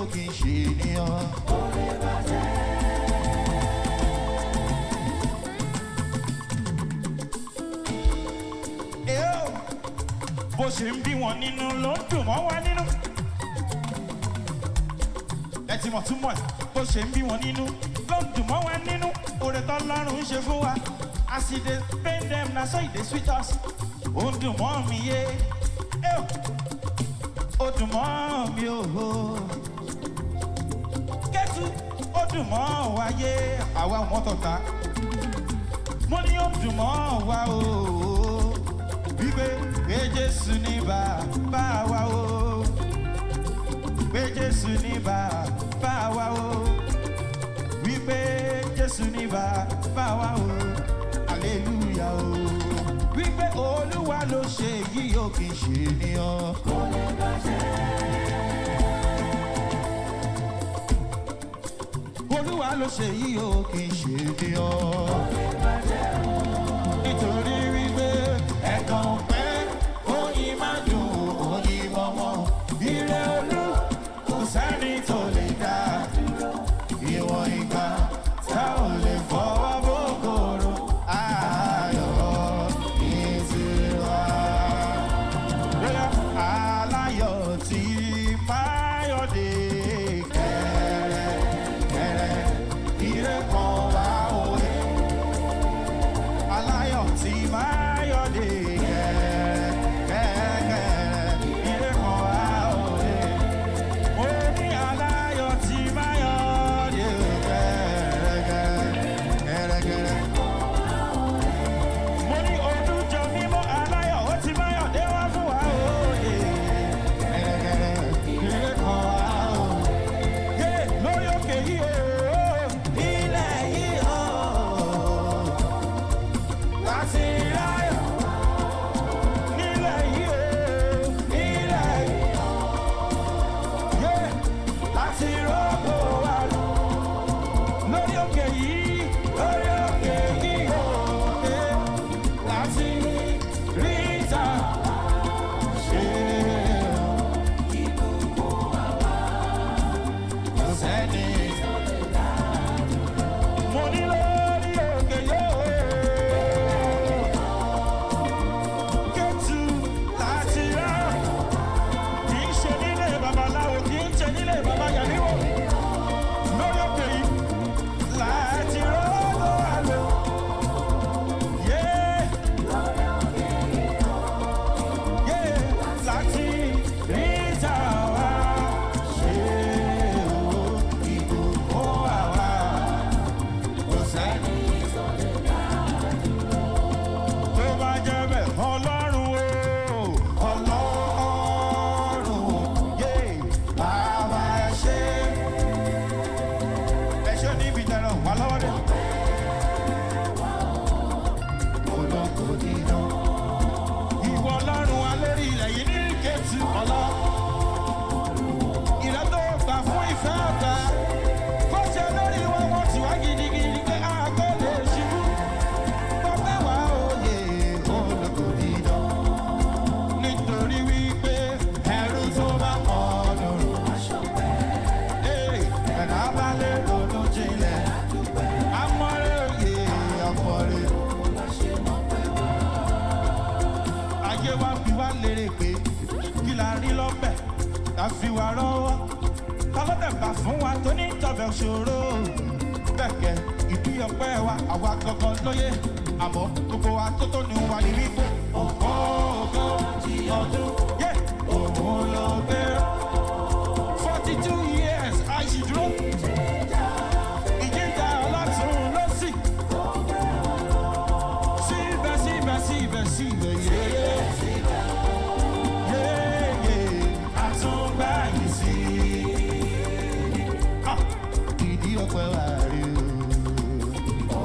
ò kì í ṣe ènìyàn. Bó ṣe ń bí wọn nínú ló ń dùn mọ́ wa nínú. Ẹ ti mọ̀ túmọ̀ ẹ̀. Bó ṣe ń bí wọn nínú ló ń dùn mọ́ wa nínú. Oore t'Ọlọ́run ń ṣe fún wa. As e dey pain dem na so e dey sweet us. Ó ń dùn mọ́ mi yé. Ó dùn mọ́ mi o. Kẹ́tù ó dùn mọ́ wa yé. Àwa ò mọ́ tọ̀ta. Mo ní ó dùn mọ́ wa o. Wípé pé Jésù ní bàbá wa o. Pé Jésù ní bàbá wa o. Wípé Jésù ní bàbá wa o. Hallelujah o. Wípé Olúwa ló ṣe yìí ó kì í ṣe ènìyàn. Kò lè bàjẹ́. Olúwa ló ṣe yìí ó kì í ṣe ènìyàn. Kò lè bàjẹ́ o. Nítorí wípé ẹ̀kan pẹ́ oyin máa dùn oyin mọ́mọ́. Ire Olú kò sẹ́ni tó lè dá dúró. Ìwọ̀n ìgbà tá ò lè fọwọ́ bókòrò. Ayọ̀ ìtura. Aláyọ̀ tí Máyọ̀dé kẹ̀rẹ̀kẹ̀rẹ̀. Ire kan wá òye. Aláyọ̀ tí Máyọ̀dé kẹ̀rẹ̀kẹ̀rẹ̀. Ire kan wá òye. Mo ní aláyọ̀ tí Máyọ̀dé kẹ̀rẹ̀kẹ̀rẹ̀. Mo ní Olújọ mímọ́ aláyọ̀ ó ti Máyọ̀dé wá fún wa òye. Kẹ̀rẹ̀kẹ̀rẹ̀. Ire kan wá òye. Lórí òkè yìí o. Ilẹ̀ yìí o. Láti ráyọ̀. Nílẹ̀ yìí o. Ilẹ̀ yìí o. Láti rọ́pò wa lọ. Lórí òkè yìí. Lórí òkè yìí o. Láti rí ìta. Ṣé ìbùkún àwa kò sẹ́ni. Mo ní lórí òkè yóò. Kẹ́tù láti rá. Kì í ṣe nílé babaláwo, kì í ṣe nílé baba Yàníwò. Lórí òkè yìí láti rọ́gbọ́ wa lò. Láti rí ìta wa. Ṣé ìbùkún àwa kò sẹ́ni. Tó bá jẹ́ bẹ́ẹ̀ Ọlọ́run o. Ọlọ́run o. Bàbá ẹ ṣé. Ẹ ṣé níbi ìtẹ̀ràn wà lọ́wọ́ dé. Olóko dídán. Ìwọ Ọlọ́run wa lórí ilẹ̀ yìí ní Kẹ́tù ọlọ́. Ìrẹ́ tó gbà fún ìfẹ́ ọ̀gá. Kó ṣe lórí wọn wọ́n ti wá gidigidi pé a kò lè ṣubú. Bọ́pẹ́ wá òye olóko dídán. Nítorí wípé ẹrú tó bá mọ̀ ọ́dún. Ẹ̀dá bá lè ronú jinlẹ̀. Amọ̀rẹ́ òye ọ̀pọ̀rẹ́. Ayé wa fi wá lérè pé kí la rí lọ́bẹ̀ tá fi wá rọ́wọ́. Ta ló dẹ̀ bá fún wa tó ní tọbẹ̀ ṣòro. Bẹ́ẹ̀kẹ́ ìdí ọpẹ́ wa àwa gangan lóye. Àmọ́ gbogbo wa tó tó ní wa ní wípé ogójì ọdún. Òun ló gbé 42 years àìsídúró. Ìjíjà ọlọ́tún ló sì. Síbẹ̀ yéyé. Àtúngbà yìí sí. Ìdí ọpẹ́ wa rí o.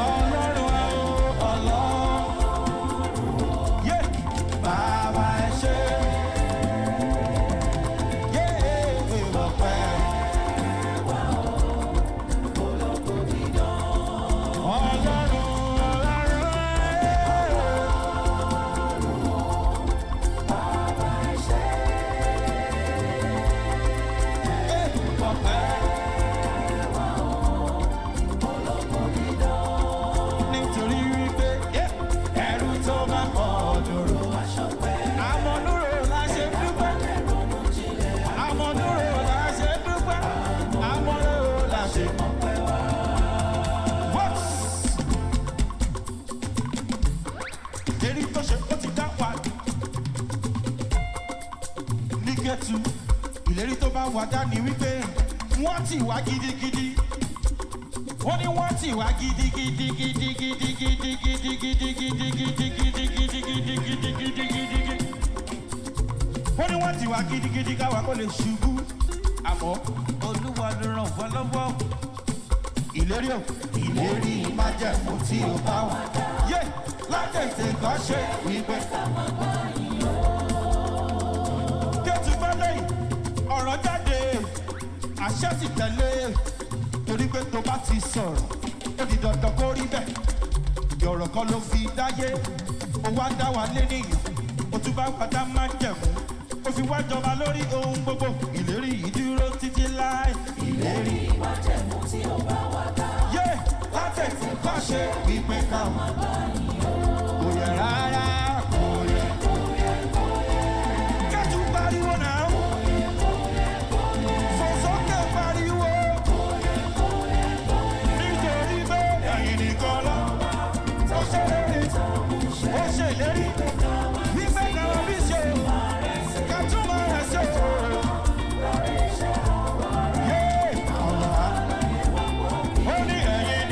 Ọlọ́run wa o. Ọlọ́run. Bàbá kẹ́tù ìlérí tó bá wà dání wípé wọ́n ti wá gidigidi wọ́n ní wọ́n ti wá gidigidi wọ́n ní wọ́n ti wá gidigidi káwa kó lè ṣubú àmọ́ olúwa ló ràn wá lọ́wọ́ ìlérí ò ìlérí májẹ̀mú tí ó bá wà yé látẹ̀tẹ̀ kan ṣe wípé kẹ́tù gbọ́dọ̀ ọ̀rọ̀ jáde àṣẹ sì tẹ̀lé torí pé tó bá ti sọ̀rọ̀ ó di dandan kó rí bẹ́ẹ̀ ìọ̀rọ̀ kan ló fi dáyé ó wá dá wa lé nìyàn ó tún bá padà máa jẹ̀mú ó fi wá jọba lórí ohun gbogbo ìlérí yìí dúró títí láì ìlérí májẹ̀mú tí ó bá wà dá yé látẹ̀tẹ̀ kọ́ ṣe wípé káwọn kò yẹ rárá kò yẹ kẹ́tù pariwo náà fòsókè pariwo nítorí bẹ́ẹ̀ ẹ̀yìn nìkan lọ ó ṣèlérí wípé káwọn bí ṣe kẹ́tùmọ̀ rẹ̀ ṣe yé ó ní ẹ̀yìn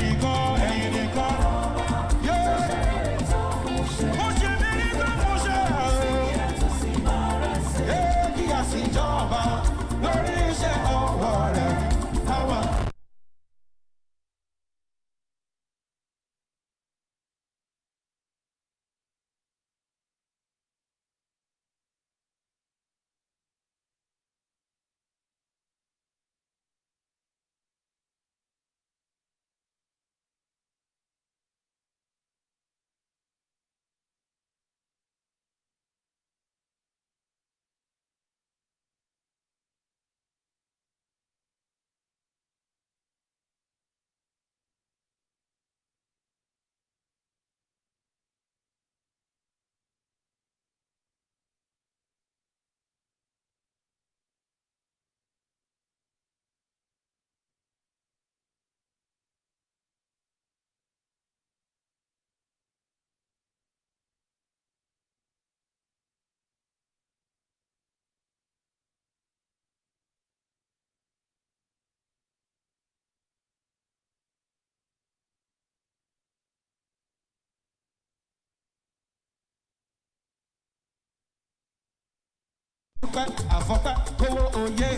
nìkan yé mo ṣe ní nígbà mo ṣe yé kí a sì jọba lórí iṣẹ́ ọwọ́ rẹ̀ táwọn. Àfọ́pẹ́ owó oyè.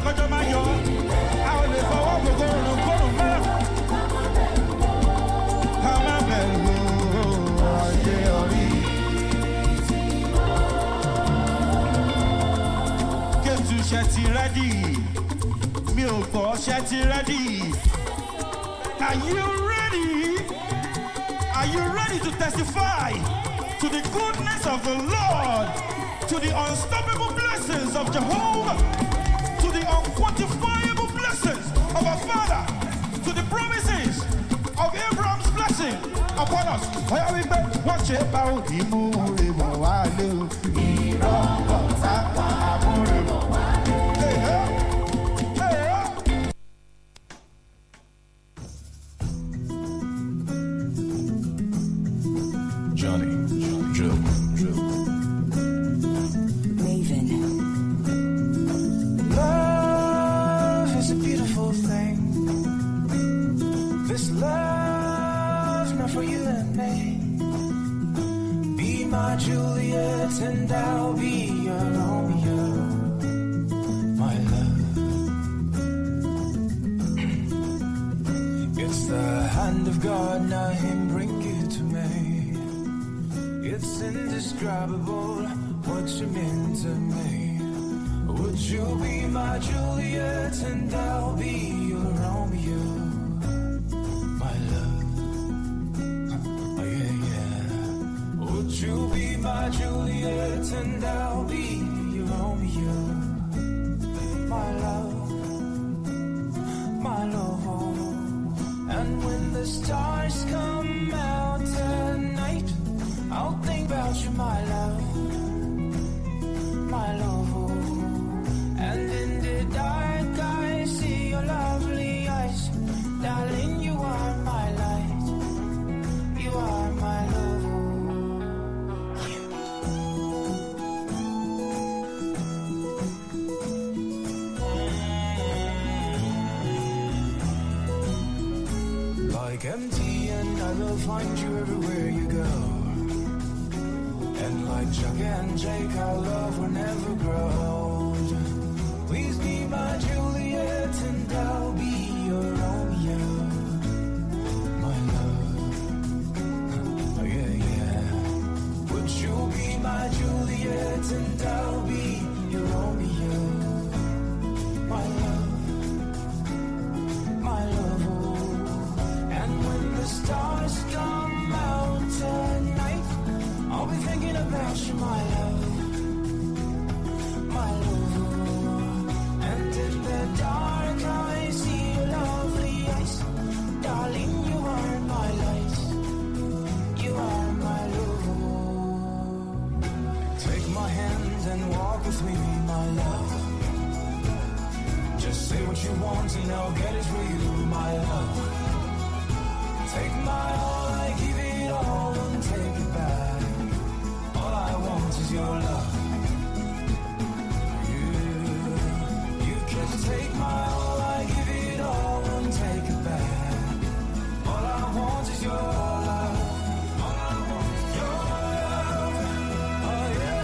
kọjọ́ máa yọ. A ò lè fọwọ́ gbogbo òrùn kórùn mẹ́rẹ̀. Ká má bẹ̀rù ayé orí. Kétu ṣe ti rẹ́dì. Mi ò gbọ́ ṣe ti rẹ́dì. Are you ready? Are you ready to testify to the goodness of the Lord, to the unstoppable blessings of Jehovah, to the unquantifiable blessings of our Father, to the promises of Abraham's blessing upon us? Where we go? Watch it about the moon, And I'll be your Romeo, my love. It's the hand of God, now Him bring you to me. It's indescribable what you mean to me. Would you be my Juliet and I'll be your Romeo, my love? Oh yeah, yeah. Would you be my Juliet and I'll be your Romeo, my love, my love. And when the stars come out at night, I'll think about you, my love, my love. And in the dark I see your lovely eyes, darling, you are my light, you are my love. Empty and I will find you everywhere you go. And like Chuck and Jake, our love will never grow old. Please be my Juliet and I'll be your Romeo, my love. Oh yeah, yeah. Would you be my Juliet and I'll be your Romeo, my love, my love. Stars come out at night, I'll be thinking about you, my love, my love. And in the dark I see your lovely eyes, darling, you are my light, you are my love. Take my hand and walk with me, my love. Just say what you want and I'll get it for you, my love. Take my all, I give it all, and take it back. All I want is your love. You can take my all, I give it all, and take it back. All I want is your love. All I want is your love. Oh yeah.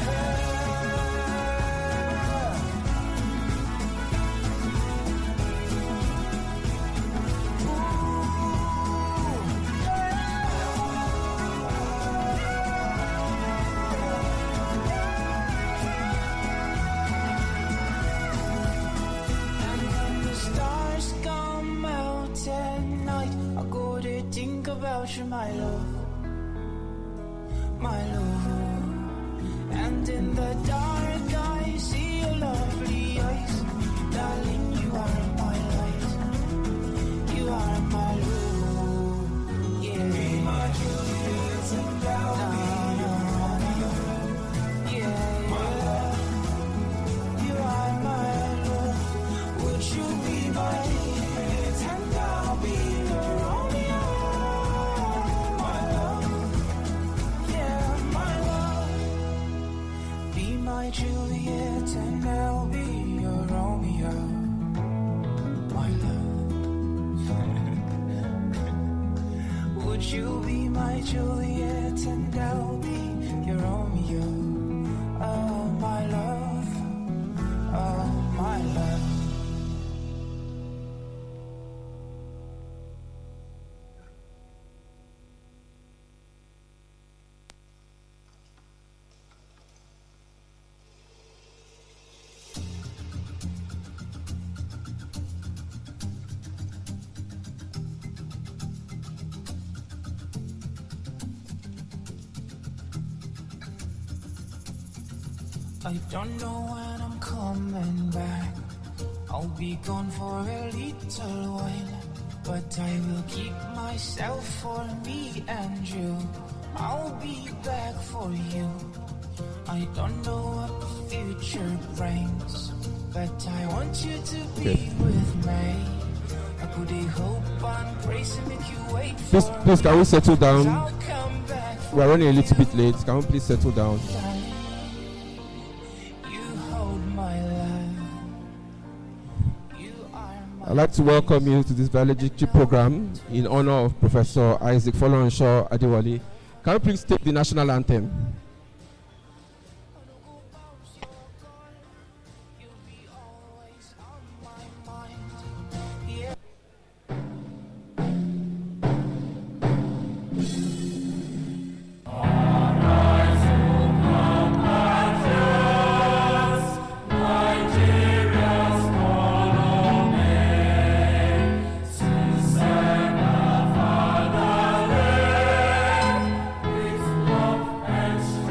You, my love, my love. And in the dark I see your lovely eyes, darling, you are my light, you are my love, yeah. Be my Juliet and I'll be your Romeo, yeah, my love, you are my love. Would you be my Juliet and I'll be your Romeo? My Juliet and I'll be your Romeo, my love. Would you be my Juliet and I'll be your Romeo? Oh, my love, oh, my love. I don't know when I'm coming back. I'll be gone for a little while, but I will keep myself for me and you. I'll be back for you. I don't know what the future brings, but I want you to be with me. I could hope and pray to make you wait for Please, can we settle down? I'll come back for We are running a little bit late. Can we please settle down? you hold my life. You are my I'd like to welcome you to this Valedictory program in honor of Professor Isaac Folorunso Adewole. Can we please take the national anthem? You'll be always on my mind. Yeah. With love and strength.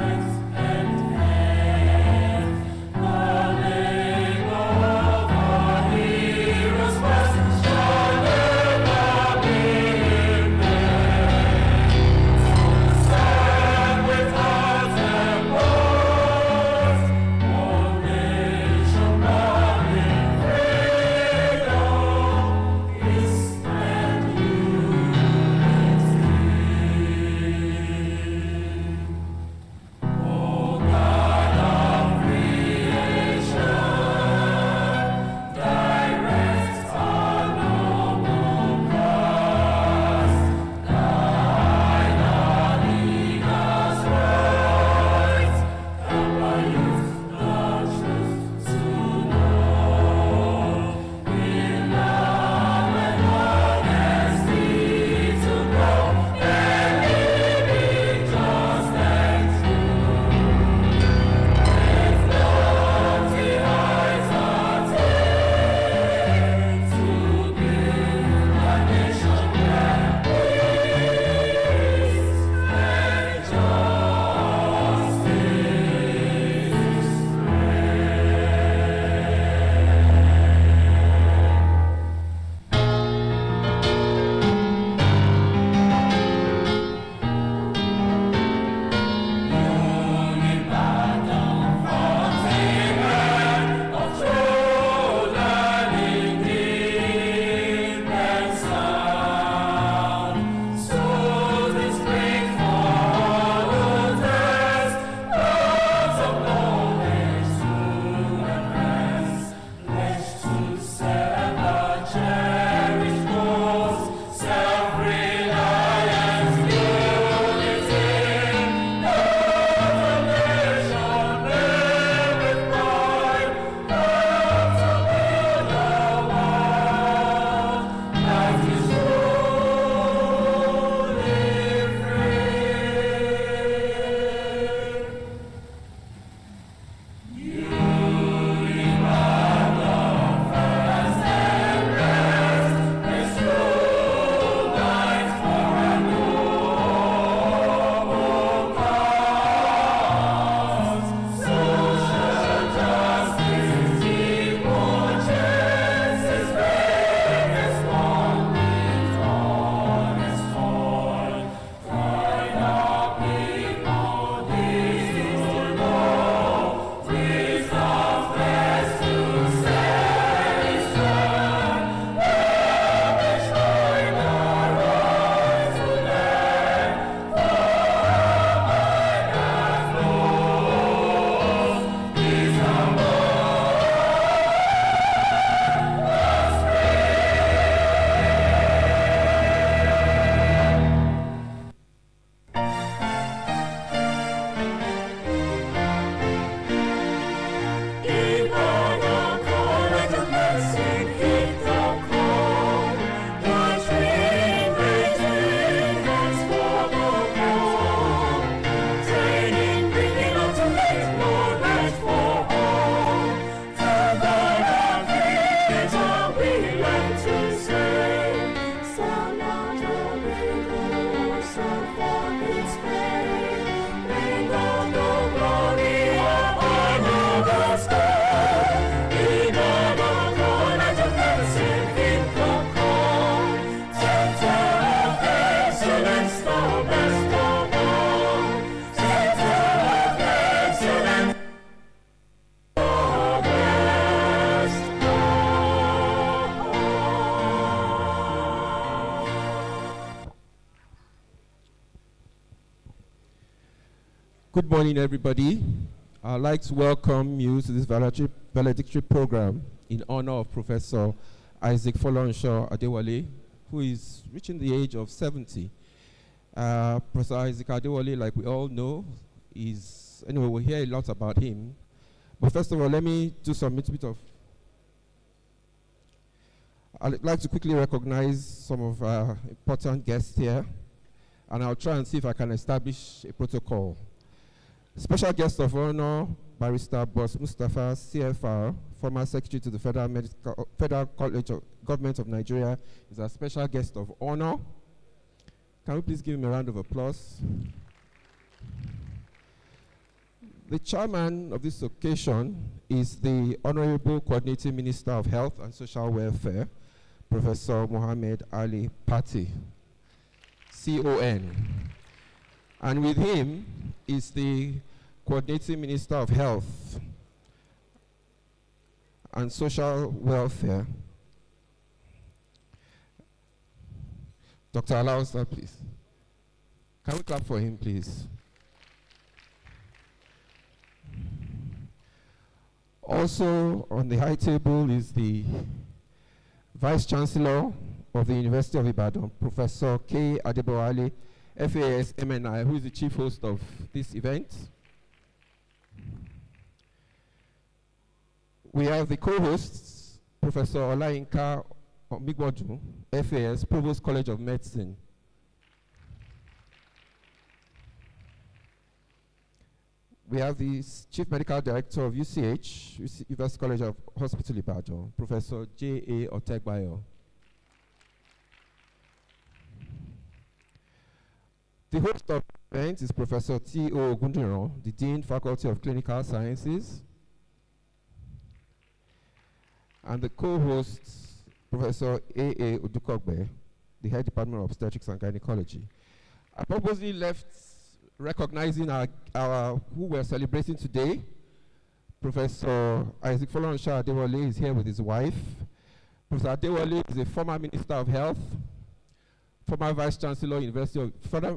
Good morning, everybody. I'd like to welcome you to this valedictory program in honor of Professor Isaac Folorunso Adewole, who is reaching the age of 70. Professor Isaac Adewole, like we all know, anyway, we'll hear a lot about him. But first of all, let me do some bit of... I'd like to quickly recognize some of our important guests here, and I'll try and see if I can establish a protocol. Special guest of honor, Barrister Boss Mustafa, CFR, former Secretary to the Federal College of Government of Nigeria, is our special guest of honor. Can we please give him a round of applause? The chairman of this occasion is the Honorable Coordinating Minister of Health and Social Welfare, Professor Mohammed Ali Patti, CON. And with him is the Coordinating Minister of Health and Social Welfare, Dr. Alausa, please. Can we clap for him, please? Also on the high table is the Vice Chancellor of the University of Ibadan, Professor K. Adeboale, FAS MNI, who is the chief host of this event. We have the co-hosts, Professor Olayinka Omigbodu, FAS, Provost College of Medicine. We have the Chief Medical Director of UCH, University College of Hospital Ibadan, Professor J.A. Otegbayo. The host of the event is Professor T.O. Ogundiro, the Dean, Faculty of Clinical Sciences. And the co-hosts, Professor A.A. Udukogbe, the Head Department of Obstetrics and Gynaecology. I purposely left recognizing our who we're celebrating today. Professor Isaac Folorunso Adewole is here with his wife. Professor Adewole is a former Minister of Health, former Vice Chancellor,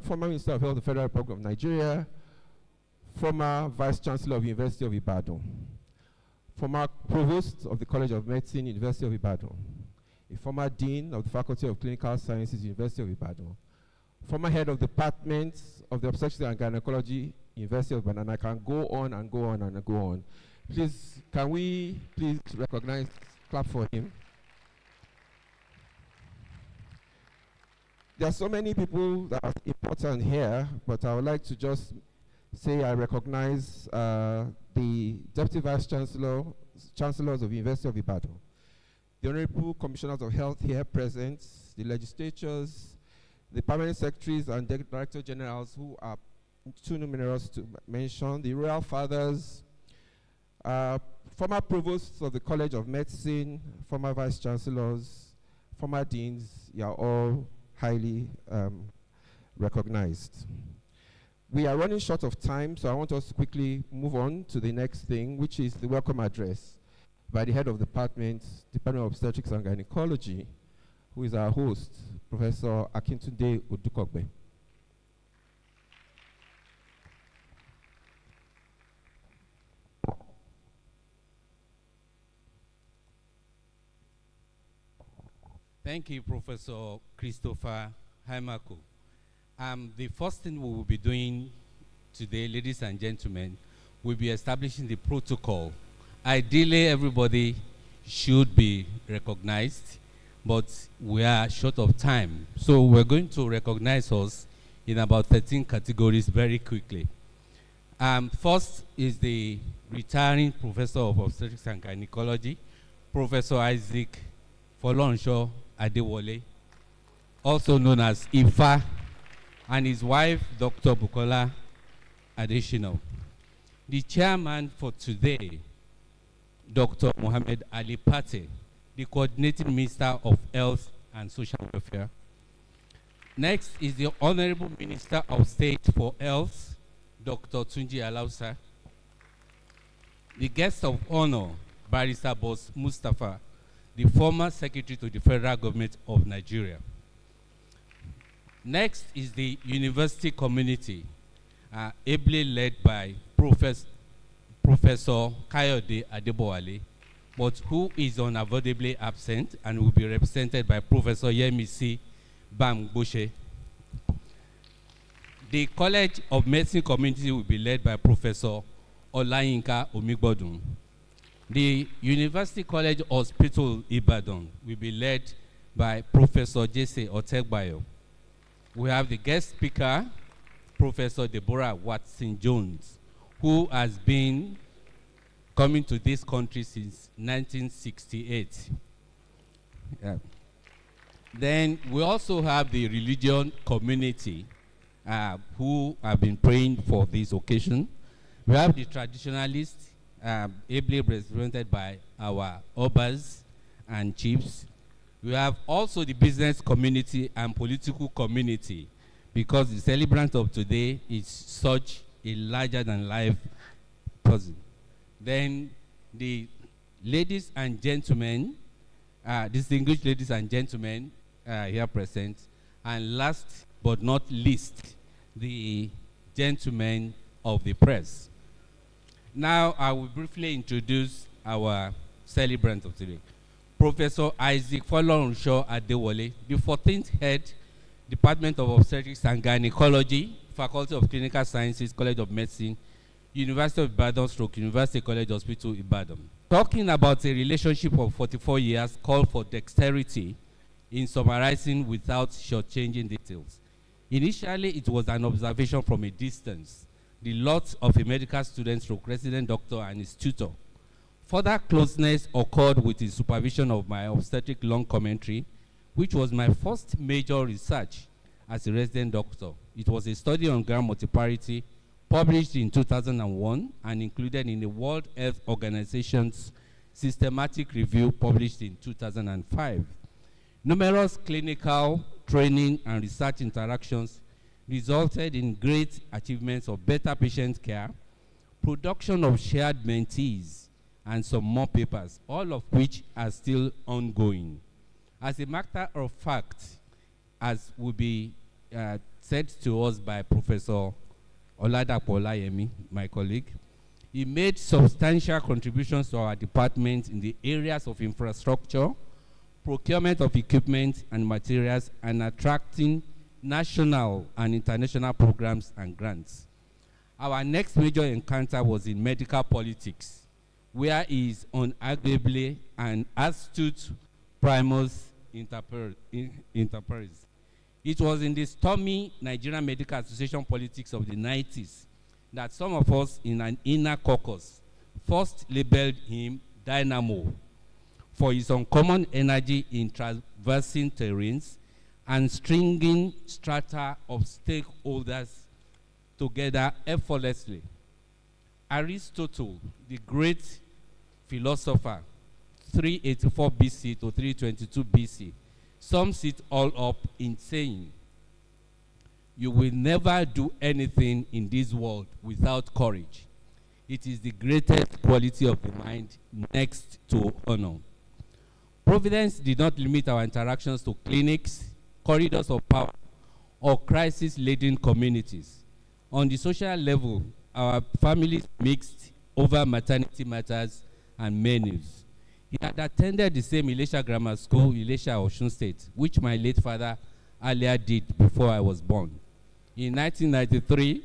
former Minister of Health, the Federal Republic of Nigeria, former Vice Chancellor of the University of Ibadan, former Provost of the College of Medicine, University of Ibadan, a former Dean of the Faculty of Clinical Sciences, University of Ibadan, former Head of Department of the Obstetrics and Gynaecology, University of Ibadan, and I can go on and go on and go on. Please, can we please recognize, clap for him. There are so many people that are important here, but I would like to just say I recognize the Deputy Vice Chancellors of the University of Ibadan, the Honorable Commissioners of Health here present, the legislatures, the Permanent Secretaries and Director Generals who are too numerous to mention, the Royal Fathers, former Provosts of the College of Medicine, former Vice Chancellors, former Deans, you are all highly recognized. We are running short of time, so I want us to quickly move on to the next thing, which is the welcome address by the Head of Department of Obstetrics and Gynaecology, who is our host, Professor Akintunde Udukogbe. Thank you, Professor Christopher Haimako. The first thing we will be doing today, ladies and gentlemen, will be establishing the protocol. Ideally, everybody should be recognized, but we are short of time. So we're going to recognize us in about 13 categories very quickly. First is the retiring Professor of Obstetrics and Gynaecology, Professor Isaac Folorunso Adewole, also known as Ifa, and his wife, Dr. Bukola Adeshino. The chairman for today, Dr. Mohammed Ali Patti, the Coordinating Minister of Health and Social Welfare. Next is the Honorable Minister of State for Health, Dr. Tunji Alausa. The guest of honor, Barrister Boss Mustafa, the former Secretary to the Federal Government of Nigeria. Next is the university community, ably led by Professor Kayode Adewole, but who is unavoidably absent and will be represented by Professor Yemisi Bamboshe. The College of Medicine community will be led by Professor Olayinka Omigbodun. The University College Hospital Ibadan will be led by Professor Jesse Otegbayo. We have the guest speaker, Professor Deborah Watson-Jones, who has been coming to this country since 1968. Yeah. Then we also have the religion community who have been praying for this occasion. We have the traditionalists, ably represented by our obas and chiefs. We have also the business community and political community, because the celebrant of today is such a larger-than-life person. Then the ladies and gentlemen, distinguished ladies and gentlemen here present, and last but not least, the gentlemen of the press. Now I will briefly introduce our celebrant of today, Professor Isaac Folorunso Adewole, the 14th head, Department of Obstetrics and Gynaecology, Faculty of Clinical Sciences, College of Medicine, University of Ibadan / University College Hospital, Ibadan. Talking about a relationship of 44 years called for dexterity in summarizing without shortchanging details. Initially, it was an observation from a distance, the lot of a medical student / resident doctor and his tutor. Further closeness occurred with the supervision of my obstetric long commentary, which was my first major research as a resident doctor. It was a study on gram multiparity published in 2001 and included in the World Health Organization's systematic review published in 2005. Numerous clinical, training, and research interactions resulted in great achievements of better patient care, production of shared mentees, and some more papers, all of which are still ongoing. As a matter of fact, as will be said to us by Professor Oladapo Olayemi, my colleague, he made substantial contributions to our department in the areas of infrastructure, procurement of equipment and materials, and attracting national and international programs and grants. Our next major encounter was in medical politics, where he is unarguably an astute primus inter pares. It was in the stormy Nigerian Medical Association politics of the 90s that some of us in an inner caucus first labeled him Dynamo for his uncommon energy in traversing terrains and stringing strata of stakeholders together effortlessly. Aristotle, the great philosopher, 384 BC to 322 BC, sums it all up in saying, "You will never do anything in this world without courage. It is the greatest quality of the mind next to honor." Providence did not limit our interactions to clinics, corridors of power, or crisis-laden communities. On the social level, our families mixed over maternity matters and menus. He had attended the same Ilesha Grammar School, Ilesha, Osun State, which my late father earlier did before I was born. In 1993,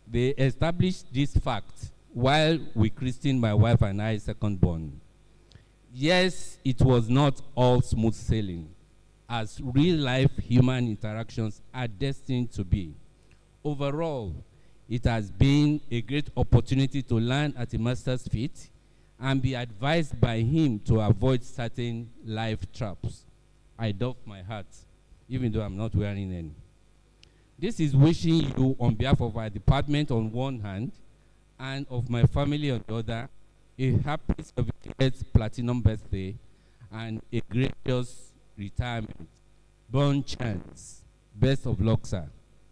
they established this fact while we christened my wife and I second born. Yes, it was not all smooth sailing, as real-life human interactions are destined to be. Overall, it has been a great opportunity to learn at a master's feet and be advised by him to avoid certain life traps. I doff my hat, even though I'm not wearing any. This is wishing you, on behalf of our department on one hand, and of my family on the other, a happy 78th platinum birthday and a gracious retirement. Bon chance. Best of luck, sir.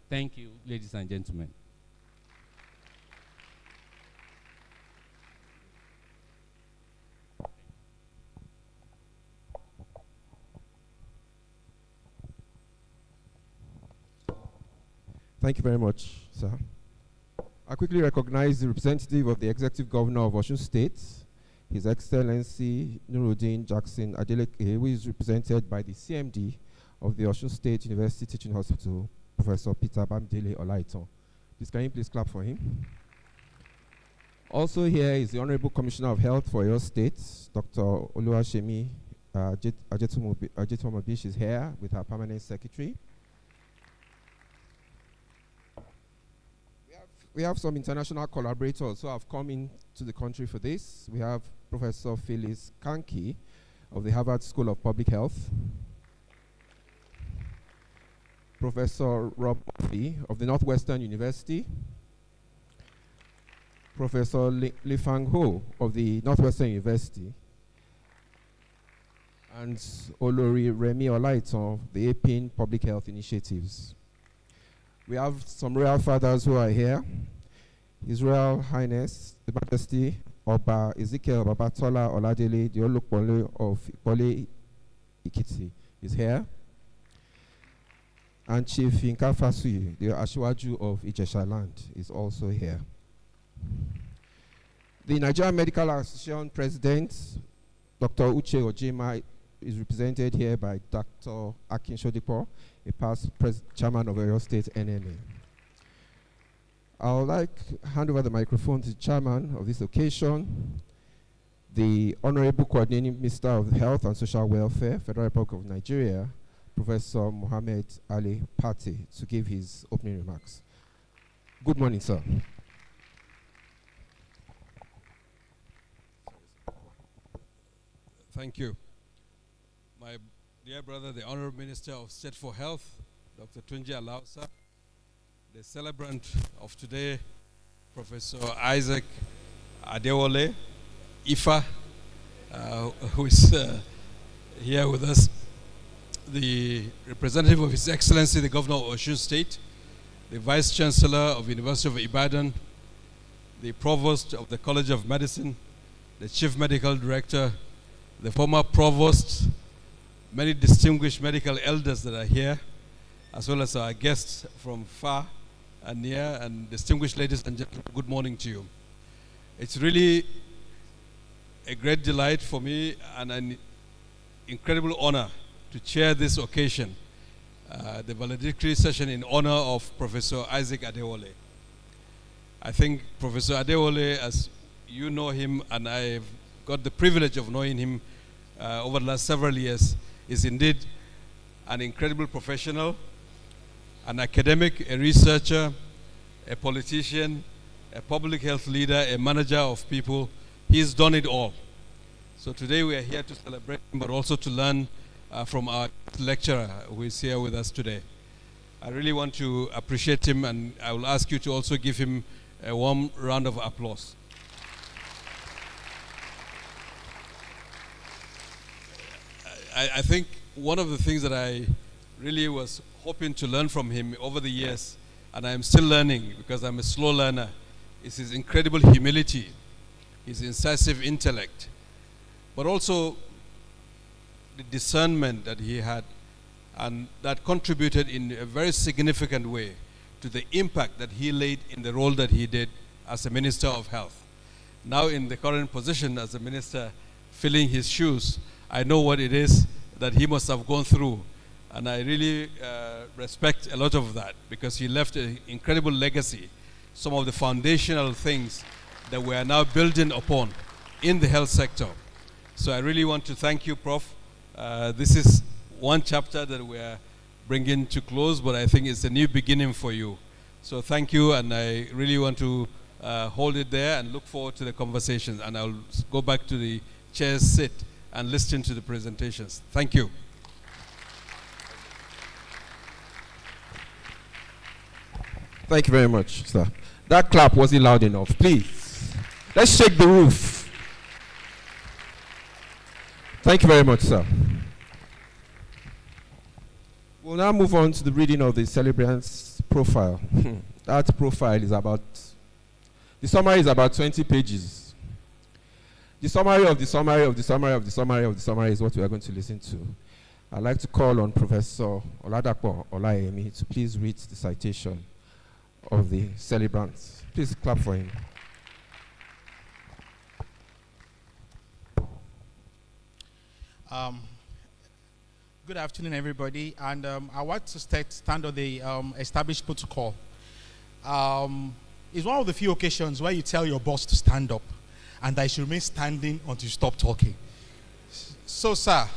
Thank you, ladies and gentlemen. Thank you very much, sir. I quickly recognize the representative of the Executive Governor of Osun State, His Excellency Nuruddin Jackson Adeleke, who is represented by the CMD of the Osun State University Teaching Hospital, Professor Peter Bamidele Olaitan. Please, can you please clap for him? Also here is the Honorable Commissioner of Health for your state, Dr. Oluwashemi Ajetumobi. She's here with her permanent secretary. We have some international collaborators who have come into the country for this. We have Professor Phyllis Kanki of the Harvard School of Public Health, Professor Rob Murphy of the Northwestern University, Professor Li Fang Ho of the Northwestern University, and Olori Remi Olaitan of the APIN Public Health Initiatives. We have some royal fathers who are here. His Royal Highness, the Majesty Oba Ezekiel Babatola Oladele, the Olukpole of Ipole Ikiti, is here. And Chief Inka Fasui, the Ashiwaju of Ijesha Land, is also here. The Nigerian Medical Association President, Dr. Uche Ojima, is represented here by Dr. Akin Shodipo, a past chairman of Oyo State NMA. I would like to hand over the microphone to the chairman of this occasion, the Honorable Coordinating Minister of Health and Social Welfare, Federal Republic of Nigeria, Professor Mohammed Ali Pate, to give his opening remarks. Good morning, sir. Thank you. My dear brother, the Honorable Minister of State for Health, Dr. Tunji Alausa, the celebrant of today, Professor Isaac Adewole, IFA, who is here with us, the representative of His Excellency, the Governor of Osun State, the Vice Chancellor of the University of Ibadan, the Provost of the College of Medicine, the Chief Medical Director, the former Provost, many distinguished medical elders that are here, as well as our guests from far and near, and distinguished ladies and gentlemen, good morning to you. It's really a great delight for me and an incredible honor to chair this occasion, the valedictory session in honor of Professor Isaac Adewole. I think Professor Adewole, as you know him, and I've got the privilege of knowing him over the last several years, is indeed an incredible professional, an academic, a researcher, a politician, a public health leader, a manager of people. He's done it all. So today we are here to celebrate him, but also to learn from our lecturer who is here with us today. I really want to appreciate him, and I will ask you to also give him a warm round of applause. I think one of the things that I really was hoping to learn from him over the years, and I'm still learning because I'm a slow learner, is his incredible humility, his incisive intellect, but also the discernment that he had, and that contributed in a very significant way to the impact that he laid in the role that he did as a Minister of Health. Now in the current position as a minister, filling his shoes, I know what it is that he must have gone through, and I really respect a lot of that, because he left an incredible legacy, some of the foundational things that we are now building upon in the health sector. So I really want to thank you, Prof. This is one chapter that we are bringing to close, but I think it's a new beginning for you. So thank you, and I really want to hold it there and look forward to the conversations, and I'll go back to the chair's seat and listen to the presentations. Thank you. Thank you very much, sir. That clap wasn't loud enough. Please, let's shake the roof. Thank you very much, sir. We'll now move on to the reading of the celebrant's profile. That profile is about, the summary is about 20 pages. The summary of the summary of the summary of the summary of the summary is what we are going to listen to. I'd like to call on Professor Oladapo Olayemi to please read the citation. of the celebrants. Please clap for him. Good afternoon, everybody. And I want to stand on the established protocol. It's one of the few occasions where you tell your boss to stand up and that he should remain standing until you stop talking. So, sir,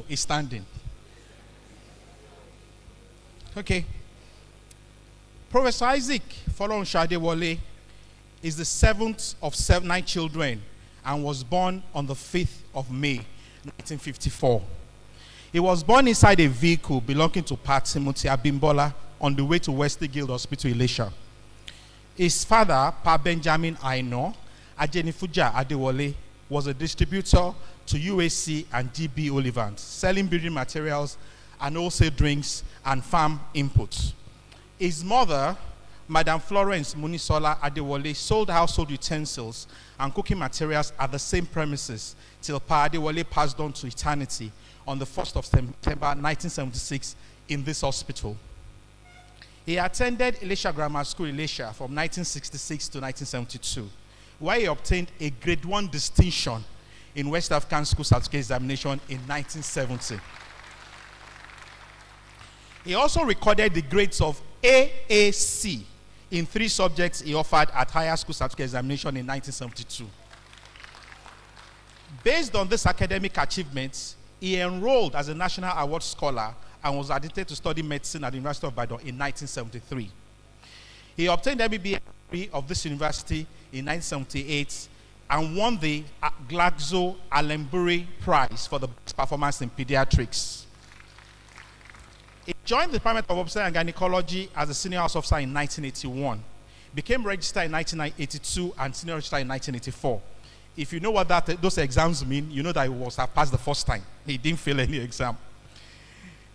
he's standing. Okay. Professor Isaac Folorunso Adewole is the seventh of 9 children and was born on the 5th of May, 1954. He was born inside a vehicle belonging to Pat Timothy Abimbola on the way to Wesley Guild Hospital, Ilesha. His father, Pa Benjamin Aino Ajenifuja Adewole, was a distributor to UAC and GB Olivant, selling building materials and wholesale drinks and farm inputs. His mother, Madam Florence Munisola Adewole, sold household utensils and cooking materials at the same premises till Pa Adewole passed on to eternity on the 1st of September 1976 in this hospital. He attended Ilesha Grammar School, Ilesha, from 1966 to 1972, where he obtained a grade 1 distinction in West African School Certificate Examination in 1970. He also recorded the grades of AAC in 3 subjects he offered at Higher School Certificate Examination in 1972. Based on this academic achievements, he enrolled as a National Award Scholar and was admitted to study medicine at the University of Ibadan in 1973. He obtained MBBS degree of this university in 1978 and won the Glaxo Allenbury Prize for the best performance in pediatrics. He joined the Department of Obstetrics and Gynaecology as a senior house officer in 1981, became registered in 1982 and senior registered in 1984. If you know what those exams mean, you know that he was passed the first time. He didn't fail any exam.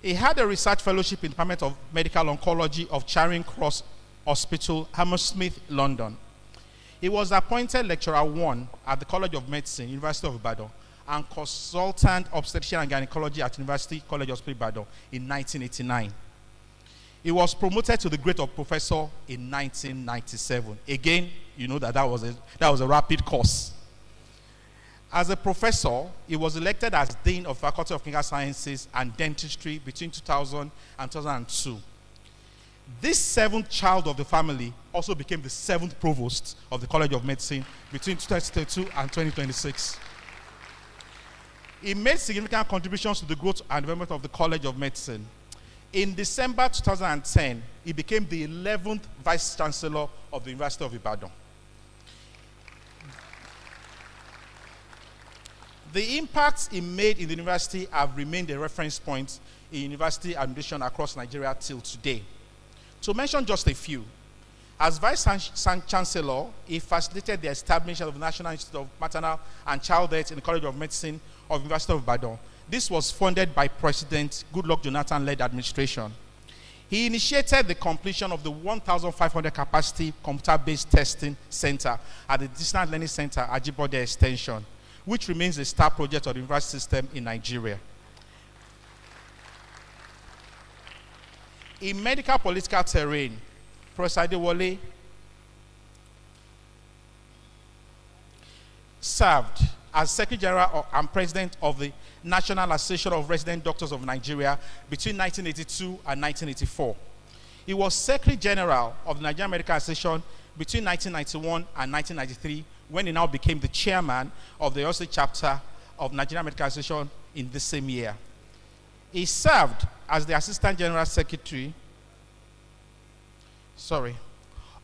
He had a research fellowship in the Department of Medical Oncology of Charing Cross Hospital, Hammersmith, London. He was appointed Lecturer 1 at the College of Medicine, University of Ibadan, and Consultant Obstetrician and Gynaecology at University College Hospital, Ibadan in 1989. He was promoted to the grade of professor in 1997. Again, you know that was a rapid course. As a professor, he was elected as Dean of Faculty of Clinical Sciences and Dentistry between 2000 and 2002. This 7th child of the family also became the 7th provost of the College of Medicine between 2022 and 2026. He made significant contributions to the growth and development of the College of Medicine. In December 2010, he became the 11th Vice Chancellor of the University of Ibadan. The impacts he made in the university have remained a reference point in university administration across Nigeria till today. To mention just a few, as Vice Chancellor, he facilitated the establishment of the National Institute of Maternal and Child Health in the College of Medicine of the University of Ibadan. This was funded by President Goodluck Jonathan-led administration. He initiated the completion of the 1,500 capacity computer-based testing center at the Distance Learning Center at Ajibode Extension, which remains a star project of the university system in Nigeria. In medical political terrain, Professor Adewole served as Secretary General and President of the National Association of Resident Doctors of Nigeria between 1982 and 1984. He was Secretary General of the Nigerian Medical Association between 1991 and 1993, when he now became the chairman of the OSCE chapter of Nigerian Medical Association in the same year. He served as the Assistant General Secretary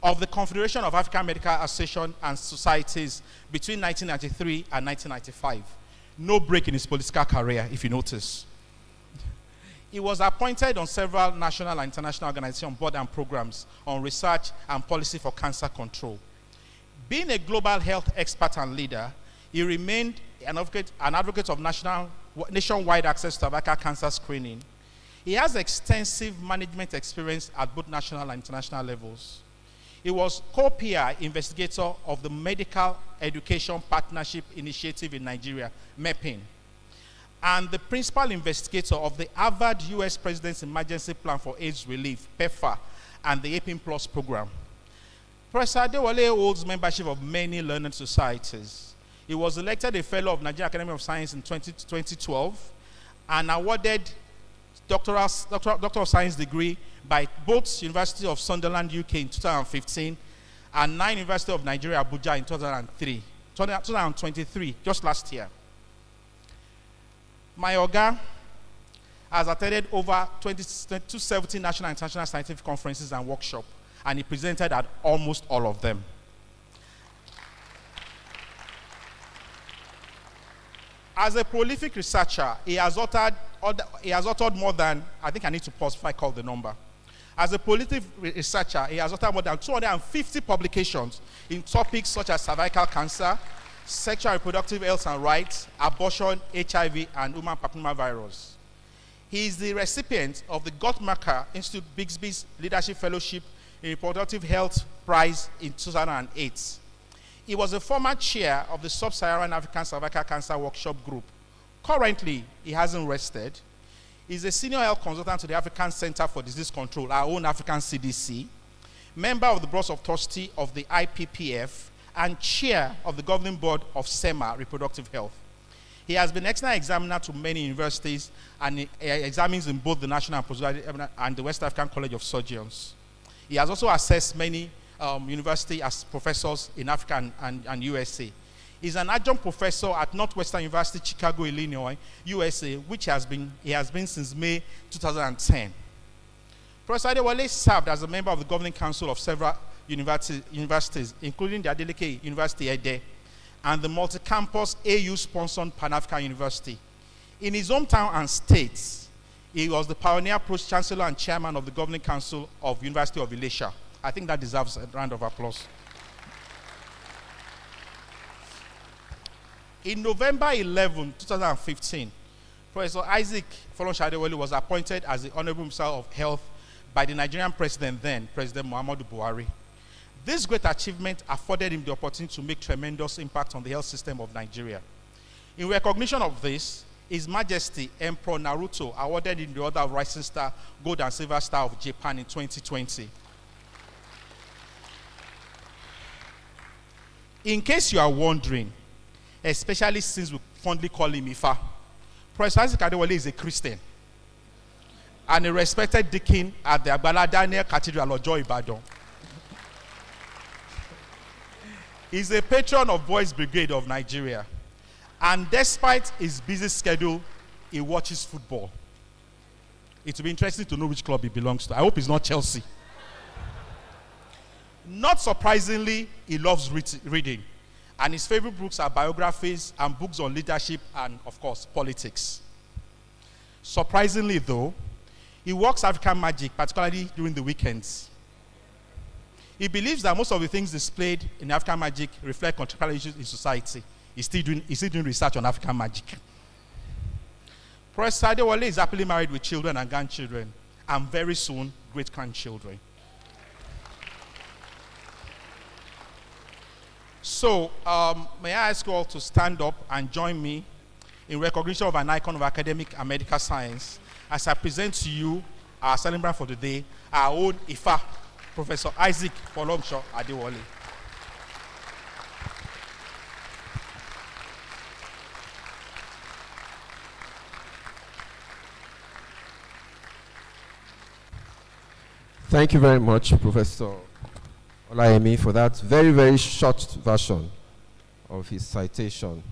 of the Confederation of African Medical Associations and Societies between 1993 and 1995. No break in his political career, if you notice. He was appointed on several national and international organization board and programs on research and policy for cancer control. Being a global health expert and leader, he remained an advocate of nationwide access to cervical cancer screening. He has extensive management experience at both national and international levels. He was co-PI investigator of the Medical Education Partnership Initiative in Nigeria, MEPIN. and the principal investigator of the Harvard U.S. President's Emergency Plan for AIDS Relief, PEPFAR, and the 18 Plus program. Professor Adewole holds membership of many learned societies. He was elected a Fellow of Nigerian Academy of Science in 2012 and awarded Doctor of Science degree by both University of Sunderland, UK in 2015 and 9 University of Nigeria, Abuja in 2023, just last year. My Oga has attended over 270 national and international scientific conferences and workshops, and he presented at almost all of them. As a prolific researcher, he has authored more than, I think I need to pause if I call the number. As a prolific researcher, he has authored more than 250 publications in topics such as cervical cancer, sexual and reproductive health and rights, abortion, HIV, and human papillomavirus. He is the recipient of the Guttmacher Institute Bixby's Leadership Fellowship in Reproductive Health Prize in 2008. He was a former chair of the Sub-Saharan African Cervical Cancer Workshop Group. Currently, he hasn't rested. He's a senior health consultant to the African Center for Disease Control, our own African CDC, member of the Board of Trustees of the IPPF, and chair of the governing board of SEMA Reproductive Health. He has been external examiner to many universities and he examines in both the National and Postgraduate and the West African College of Surgeons. He has also assessed many universities as professors in Africa and USA. He's an adjunct professor at Northwestern University, Chicago, Illinois, USA, which he has been since May 2010. Professor Adewole served as a member of the governing council of several universities, including the Adeleke University Ede and the multi-campus AU-sponsored Pan-African University. In his hometown and states, he was the pioneer pro-chancellor and chairman of the governing council of University of Elisha. I think that deserves a round of applause. In November 11, 2015, Professor Folorunso Adewole was appointed as the Honorable Minister of Health by the Nigerian President then, President Muhammadu Buhari. This great achievement afforded him the opportunity to make tremendous impact on the health system of Nigeria. In recognition of this, His Majesty Emperor Naruto awarded him the Order of Rising Star, Gold and Silver Star of Japan in 2020. In case you are wondering, especially since we fondly call him Ifa, Professor Isaac Adewole is a Christian and a respected deacon at the Agbala Daniel Cathedral of Joy Ibadan. He's a patron of Boys Brigade of Nigeria, and despite his busy schedule, he watches football. It will be interesting to know which club he belongs to. I hope it's not Chelsea. Not surprisingly, he loves reading, and his favorite books are biographies and books on leadership and, of course, politics. Surprisingly, though, he works African magic, particularly during the weekends. He believes that most of the things displayed in African magic reflect contemporary issues in society. He's still doing research on African magic. Professor Adewole is happily married with children and grandchildren, and very soon, great-grandchildren. So, may I ask you all to stand up and join me in recognition of an icon of academic and medical science as I present to you our celebrant for the day, our own Ifa, Professor Isaac Folorunso Adewole. Thank you very much, Professor Olayemi, for that very, very short version of his citation.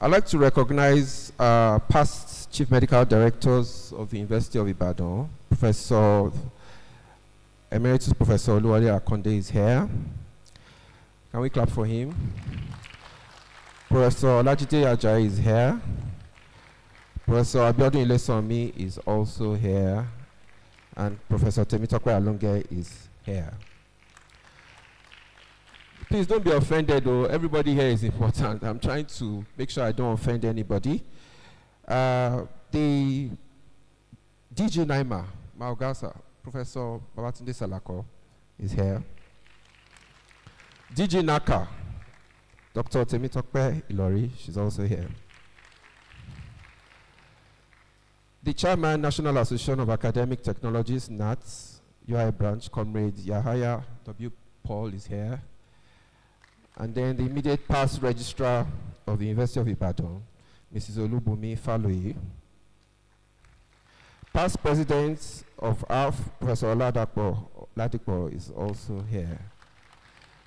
I'd like to recognize past Chief Medical Directors of the University of Ibadan. Professor Emeritus Professor Oluwale Akonde is here. Can we clap for him? Professor Olajide Ajayi is here. Professor Abiodun Ilesanmi is also here. And Professor Temitope Alonge is here. Please don't be offended, though. Everybody here is important. I'm trying to make sure I don't offend anybody. The DJ Naima Maogasa, Professor Babatunde Salako is here. DJ Naka, Dr. Temitope Ilori, she's also here. The Chairman, National Association of Academic Technologies, NATS, UI branch, Comrade Yahaya W. Paul is here. And then the immediate past registrar of the University of Ibadan, Mrs. Olubumi Faloyi. Past president of ARF, Professor Ladipo is also here.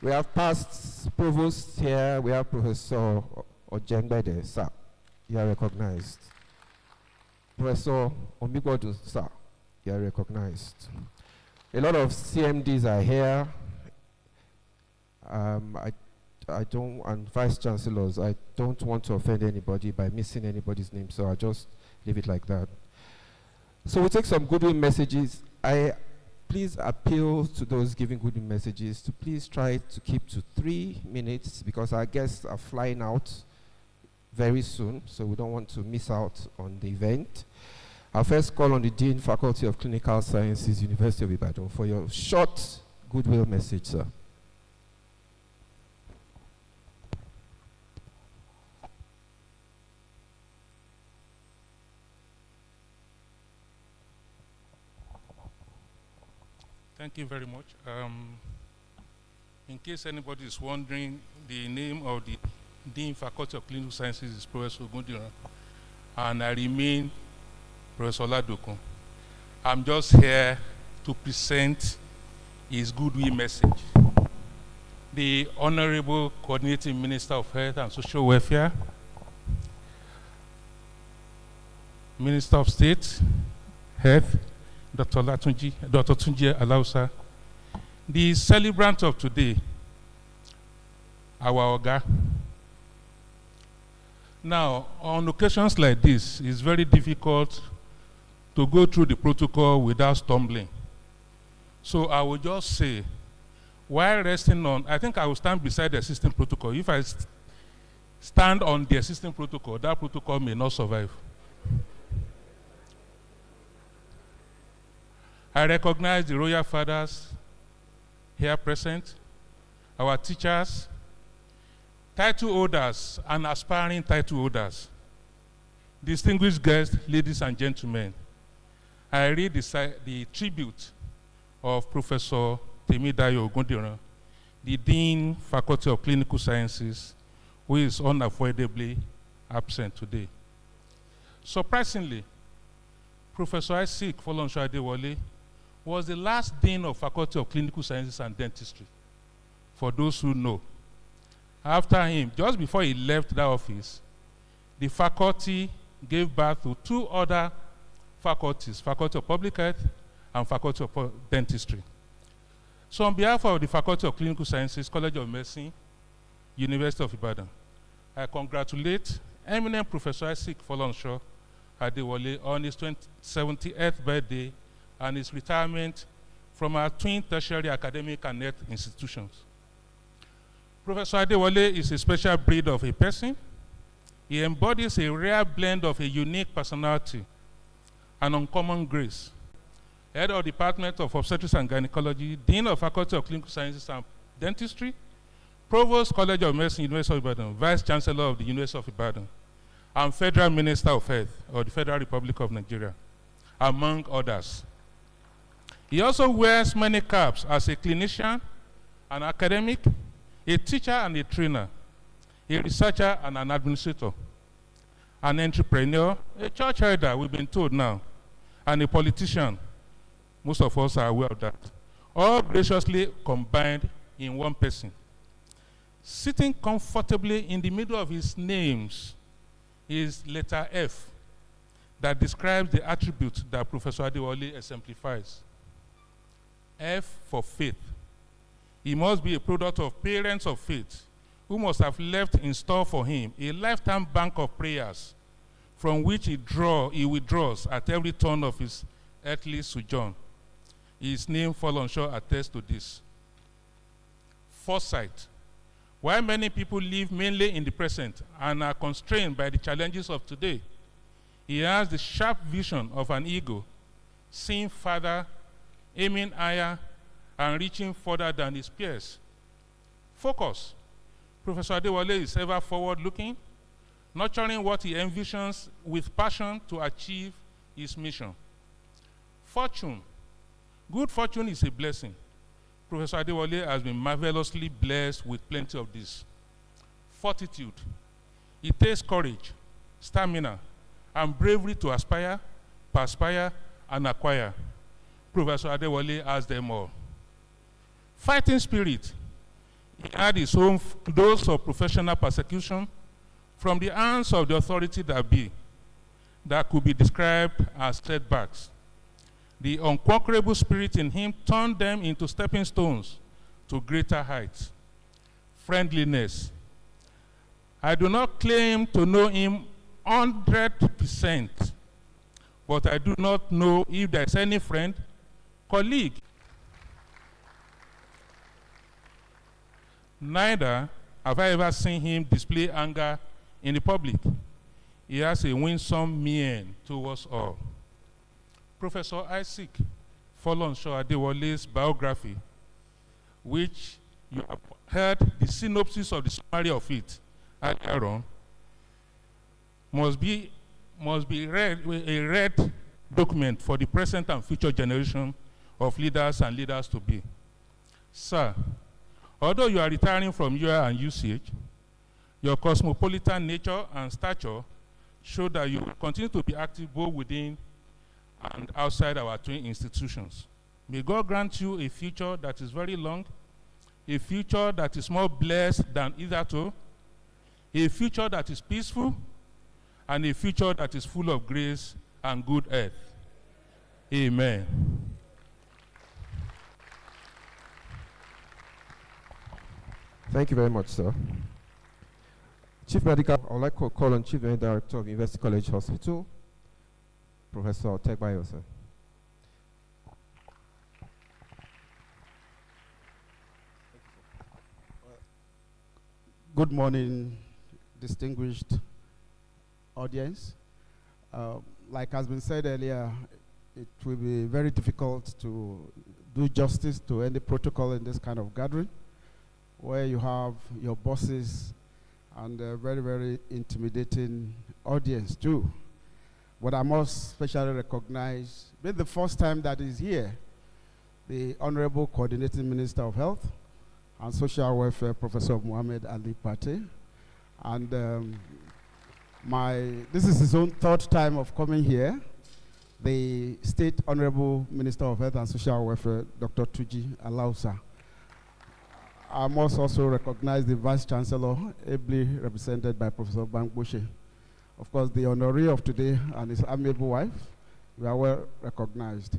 We have past provost here. We have Professor Ojengbede, sir. You are recognized. Professor Omigbodu, sir. You are recognized. A lot of CMDs are here. I don't, and vice chancellors, I don't want to offend anybody by missing anybody's name, so I'll just leave it like that. So we'll take some goodwill messages. I please appeal to those giving goodwill messages to please try to keep to 3 minutes because our guests are flying out very soon, so we don't want to miss out on the event. I'll first call on the Dean, Faculty of Clinical Sciences, University of Ibadan, for your short goodwill message, sir. Thank you very much. In case anybody is wondering, the name of the Dean Faculty of Clinical Sciences is Professor Ogunlesi, and I remain Professor Ladokun. I'm just here to present his goodwill message. The Honorable Coordinating Minister of Health and Social Welfare, Minister of State, Health, Dr. Tunji Alausa, the celebrant of today, our Oga. Now, on occasions like this, it's very difficult to go through the protocol without stumbling. So I will just say, while resting on, I think I will stand beside the existing protocol. If I stand on the existing protocol, that protocol may not survive. I recognize the royal fathers here present, our teachers, title holders and aspiring title holders, distinguished guests, ladies and gentlemen. I read the tribute of Professor Temidayo Ogundiran, the Dean, Faculty of Clinical Sciences, who is unavoidably absent today. Surprisingly, Professor Folorunso Adewole was the last Dean of Faculty of Clinical Sciences and Dentistry, for those who know. After him, just before he left that office, the faculty gave birth to 2 other faculties, Faculty of Public Health and Faculty of Dentistry. So on behalf of the Faculty of Clinical Sciences, College of Medicine, University of Ibadan, I congratulate eminent Professor Folorunso Adewole on his 70th birthday and his retirement from our twin tertiary academic and health institutions. Professor Adewole is a special breed of a person. He embodies a rare blend of a unique personality and uncommon grace. Head of Department of Obstetrics and Gynaecology, Dean of Faculty of Clinical Sciences and Dentistry, Provost, College of Medicine, University of Ibadan, Vice Chancellor of the University of Ibadan, and Federal Minister of Health of the Federal Republic of Nigeria, among others. He also wears many caps as a clinician, an academic, a teacher and a trainer, a researcher and an administrator, an entrepreneur, a church elder, we've been told now, and a politician. Most of us are aware of that. All graciously combined in one person. Sitting comfortably in the middle of his names is letter F that describes the attribute that Professor Adewole exemplifies. F for faith. He must be a product of parents of faith who must have left in store for him a lifetime bank of prayers from which he withdraws at every turn of his earthly sojourn. His name, Folorunso, attests to this. Foresight. While many people live mainly in the present and are constrained by the challenges of today, he has the sharp vision of an eagle, seeing farther, aiming higher, and reaching further than his peers. Focus. Professor Adewole is ever forward-looking, nurturing what he envisions with passion to achieve his mission. Fortune. Good fortune is a blessing. Professor Adewole has been marvelously blessed with plenty of this. Fortitude. It takes courage, stamina, and bravery to aspire, perspire, and acquire. Professor Adewole has them all. Fighting spirit. He had his own dose of professional persecution from the hands of the authority that could be described as setbacks. The unconquerable spirit in him turned them into stepping stones to greater heights. Friendliness. I do not claim to know him 100%, but I do not know if there's any friend, colleague. Neither have I ever seen him display anger in the public. He has a winsome mien towards all. Professor Isaac Folorunso Adewole's biography, which you have heard the synopsis of the summary of it earlier on, must be a read document for the present and future generation of leaders and leaders to be. Sir, although you are retiring from UR and UCH, your cosmopolitan nature and stature show that you will continue to be active both within and outside our twin institutions. May God grant you a future that is very long, a future that is more blessed than hitherto, a future that is peaceful, and a future that is full of grace and good health. Amen. Thank you very much, sir. Chief Medical, I would like to call on Chief Medical Director of University College Hospital, Professor Tegbayo, sir. Good morning, distinguished audience. Like has been said earlier, it will be very difficult to do justice to any protocol in this kind of gathering, where you have your bosses and a very, very intimidating audience too. But I must specially recognize, being the first time that is here, the Honorable Coordinating Minister of Health and Social Welfare, Professor Muhammad Ali Pate. And this is his own third time of coming here. The State Honorable Minister of Health and Social Welfare, Dr. Tuji Alausa. I must also recognize the Vice Chancellor, ably represented by Professor Bangboshe. Of course, the honoree of today and his amiable wife, we are well recognized.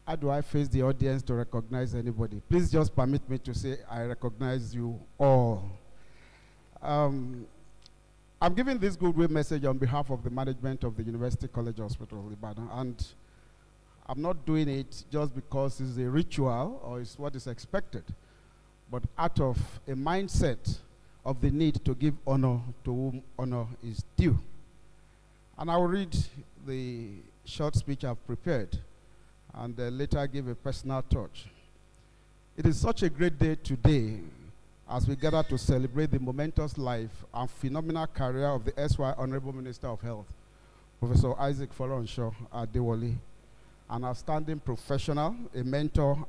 How do I face the audience to recognize anybody? Please just permit me to say I recognize you all. I'm giving this goodwill message on behalf of the management of the University College Hospital, Ibadan, and I'm not doing it just because it's a ritual or it's what is expected, but out of a mindset of the need to give honor to whom honor is due. And I will read the short speech I've prepared and later give a personal touch. It is such a great day today as we gather to celebrate the momentous life and phenomenal career of the SY Honorable Minister of Health, Professor Isaac Folorunso Adewole, an outstanding professional, a mentor,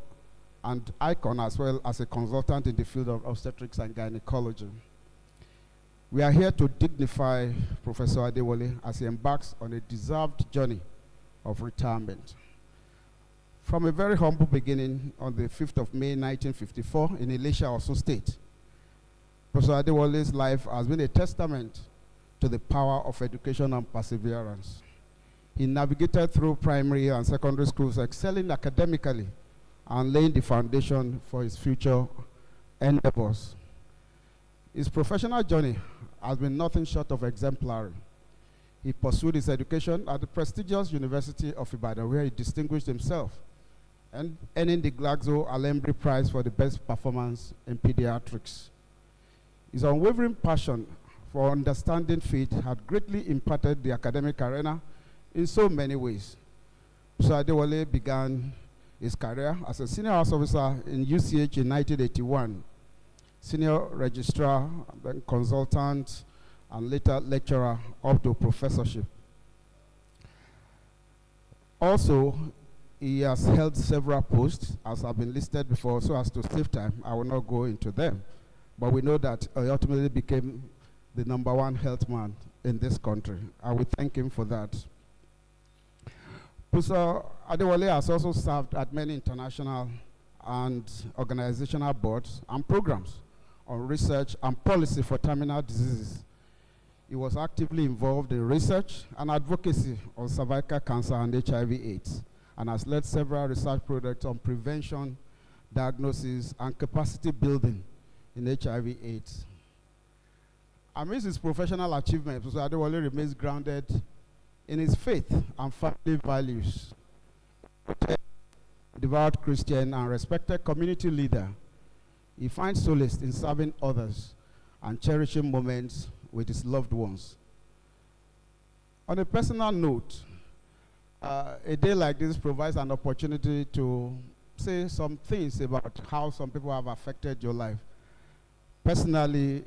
and icon, as well as a consultant in the field of obstetrics and gynecology. We are here to dignify Professor Adewole as he embarks on a deserved journey of retirement. From a very humble beginning on the 5th of May 1954 in Elisha, Osun State, Professor Adewole's life has been a testament to the power of education and perseverance. He navigated through primary and secondary schools, excelling academically and laying the foundation for his future endeavors. His professional journey has been nothing short of exemplary. He pursued his education at the prestigious University of Ibadan, where he distinguished himself and earning the Glaxo Alembri Prize for the best performance in pediatrics. His unwavering passion for understanding faith had greatly impacted the academic arena in so many ways. Professor Adewole began his career as a senior house officer in UCH in 1981, senior registrar, then consultant, and later lecturer up to professorship. Also, he has held several posts, as have been listed before, so as to save time, I will not go into them. But we know that he ultimately became the #1 health man in this country. I will thank him for that. Professor Adewole has also served at many international and organizational boards and programs on research and policy for terminal diseases. He was actively involved in research and advocacy on cervical cancer and HIV/AIDS, and has led several research projects on prevention, diagnosis, and capacity building in HIV/AIDS. Amidst his professional achievements, Professor Adewole remains grounded in his faith and family values. Devout Christian and respected community leader, he finds solace in serving others and cherishing moments with his loved ones. On a personal note, a day like this provides an opportunity to say some things about how some people have affected your life. Personally,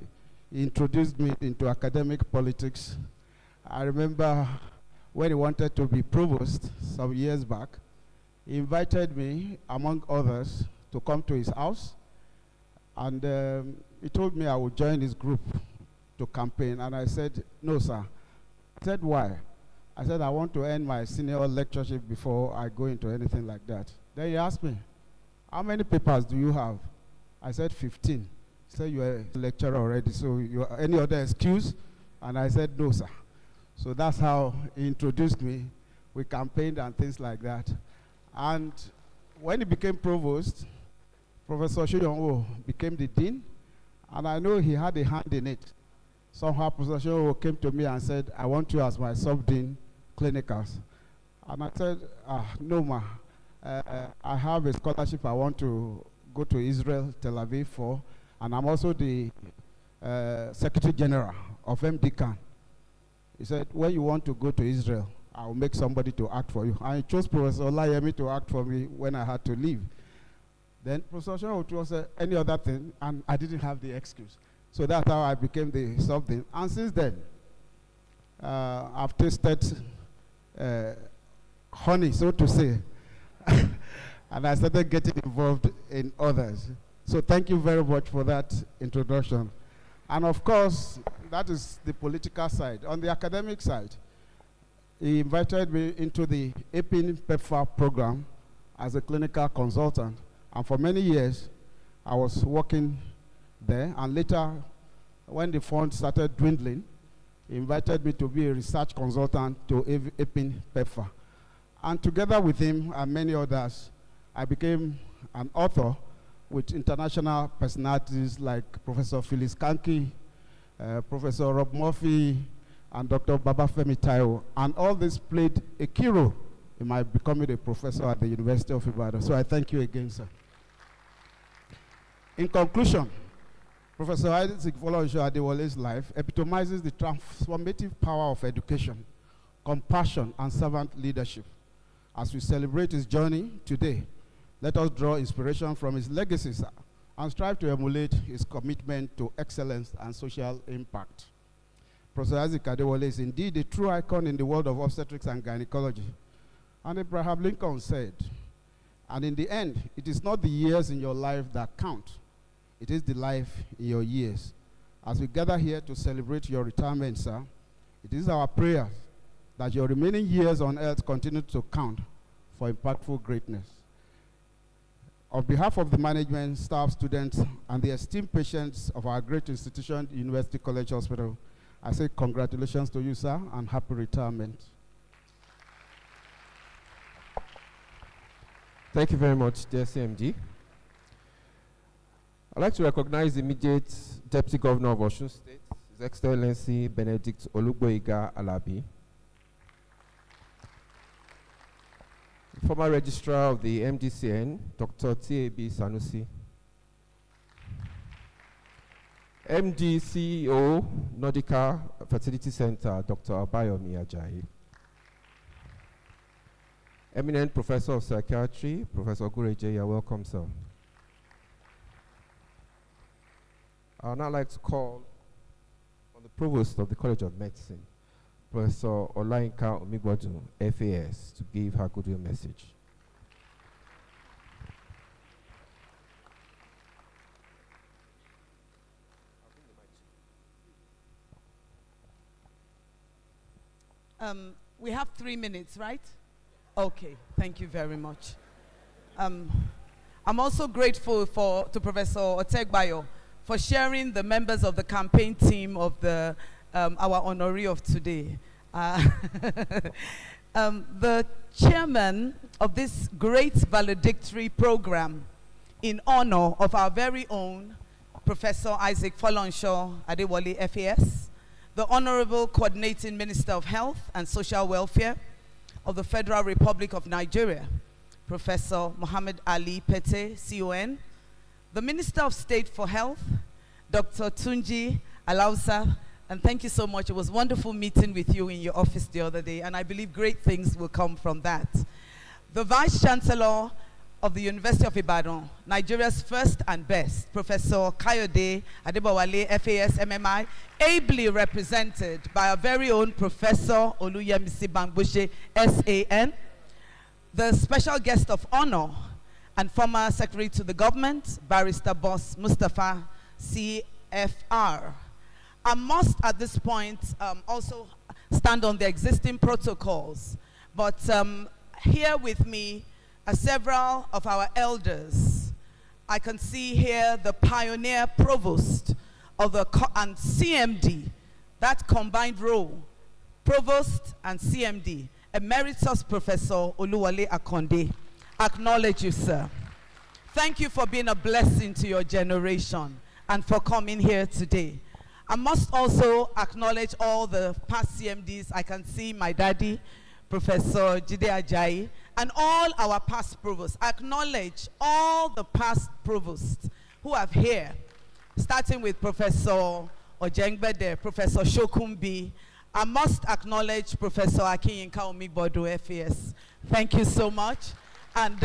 he introduced me into academic politics. I remember when he wanted to be provost some years back, he invited me, among others, to come to his house, and he told me I would join his group to campaign, and I said, no, sir. He said, why? I said, I want to end my senior lectureship before I go into anything like that. Then he asked me, how many papers do you have? I said, 15. He said, you're a lecturer already, so you any other excuse? And I said, no, sir. So that's how he introduced me. We campaigned and things like that. And when he became provost, Professor Shoyonwo became the dean, and I know he had a hand in it. Somehow Professor Shoyonwo came to me and said, I want you as my sub-dean clinicals. And I said, no, ma. I have a scholarship I want to go to Israel, Tel Aviv for, and I'm also the Secretary General of MDCAN. He said, when you want to go to Israel, I'll make somebody to act for you. And he chose Professor Olayemi to act for me when I had to leave. Then Professor Shoyonwo said any other thing, and I didn't have the excuse. So that's how I became the sub-dean. And since then, I've tasted honey, so to say. And I started getting involved in others. So thank you very much for that introduction. And of course, that is the political side. On the academic side, he invited me into the PEPFAR program as a clinical consultant. And for many years, I was working there. And later, when the fund started dwindling, he invited me to be a research consultant to PEPFAR. And together with him and many others, I became an author with international personalities like Professor Phyllis Kanki, Professor Rob Murphy, and Dr. Babafemi Taiwo. And all this played a key role in my becoming a professor at the University of Ibadan. So I thank you again, sir. In conclusion, Professor Folorunso Adewole's life epitomizes the transformative power of education, compassion, and servant leadership. As we celebrate his journey today, let us draw inspiration from his legacies and strive to emulate his commitment to excellence and social impact. Professor Isaac Adewole is indeed a true icon in the world of obstetrics and gynecology. And Abraham Lincoln said, and in the end, it is not the years in your life that count, it is the life in your years. As we gather here to celebrate your retirement, sir, it is our prayer that your remaining years on earth continue to count for impactful greatness. On behalf of the management, staff, students, and the esteemed patients of our great institution, University College Hospital, I say congratulations to you, sir, and happy retirement. Thank you very much, dear CMD. I'd like to recognize the immediate Deputy Governor of Osun State, His Excellency Benedict Olugboyega Alabi, former Registrar of the MDCN, Dr. T.A.B. Sanusi, MD CEO, Nordica Fertility Center, Dr. Abayomi Ajayi, eminent Professor of Psychiatry, Professor Gureje, you're welcome, sir. I would now like to call on the Provost of the College of Medicine, Professor Olayinka Omigbodun, FAS, to give her goodwill message. We have 3 minutes, right? Okay, thank you very much. I'm also grateful to Professor Otegbayo for sharing the members of the campaign team of the our honoree of today. The chairman of this great valedictory program in honor of our very own Professor Isaac Folorunso Adewole, FAS, the Honorable Coordinating Minister of Health and Social Welfare of the Federal Republic of Nigeria, Professor Mohammed Ali Pete, CON, the Minister of State for Health, Dr. Tunji Alausa, and thank you so much. It was wonderful meeting with you in your office the other day, and I believe great things will come from that. The Vice Chancellor of the University of Ibadan, Nigeria's first and best, Professor Kayode Adebowale, FAS, MMI, ably represented by our very own Professor Oluyemisi Bangbose, SAN, the special guest of honor and former Secretary to the Government, Barrister Boss Mustafa, CFR. I must at this point also stand on the existing protocols, but here with me are several of our elders. I can see here the pioneer provost of the and CMD, that combined role, provost and CMD, Emeritus Professor Oluwale Akonde. Acknowledge you, sir. Thank you for being a blessing to your generation and for coming here today. I must also acknowledge all the past CMDs. I can see my daddy, Professor Jide Ajayi, and all our past provosts. I acknowledge all the past provosts who are here, starting with Professor Ojengbede, Professor Shokumbi. I must acknowledge Professor Akinyinka Omigbodo, FAS. Thank you so much. And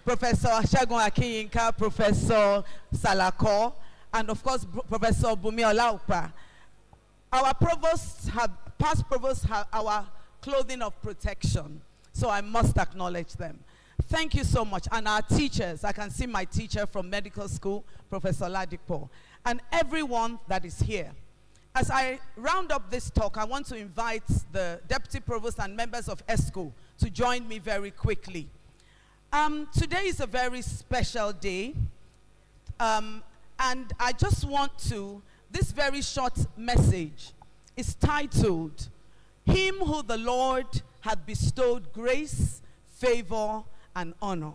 Professor Shagun Akinyinka, Professor Salako, and of course, Professor Bumi Olaupa. Our provosts past provosts have our clothing of protection, so I must acknowledge them. Thank you so much. And our teachers, I can see my teacher from medical school, Professor Ladipo, and everyone that is here. As I round up this talk, I want to invite the Deputy Provost and members of ESCO to join me very quickly. Today is a very special day, and I just want to, this very short message is titled, Him who the Lord hath bestowed grace, favor, and honor.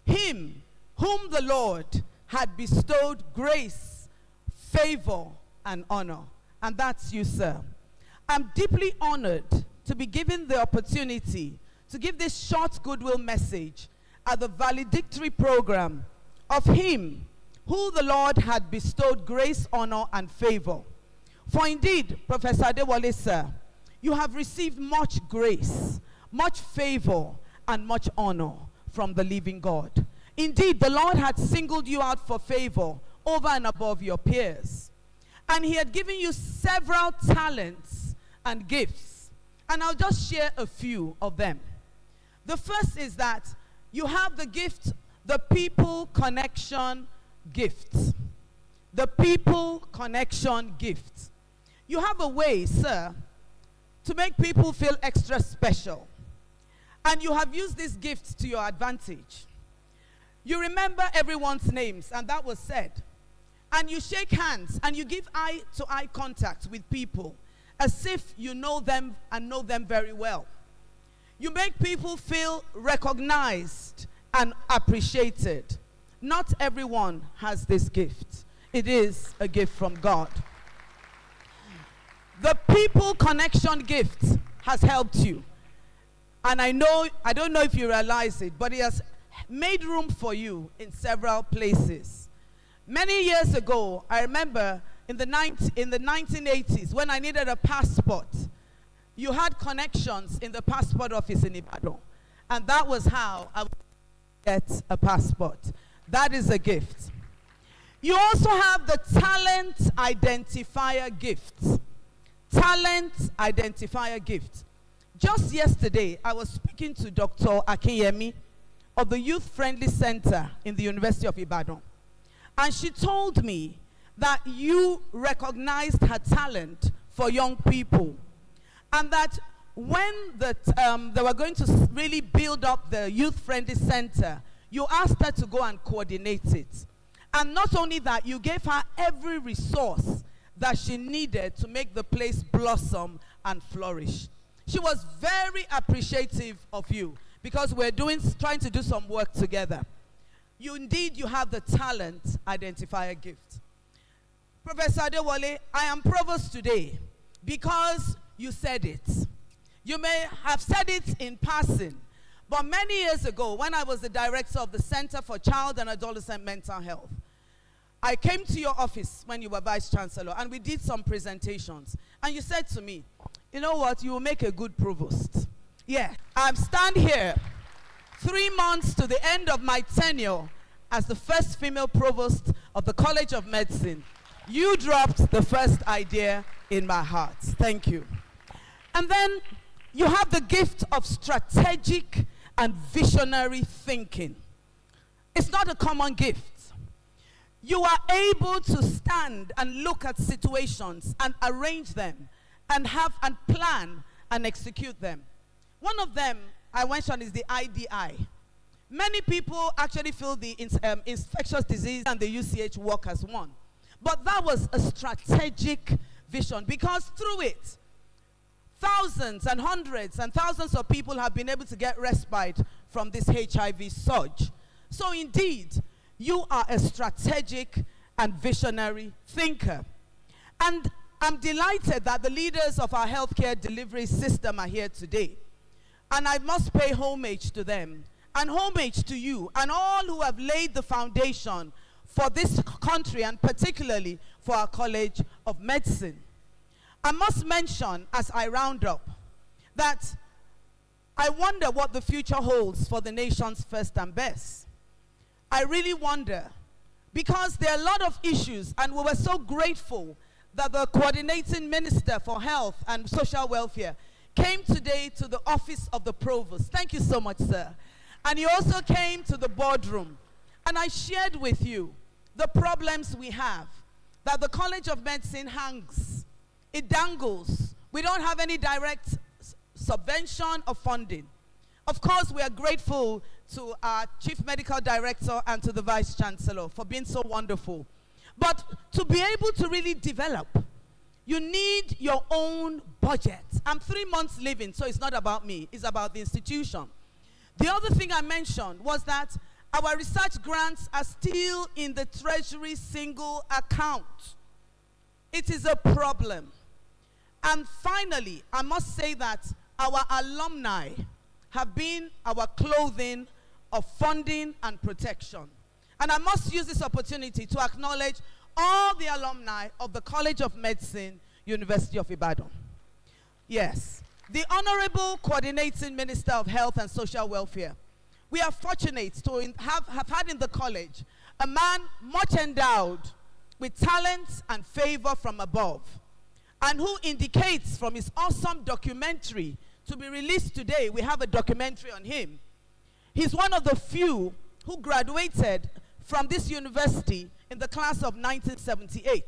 Him whom the Lord had bestowed grace, favor, and honor. And that's you, sir. I'm deeply honored to be given the opportunity to give this short goodwill message at the valedictory program of him who the Lord had bestowed grace, honor, and favor. For indeed, Professor Adewole, sir, you have received much grace, much favor, and much honor from the living God. Indeed, the Lord had singled you out for favor over and above your peers. And he had given you several talents and gifts. And I'll just share a few of them. The first is that you have the gift, the people connection gift. The people connection gift. You have a way, sir, to make people feel extra special. And you have used this gift to your advantage. You remember everyone's names, and that was said. And you shake hands, and you give eye-to-eye contact with people as if you know them and know them very well. You make people feel recognized and appreciated. Not everyone has this gift. It is a gift from God. The people connection gift has helped you. And I don't know if you realize it, but it has made room for you in several places. Many years ago, I remember in the 1980s, when I needed a passport, you had connections in the passport office in Ibadan. And that was how I would get a passport. That is a gift. You also have the talent identifier gift. talent identifier gift. Just yesterday, I was speaking to Dr. Akinyemi of the Youth Friendly Center in the University of Ibadan. And she told me that you recognized her talent for young people. And that when they were going to really build up the Youth Friendly Center, you asked her to go and coordinate it. And not only that, you gave her every resource that she needed to make the place blossom and flourish. She was very appreciative of you because we're trying to do some work together. You have the talent identifier gift. Professor Adewole, I am Provost today because you said it. You may have said it in passing, but many years ago, when I was the director of the Center for Child and Adolescent Mental Health, I came to your office when you were Vice Chancellor, and we did some presentations. And you said to me, you know what, you will make a good provost. Yeah, I'm standing here 3 months to the end of my tenure as the first female provost of the College of Medicine. You dropped the first idea in my heart. Thank you. And then you have the gift of strategic and visionary thinking. It's not a common gift. You are able to stand and look at situations and arrange them and plan and execute them. One of them I mentioned is the IDI. Many people actually feel the infectious disease and the UCH work as one. But that was a strategic vision because through it, thousands and hundreds and thousands of people have been able to get respite from this HIV surge. So indeed, you are a strategic and visionary thinker. And I'm delighted that the leaders of our healthcare delivery system are here today. And I must pay homage to them and homage to you and all who have laid the foundation for this country and particularly for our College of Medicine. I must mention as I round up that I wonder what the future holds for the nation's first and best. I really wonder, because there are a lot of issues, and we were so grateful that the coordinating minister for health and social welfare came today to the office of the provost. Thank you so much, sir. And he also came to the boardroom, and I shared with you the problems we have, that the College of Medicine hangs, it dangles. We don't have any direct subvention or funding. Of course, we are grateful to our Chief Medical Director and to the Vice Chancellor for being so wonderful. But to be able to really develop, you need your own budget. I'm 3 months living, so it's not about me. It's about the institution. The other thing I mentioned was that our research grants are still in the Treasury single account. It is a problem. And finally, I must say that our alumni have been our clothing of funding and protection. And I must use this opportunity to acknowledge all the alumni of the College of Medicine, University of Ibadan. Yes, the Honorable Coordinating Minister of Health and Social Welfare. We are fortunate to have had in the college a man much endowed with talent and favor from above, and who indicates from his awesome documentary to be released today, we have a documentary on him. He's one of the few who graduated from this university in the class of 1978.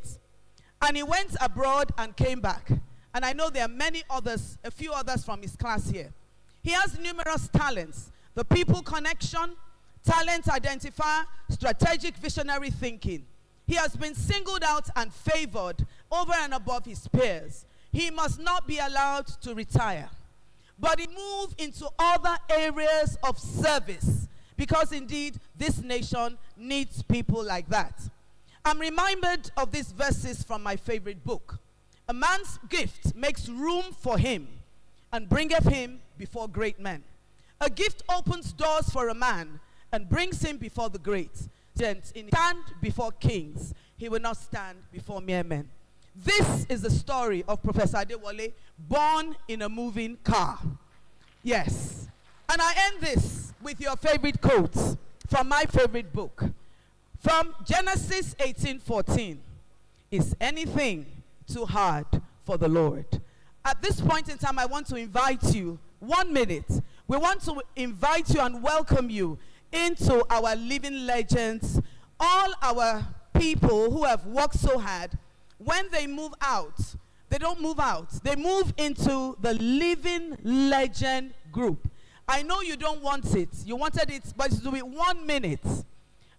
And he went abroad and came back. And I know there are many others, a few others from his class here. He has numerous talents: the people connection, talent identifier, strategic visionary thinking. He has been singled out and favored over and above his peers. He must not be allowed to retire, but he moved into other areas of service, because indeed this nation needs people like that. I'm reminded of these verses from my favorite book. A man's gift makes room for him and bringeth him before great men. A gift opens doors for a man and brings him before the great. Stand before kings, he will not stand before mere men. This is the story of Professor Adewole, born in a moving car. Yes. And I end this with your favorite quote from my favorite book. From Genesis 18:14. Is anything too hard for the Lord. At this point in time, I want to invite you, 1 minute. We want to invite you and welcome you into our living legends, all our people who have worked so hard. When they move out, they don't move out. They move into the living legend group. I know you don't want it. You wanted it, but it will be 1 minute.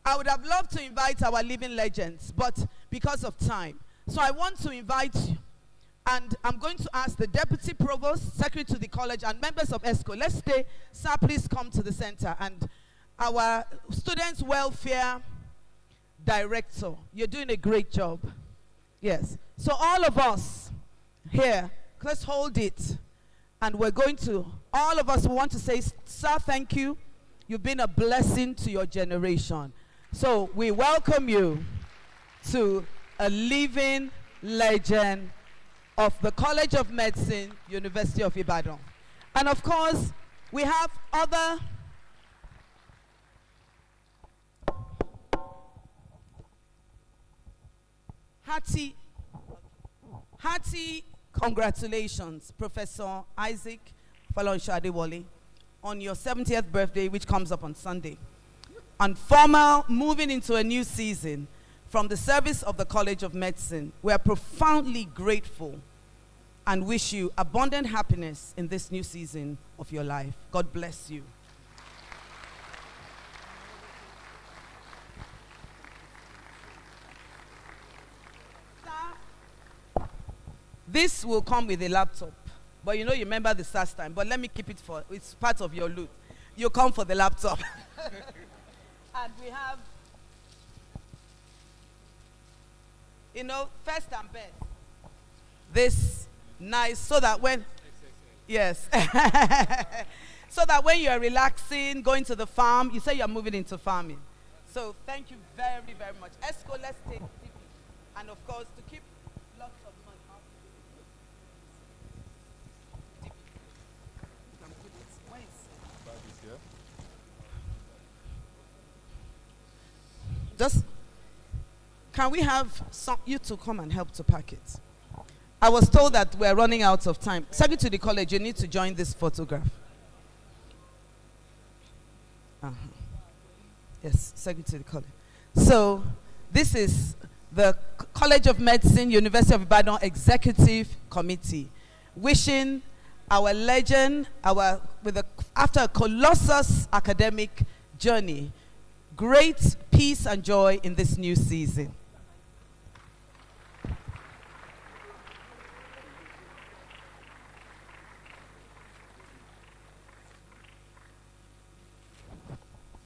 I would have loved to invite our living legends, but because of time. So I want to invite you. And I'm going to ask the Deputy Provost, Secretary to the College, and members of ESCO. Let's stay. Sir, please come to the center. And our Students' Welfare Director, you're doing a great job. Yes. So all of us here, let's hold it. And we're going to, all of us want to say, sir, thank you. You've been a blessing to your generation. So we welcome you to a living legend of the College of Medicine, University of Ibadan. And of course, we have other hearty congratulations, Professor Isaac Folorunso Adewole, on your 70th birthday, which comes up on Sunday. And formal moving into a new season from the service of the College of Medicine. We are profoundly grateful and wish you abundant happiness in this new season of your life. God bless you. This will come with a laptop. But you know, you remember the last time. But let me keep it for, it's part of your loot. You come for the laptop. And we have, you know, first and best. This nice, so that when, yes. So that when you are relaxing, going to the farm, you say you are moving into farming. So thank you very, very much. ESCO, let's take TP. And of course, to keep lots of money. Just, can we have you to come and help to pack it? I was told that we're running out of time. Secretary to the college, you need to join this photograph. Yes, Secretary to the college. So, this is the College of Medicine, University of Ibadan Executive Committee, wishing our legend, after a colossus academic journey, great peace and joy in this new season.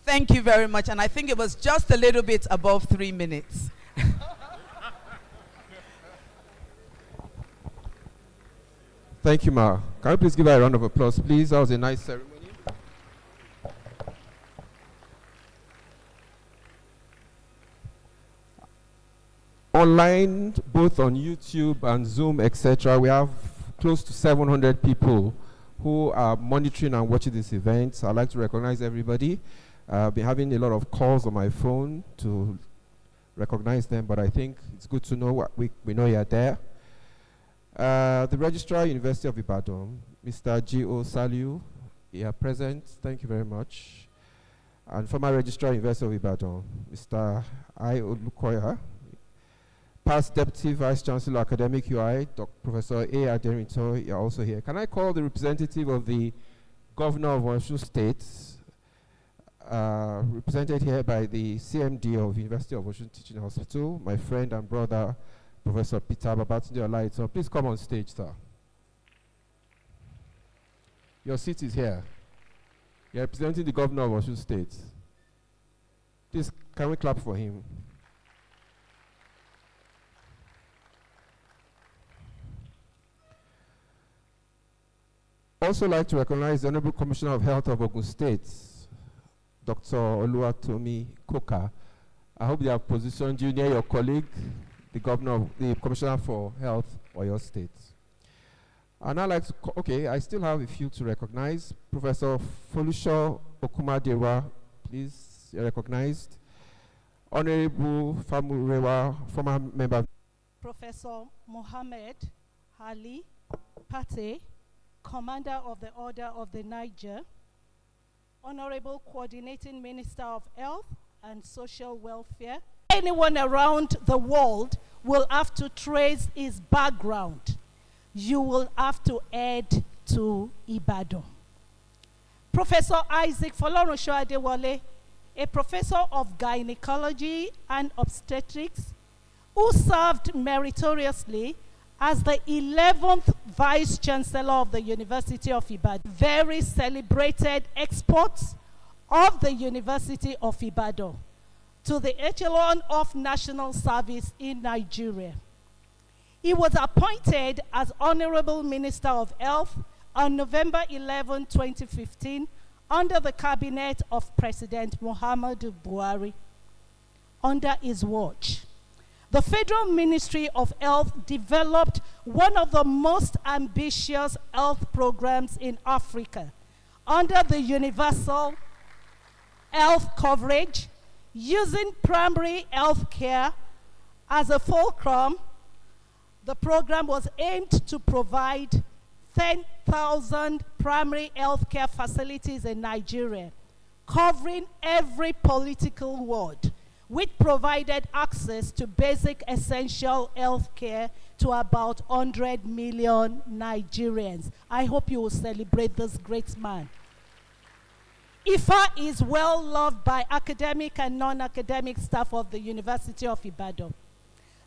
Thank you very much. And I think it was just a little bit above 3 minutes. Thank you, Ma. Can you please give her a round of applause, please? That was a nice ceremony. Online, both on YouTube and Zoom, etc., we have close to 700 people who are monitoring and watching this event. I'd like to recognize everybody. I've been having a lot of calls on my phone to recognize them, but I think it's good to know what we know you're there. The Registrar, University of Ibadan, Mr. G.O. Saliu, you are present. Thank you very much. And former Registrar, University of Ibadan, Mr. I. Olukoya, past Deputy Vice Chancellor, Academic UI, Professor A. Aderinto, you're also here. Can I call the representative of the Governor of Osun State, represented here by the CMD of University of Osun Teaching Hospital, my friend and brother, Professor Peter Babatunde Olaito. So please come on stage, sir. Your seat is here. You're representing the Governor of Osun State. Please, can we clap for him? Also like to recognize the Honorable Commissioner of Health of Ogun State, Dr. Oluwatomi Koka. I hope they have positioned you near your colleague, the Commissioner for Health for your state. And I'd like to, I still have a few to recognize. Professor Folorunso Okumadewa, please, you're recognized. Honorable Famurewa, former member. Professor Mohammed Ali Pate, Commander of the Order of the Niger, Honorable Coordinating Minister of Health and Social Welfare. Anyone around the world will have to trace his background. You will have to head to Ibadan. Professor Isaac Folorunso Adewole, a professor of Gynaecology and Obstetrics, who served meritoriously as the 11th Vice Chancellor of the University of Ibadan, very celebrated expert of the University of Ibadan to the echelon of national service in Nigeria. He was appointed as Honorable Minister of Health on November 11, 2015, under the cabinet of President Muhammadu Buhari. Under his watch, the Federal Ministry of Health developed one of the most ambitious health programs in Africa under the universal health coverage, using primary health care as a fulcrum. The program was aimed to provide 10,000 primary health care facilities in Nigeria, covering every political ward, which provided access to basic essential health care to about 100 million Nigerians. I hope you will celebrate this great man. IFA is well loved by academic and non-academic staff of the University of Ibadan.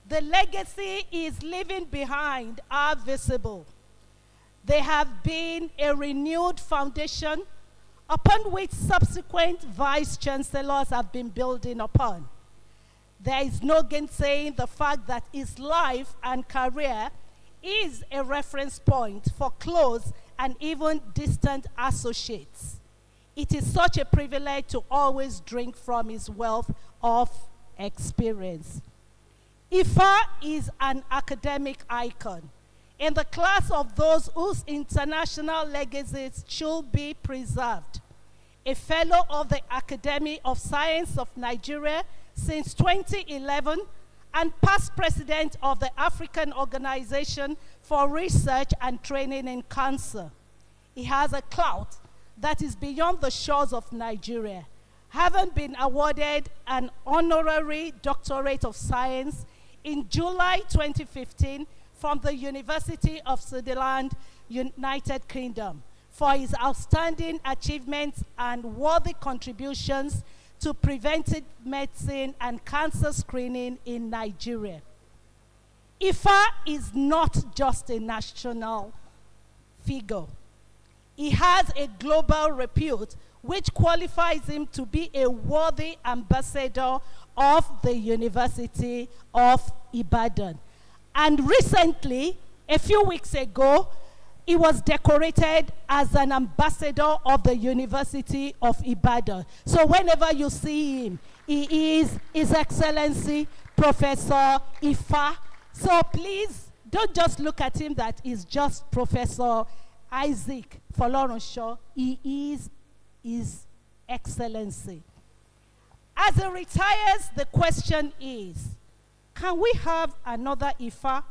The legacy is leaving behind are visible. They have been a renewed foundation upon which subsequent vice chancellors have been building upon. There is no gainsaying the fact that his life and career is a reference point for close and even distant associates. It is such a privilege to always drink from his wealth of experience. IFA is an academic icon in the class of those whose international legacies should be preserved. A fellow of the Academy of Science of Nigeria since 2011 and past president of the African Organization for Research and Training in Cancer. He has a clout that is beyond the shores of Nigeria, having been awarded an honorary doctorate of science in July 2015 from the University of Sutherland, United Kingdom, for his outstanding achievements and worthy contributions to preventive medicine and cancer screening in Nigeria. IFA is not just a national figure. He has a global repute which qualifies him to be a worthy ambassador of the University of Ibadan. And recently, a few weeks ago, he was decorated as an ambassador of the University of Ibadan. So whenever you see him, he is His Excellency Professor Ifa. So please, don't just look at him that he's just Professor Isaac Folorunso. He is His Excellency. As he retires, the question is, can we have another Ifa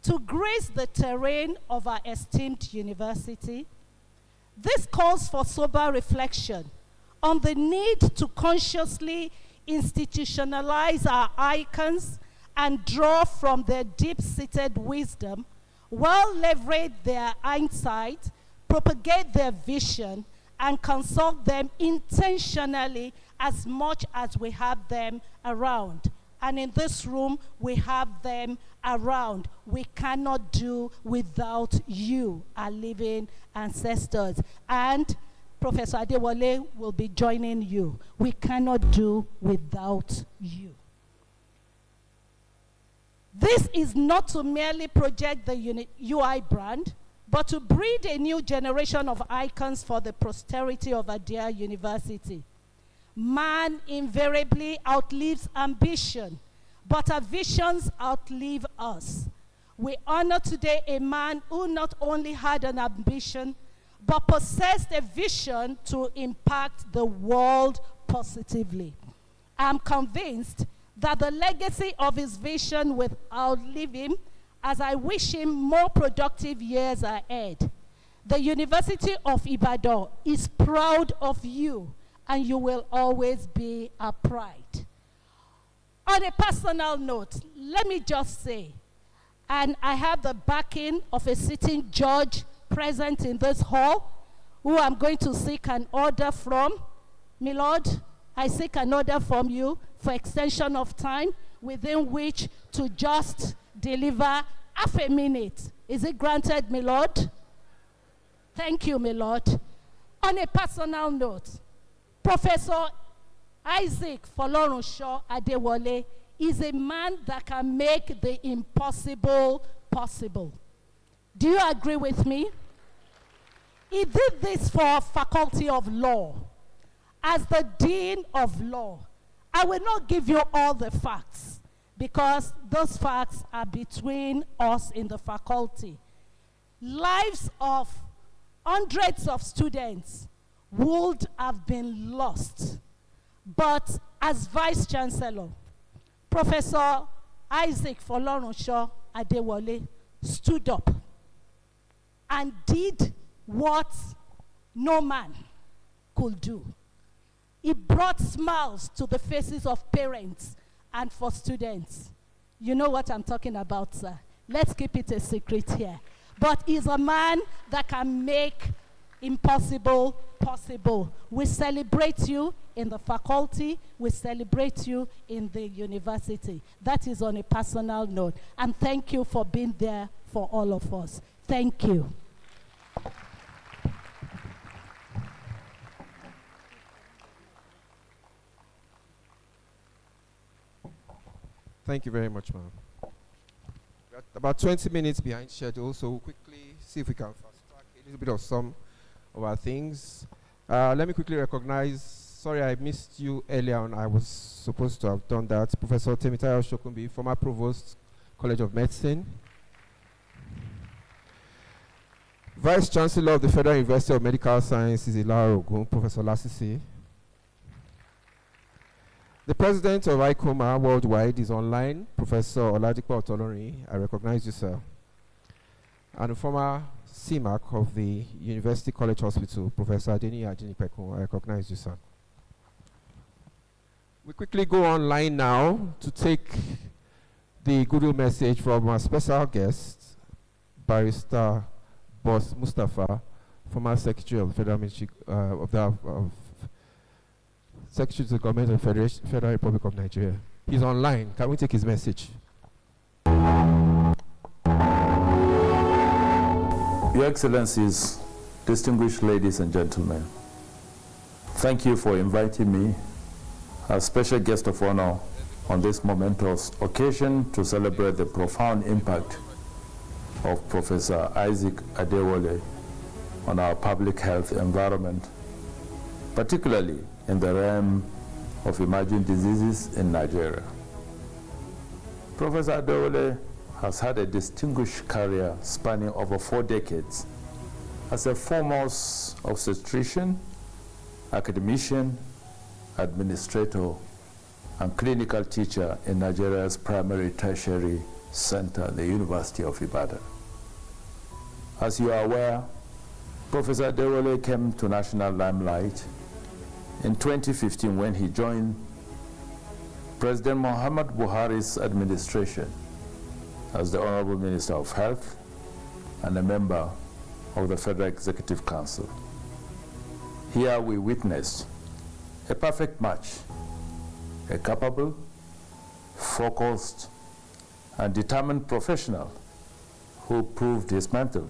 to grace the terrain of our esteemed university? This calls for sober reflection on the need to consciously institutionalize our icons and draw from their deep-seated wisdom, while leverage their insight, propagate their vision, and consult them intentionally as much as we have them around. And in this room, we have them around. We cannot do without you, our living ancestors. And Professor Adewole will be joining you. We cannot do without you. This is not to merely project the UI brand, but to breed a new generation of icons for the posterity of our dear university. Man invariably outlives ambition, but our visions outlive us. We honor today a man who not only had an ambition, but possessed a vision to impact the world positively. I'm convinced that the legacy of his vision will outlive him as I wish him more productive years ahead. The University of Ibadan is proud of you, and you will always be our pride. On a personal note, let me just say, and I have the backing of a sitting judge present in this hall, who I'm going to seek an order from. My Lord, I seek an order from you for extension of time within which to just deliver half a minute. Is it granted, my Lord? Thank you, my Lord. On a personal note, Professor Isaac Folorunso Adewole is a man that can make the impossible possible. Do you agree with me? He did this for Faculty of Law. As the Dean of Law, I will not give you all the facts because those facts are between us in the faculty. Lives of hundreds of students would have been lost. But as Vice Chancellor, Professor Isaac Folorunso Adewole stood up and did what no man could do. He brought smiles to the faces of parents and for students. You know what I'm talking about, sir. Let's keep it a secret here. But he's a man that can make impossible possible. We celebrate you in the faculty. We celebrate you in the university. That is on a personal note. And thank you for being there for all of us. Thank you. Thank you very much, ma'am. We're about 20 minutes behind schedule, so we'll quickly see if we can fast track a little bit of some of our things. Let me quickly recognize, sorry I missed you earlier on, I was supposed to have done that. Professor Temitayo Shokunbi, former Provost, College of Medicine. Vice Chancellor of the Federal University of Medical Sciences, Ilara Ogun, Professor Lasisi. The President of ICOMA Worldwide is online, Professor Oladipo Otolorin. I recognize you, sir. And the former CMAC of the University College Hospital, Professor Adeni Ajinipekun. I recognize you, sir. We quickly go online now to take the Goodwill message from our special guest, Barrister Boss Mustafa, former Secretary of the Federal Ministry Secretary to the Government of the Federal Republic of Nigeria. He's online. Can we take his message? Your Excellencies, distinguished ladies and gentlemen, thank you for inviting me as special guest of honor on this momentous occasion to celebrate the profound impact of Professor Isaac Adewole on our public health environment, particularly in the realm of emerging diseases in Nigeria. Professor Adewole has had a distinguished career spanning over 4 decades as a foremost obstetrician, academician, administrator, and clinical teacher in Nigeria's primary tertiary center, the University of Ibadan. As you are aware, Professor Adewole came to national limelight in 2015 when he joined President Muhammad Buhari's administration as the Honorable Minister of Health and a member of the Federal Executive Council. Here we witnessed a perfect match, a capable, focused, and determined professional who proved his mettle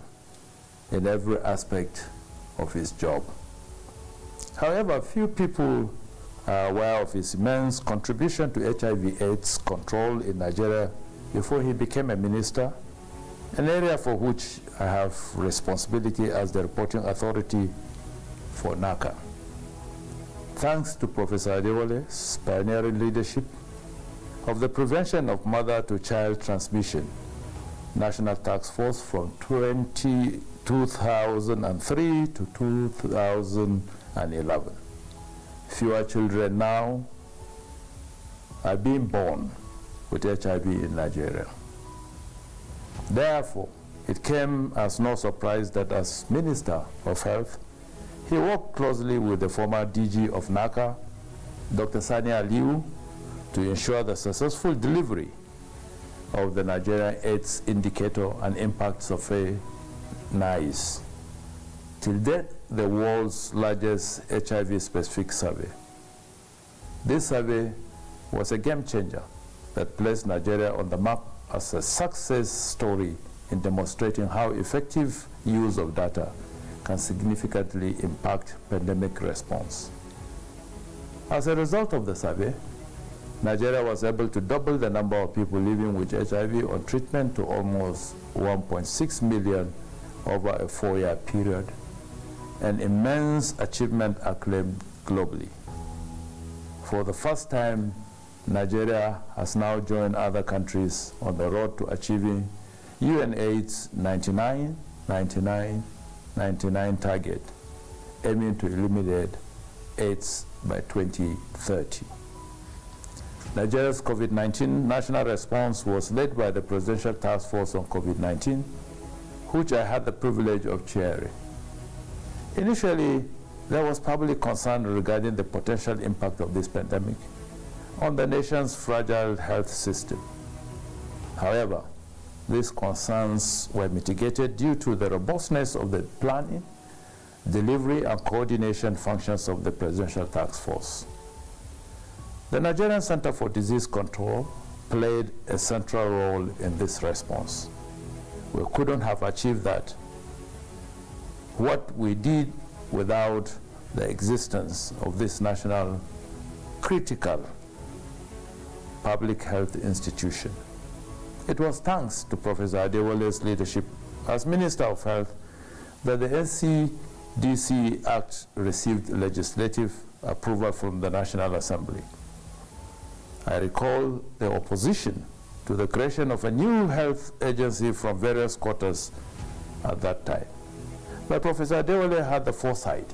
in every aspect of his job. However, few people are aware of his immense contribution to HIV/AIDS control in Nigeria before he became a minister, an area for which I have responsibility as the reporting authority for NACA. Thanks to Professor Adewole's pioneering leadership of the Prevention of Mother-to-Child Transmission National Task Force from 2003 to 2011. Fewer children now are being born with HIV in Nigeria. Therefore, it came as no surprise that as Minister of Health, he worked closely with the former DG of NACA, Dr. Sani Aliu, to ensure the successful delivery of the Nigerian AIDS Indicator and Impact Survey (NICE), till date the world's largest HIV-specific survey. This survey was a game changer that placed Nigeria on the map as a success story in demonstrating how effective use of data can significantly impact pandemic response. As a result of the survey, Nigeria was able to double the number of people living with HIV on treatment to almost 1.6 million over a 4-year period, an immense achievement acclaimed globally. For the first time, Nigeria has now joined other countries on the road to achieving UNAIDS 99 target, aiming to eliminate AIDS by 2030. Nigeria's COVID-19 national response was led by the Presidential Task Force on COVID-19, which I had the privilege of chairing. Initially, there was public concern regarding the potential impact of this pandemic on the nation's fragile health system. However, these concerns were mitigated due to the robustness of the planning, delivery, and coordination functions of the Presidential Task Force. The Nigerian Center for Disease Control played a central role in this response. We couldn't have achieved that. What we did without the existence of this national critical public health institution. It was thanks to Professor Adewole's leadership as Minister of Health that the NCDC Act received legislative approval from the National Assembly. I recall the opposition to the creation of a new health agency from various quarters at that time. But Professor Adewole had the foresight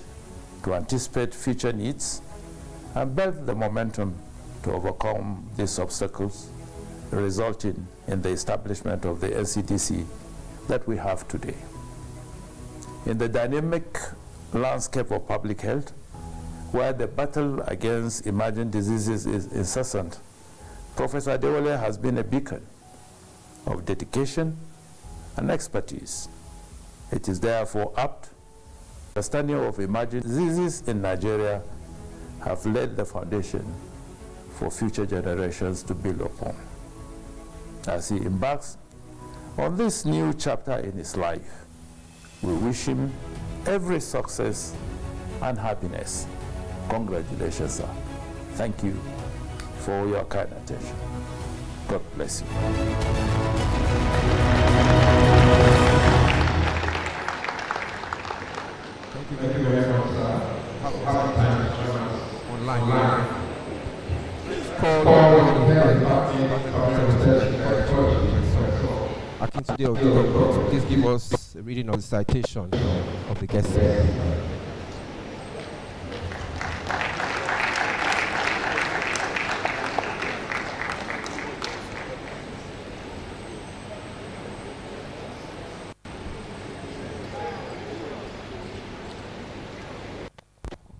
to anticipate future needs and build the momentum to overcome these obstacles, resulting in the establishment of the NCDC that we have today. In the dynamic landscape of public health, where the battle against emerging diseases is incessant, Professor Adewole has been a beacon of dedication and expertise. It is therefore apt the understanding of emerging diseases in Nigeria have laid the foundation for future generations to build upon. As he embarks on this new chapter in his life, we wish him every success and happiness. Congratulations, sir. Thank you for your kind attention. God bless you. Thank you very much, sir. Online. Akintunde Ogunlesi, please give us a reading of the citation of the guest.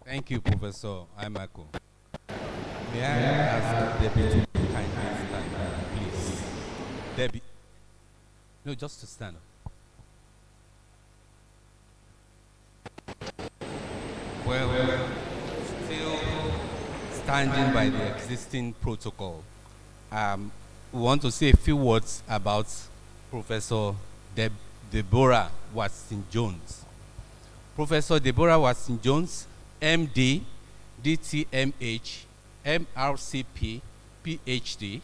Thank you, Professor Imako. May I ask Debbie to kindly stand up, please? Debbie. No, just to stand up. Well, still standing by the existing protocol, we want to say a few words about Professor Deborah Watson-Jones. Professor Deborah Watson-Jones, MD, DTMH, MRCP, PhD,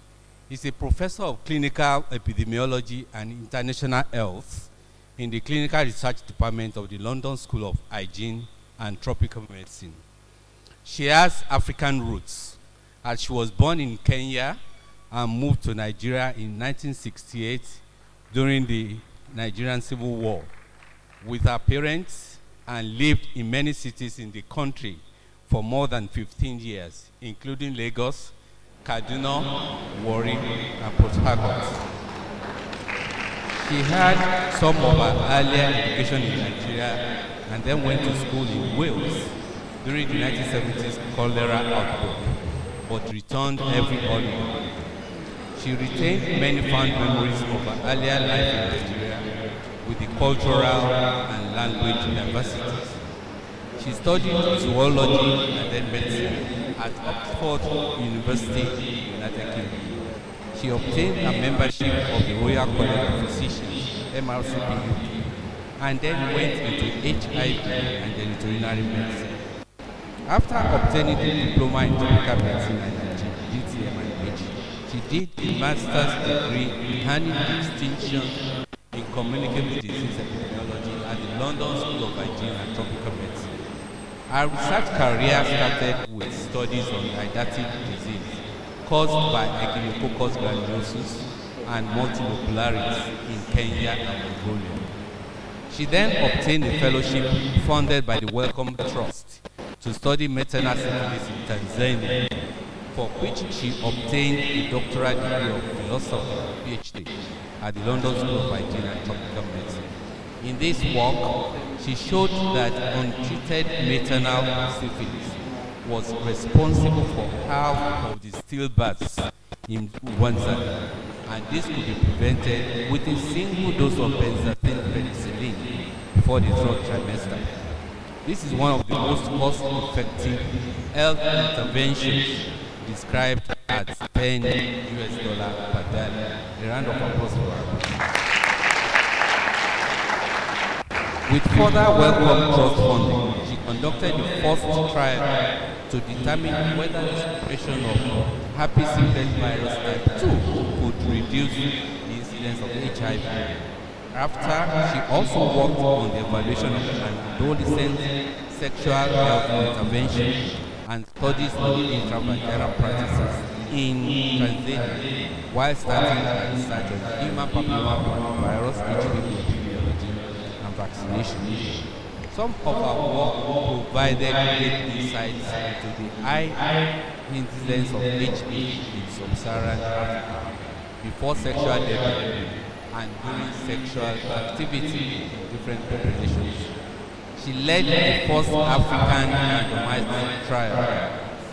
is a professor of clinical epidemiology and international health in the clinical research department of the London School of Hygiene and Tropical Medicine. She has African roots, as she was born in Kenya and moved to Nigeria in 1968 during the Nigerian Civil War with her parents, and lived in many cities in the country for more than 15 years, including Lagos, Kaduna, Warri, and Port Harcourt. She had some of her earlier education in Nigeria and then went to school in Wales during the 1970s cholera outbreak, but returned every holiday. She retained many fond memories of her earlier life in Nigeria with the cultural and language diversities. She studied zoology and then medicine at Oxford University, United Kingdom. She obtained a membership of the Royal College of Physicians, MRCP, and then went into HIV and genitourinary medicine. After obtaining the diploma in tropical medicine and DTM and H, she did a master's degree earning distinction in communicable disease epidemiology at the London School of Hygiene and Tropical Medicine. Her research career started with studies on hydatid disease caused by Echinococcus granulosus and multilocularis in Kenya and Mongolia. She then obtained a fellowship funded by the Wellcome Trust to study maternal syphilis in Tanzania, for which she obtained a doctoral degree of philosophy, PhD, at the London School of Hygiene and Tropical Medicine. In this work, she showed that untreated maternal syphilis was responsible for half of the stillbirths in Rwanda, and this could be prevented with a single dose of benzathine penicillin before the third trimester. This is one of the most cost-effective health interventions described at $10 per day. A round of applause for her. With further Wellcome Trust funding, she conducted the first trial to determine whether the suppression of herpes simplex virus type 2 could reduce the incidence of HIV. After, she also worked on the evaluation of adolescent sexual health intervention and studies on intravaginal practices in Tanzania, while starting her research on human papillomavirus, HPV epidemiology, and vaccination. Some of our work provided great insights into the high incidence of HPV in sub-Saharan Africa before sexual debut and during sexual activity in different populations. She led the first African randomized trial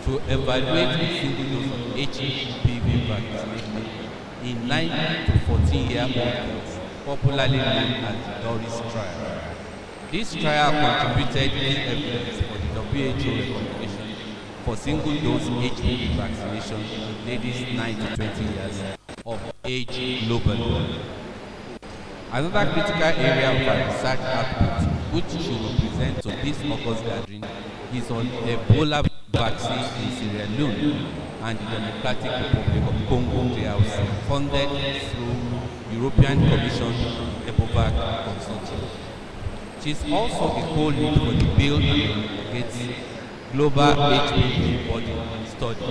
to evaluate a single dose of HPV vaccination in 9 to 14-year-old girls, popularly known as the Doris trial. This trial contributed key evidence for the WHO recommendation for single-dose HPV vaccination in ladies 9 to 20 years of age globally. Another critical area of our research output, which she will present to this August gathering, is on Ebola vaccine in Sierra Leone and the Democratic Republic of Congo DRC, funded through European Commission EBOVAC consortium. She is also a co-lead for the Bill and Gates Global HPV Body Study,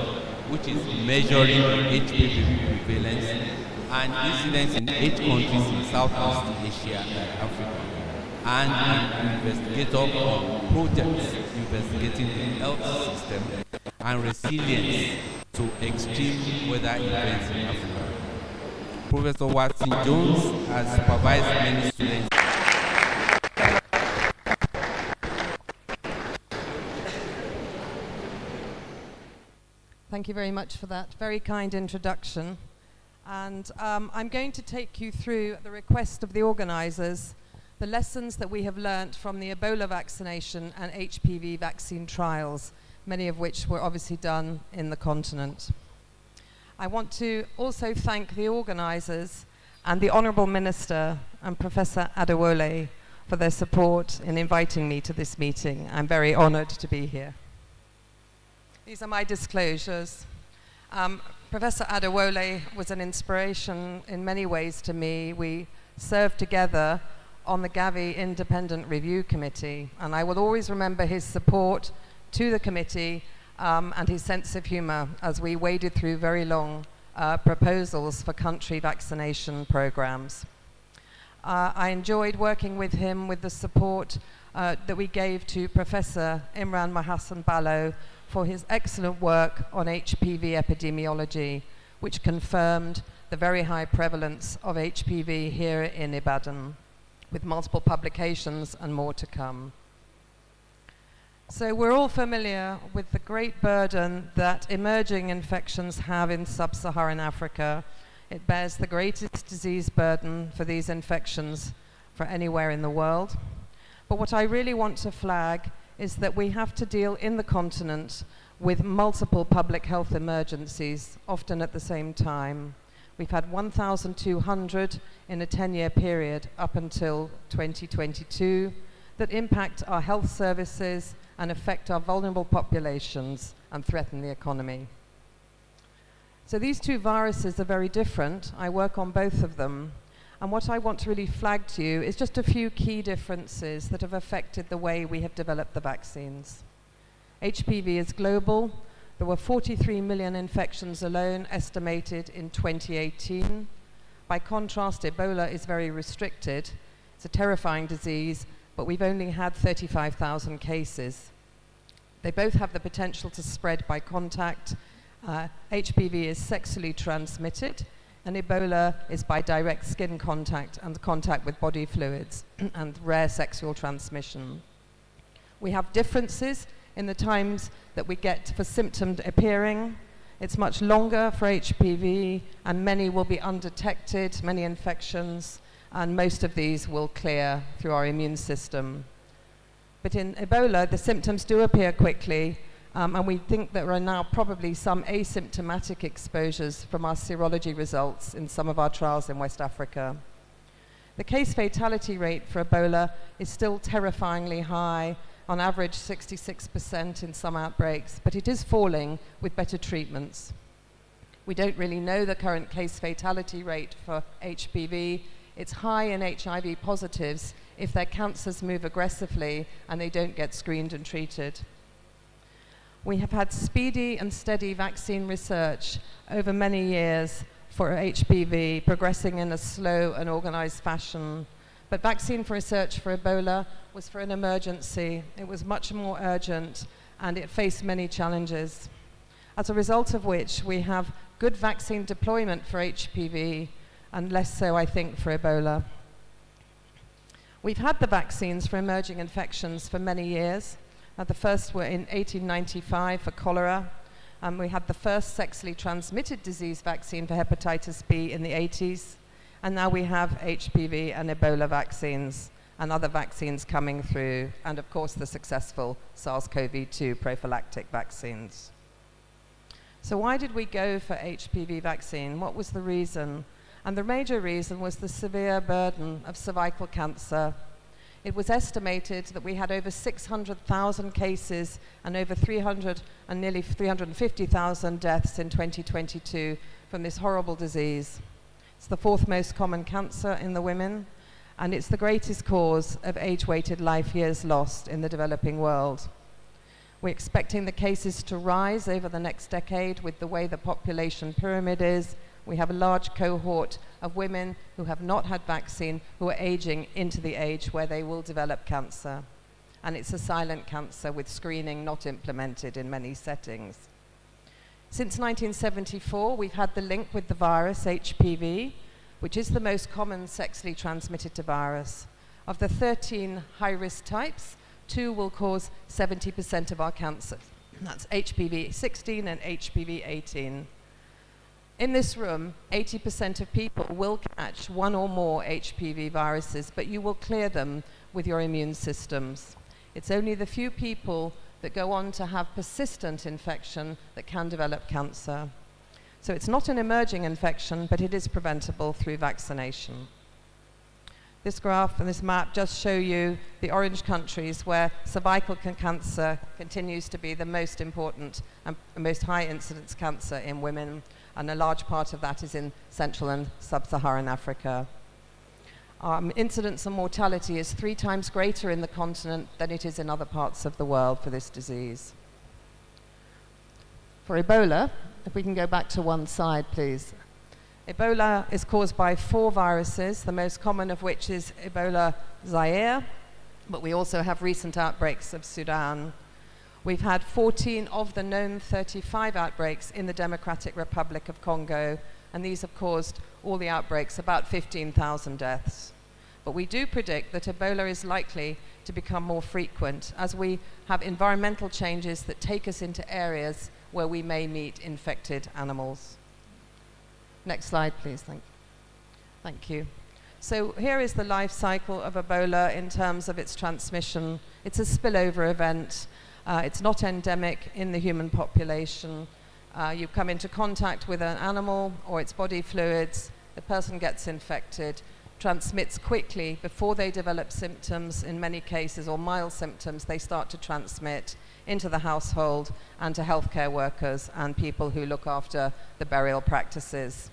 which is measuring HPV prevalence and incidence in 8 countries in Southeast Asia and Africa, and an investigator on projects investigating the health system and resilience to extreme weather events in Africa. Professor Watson Jones has supervised many students. Thank you very much for that very kind introduction. And I'm going to take you through, at the request of the organizers, the lessons that we have learnt from the Ebola vaccination and HPV vaccine trials, many of which were obviously done in the continent. I want to also thank the organizers and the Honourable Minister and Professor Adewole for their support in inviting me to this meeting. I'm very honoured to be here. These are my disclosures. Professor Adewole was an inspiration in many ways to me. We served together on the Gavi Independent Review Committee, and I will always remember his support to the committee and his sense of humour as we waded through very long proposals for country vaccination programs. I enjoyed working with him with the support that we gave to Professor Imran Mahassan Ballo for his excellent work on HPV epidemiology, which confirmed the very high prevalence of HPV here in Ibadan, with multiple publications and more to come. So we're all familiar with the great burden that emerging infections have in sub-Saharan Africa. It bears the greatest disease burden for these infections for anywhere in the world. But what I really want to flag is that we have to deal in the continent with multiple public health emergencies, often at the same time. We've had 1,200 in a 10-year period up until 2022 that impact our health services and affect our vulnerable populations and threaten the economy. So these two viruses are very different. I work on both of them. And what I want to really flag to you is just a few key differences that have affected the way we have developed the vaccines. HPV is global. There were 43 million infections alone estimated in 2018. By contrast, Ebola is very restricted. It's a terrifying disease, but we've only had 35,000 cases. They both have the potential to spread by contact. HPV is sexually transmitted, and Ebola is by direct skin contact and contact with body fluids and rare sexual transmission. We have differences in the times that we get for symptoms appearing. It's much longer for HPV, and many will be undetected, many infections, and most of these will clear through our immune system. But in Ebola, the symptoms do appear quickly, and we think there are now probably some asymptomatic exposures from our serology results in some of our trials in West Africa. The case fatality rate for Ebola is still terrifyingly high, on average 66% in some outbreaks, but it is falling with better treatments. We don't really know the current case fatality rate for HPV. It's high in HIV positives if their cancers move aggressively and they don't get screened and treated. We have had speedy and steady vaccine research over many years for HPV, progressing in a slow and organized fashion. But vaccine for research for Ebola was for an emergency. It was much more urgent, and it faced many challenges. As a result of which, we have good vaccine deployment for HPV, and less so, I think, for Ebola. We've had the vaccines for emerging infections for many years. The first were in 1895 for cholera. We had the first sexually transmitted disease vaccine for hepatitis B in the 80s. And now we have HPV and Ebola vaccines and other vaccines coming through, and of course the successful SARS-CoV-2 prophylactic vaccines. So why did we go for HPV vaccine? What was the reason? And the major reason was the severe burden of cervical cancer. It was estimated that we had over 600,000 cases and over nearly 350,000 deaths in 2022 from this horrible disease. It's the fourth most common cancer in the women, and it's the greatest cause of age-weighted life years lost in the developing world. We're expecting the cases to rise over the next decade with the way the population pyramid is. We have a large cohort of women who have not had vaccine who are aging into the age where they will develop cancer. And it's a silent cancer with screening not implemented in many settings. Since 1974, we've had the link with the virus HPV, which is the most common sexually transmitted virus. Of the 13 high-risk types, 2 will cause 70% of our cancers. That's HPV 16 and HPV 18. In this room, 80% of people will catch one or more HPV viruses, but you will clear them with your immune systems. It's only the few people that go on to have persistent infection that can develop cancer. So it's not an emerging infection, but it is preventable through vaccination. This graph and this map just show you the orange countries where cervical cancer continues to be the most important and most high incidence cancer in women, and a large part of that is in Central and Sub-Saharan Africa. Incidence and mortality is 3 times greater in the continent than it is in other parts of the world for this disease. For Ebola, if we can go back to one side, please. Ebola is caused by 4 viruses, the most common of which is Ebola Zaire, but we also have recent outbreaks of Sudan. We've had 14 of the known 35 outbreaks in the Democratic Republic of Congo, and these have caused all the outbreaks, about 15,000 deaths. But we do predict that Ebola is likely to become more frequent as we have environmental changes that take us into areas where we may meet infected animals. Next slide, please. Thank you. So here is the life cycle of Ebola in terms of its transmission. It's a spillover event. It's not endemic in the human population. You come into contact with an animal or its body fluids, the person gets infected, transmits quickly before they develop symptoms, in many cases, or mild symptoms, they start to transmit into the household and to healthcare workers and people who look after the burial practices.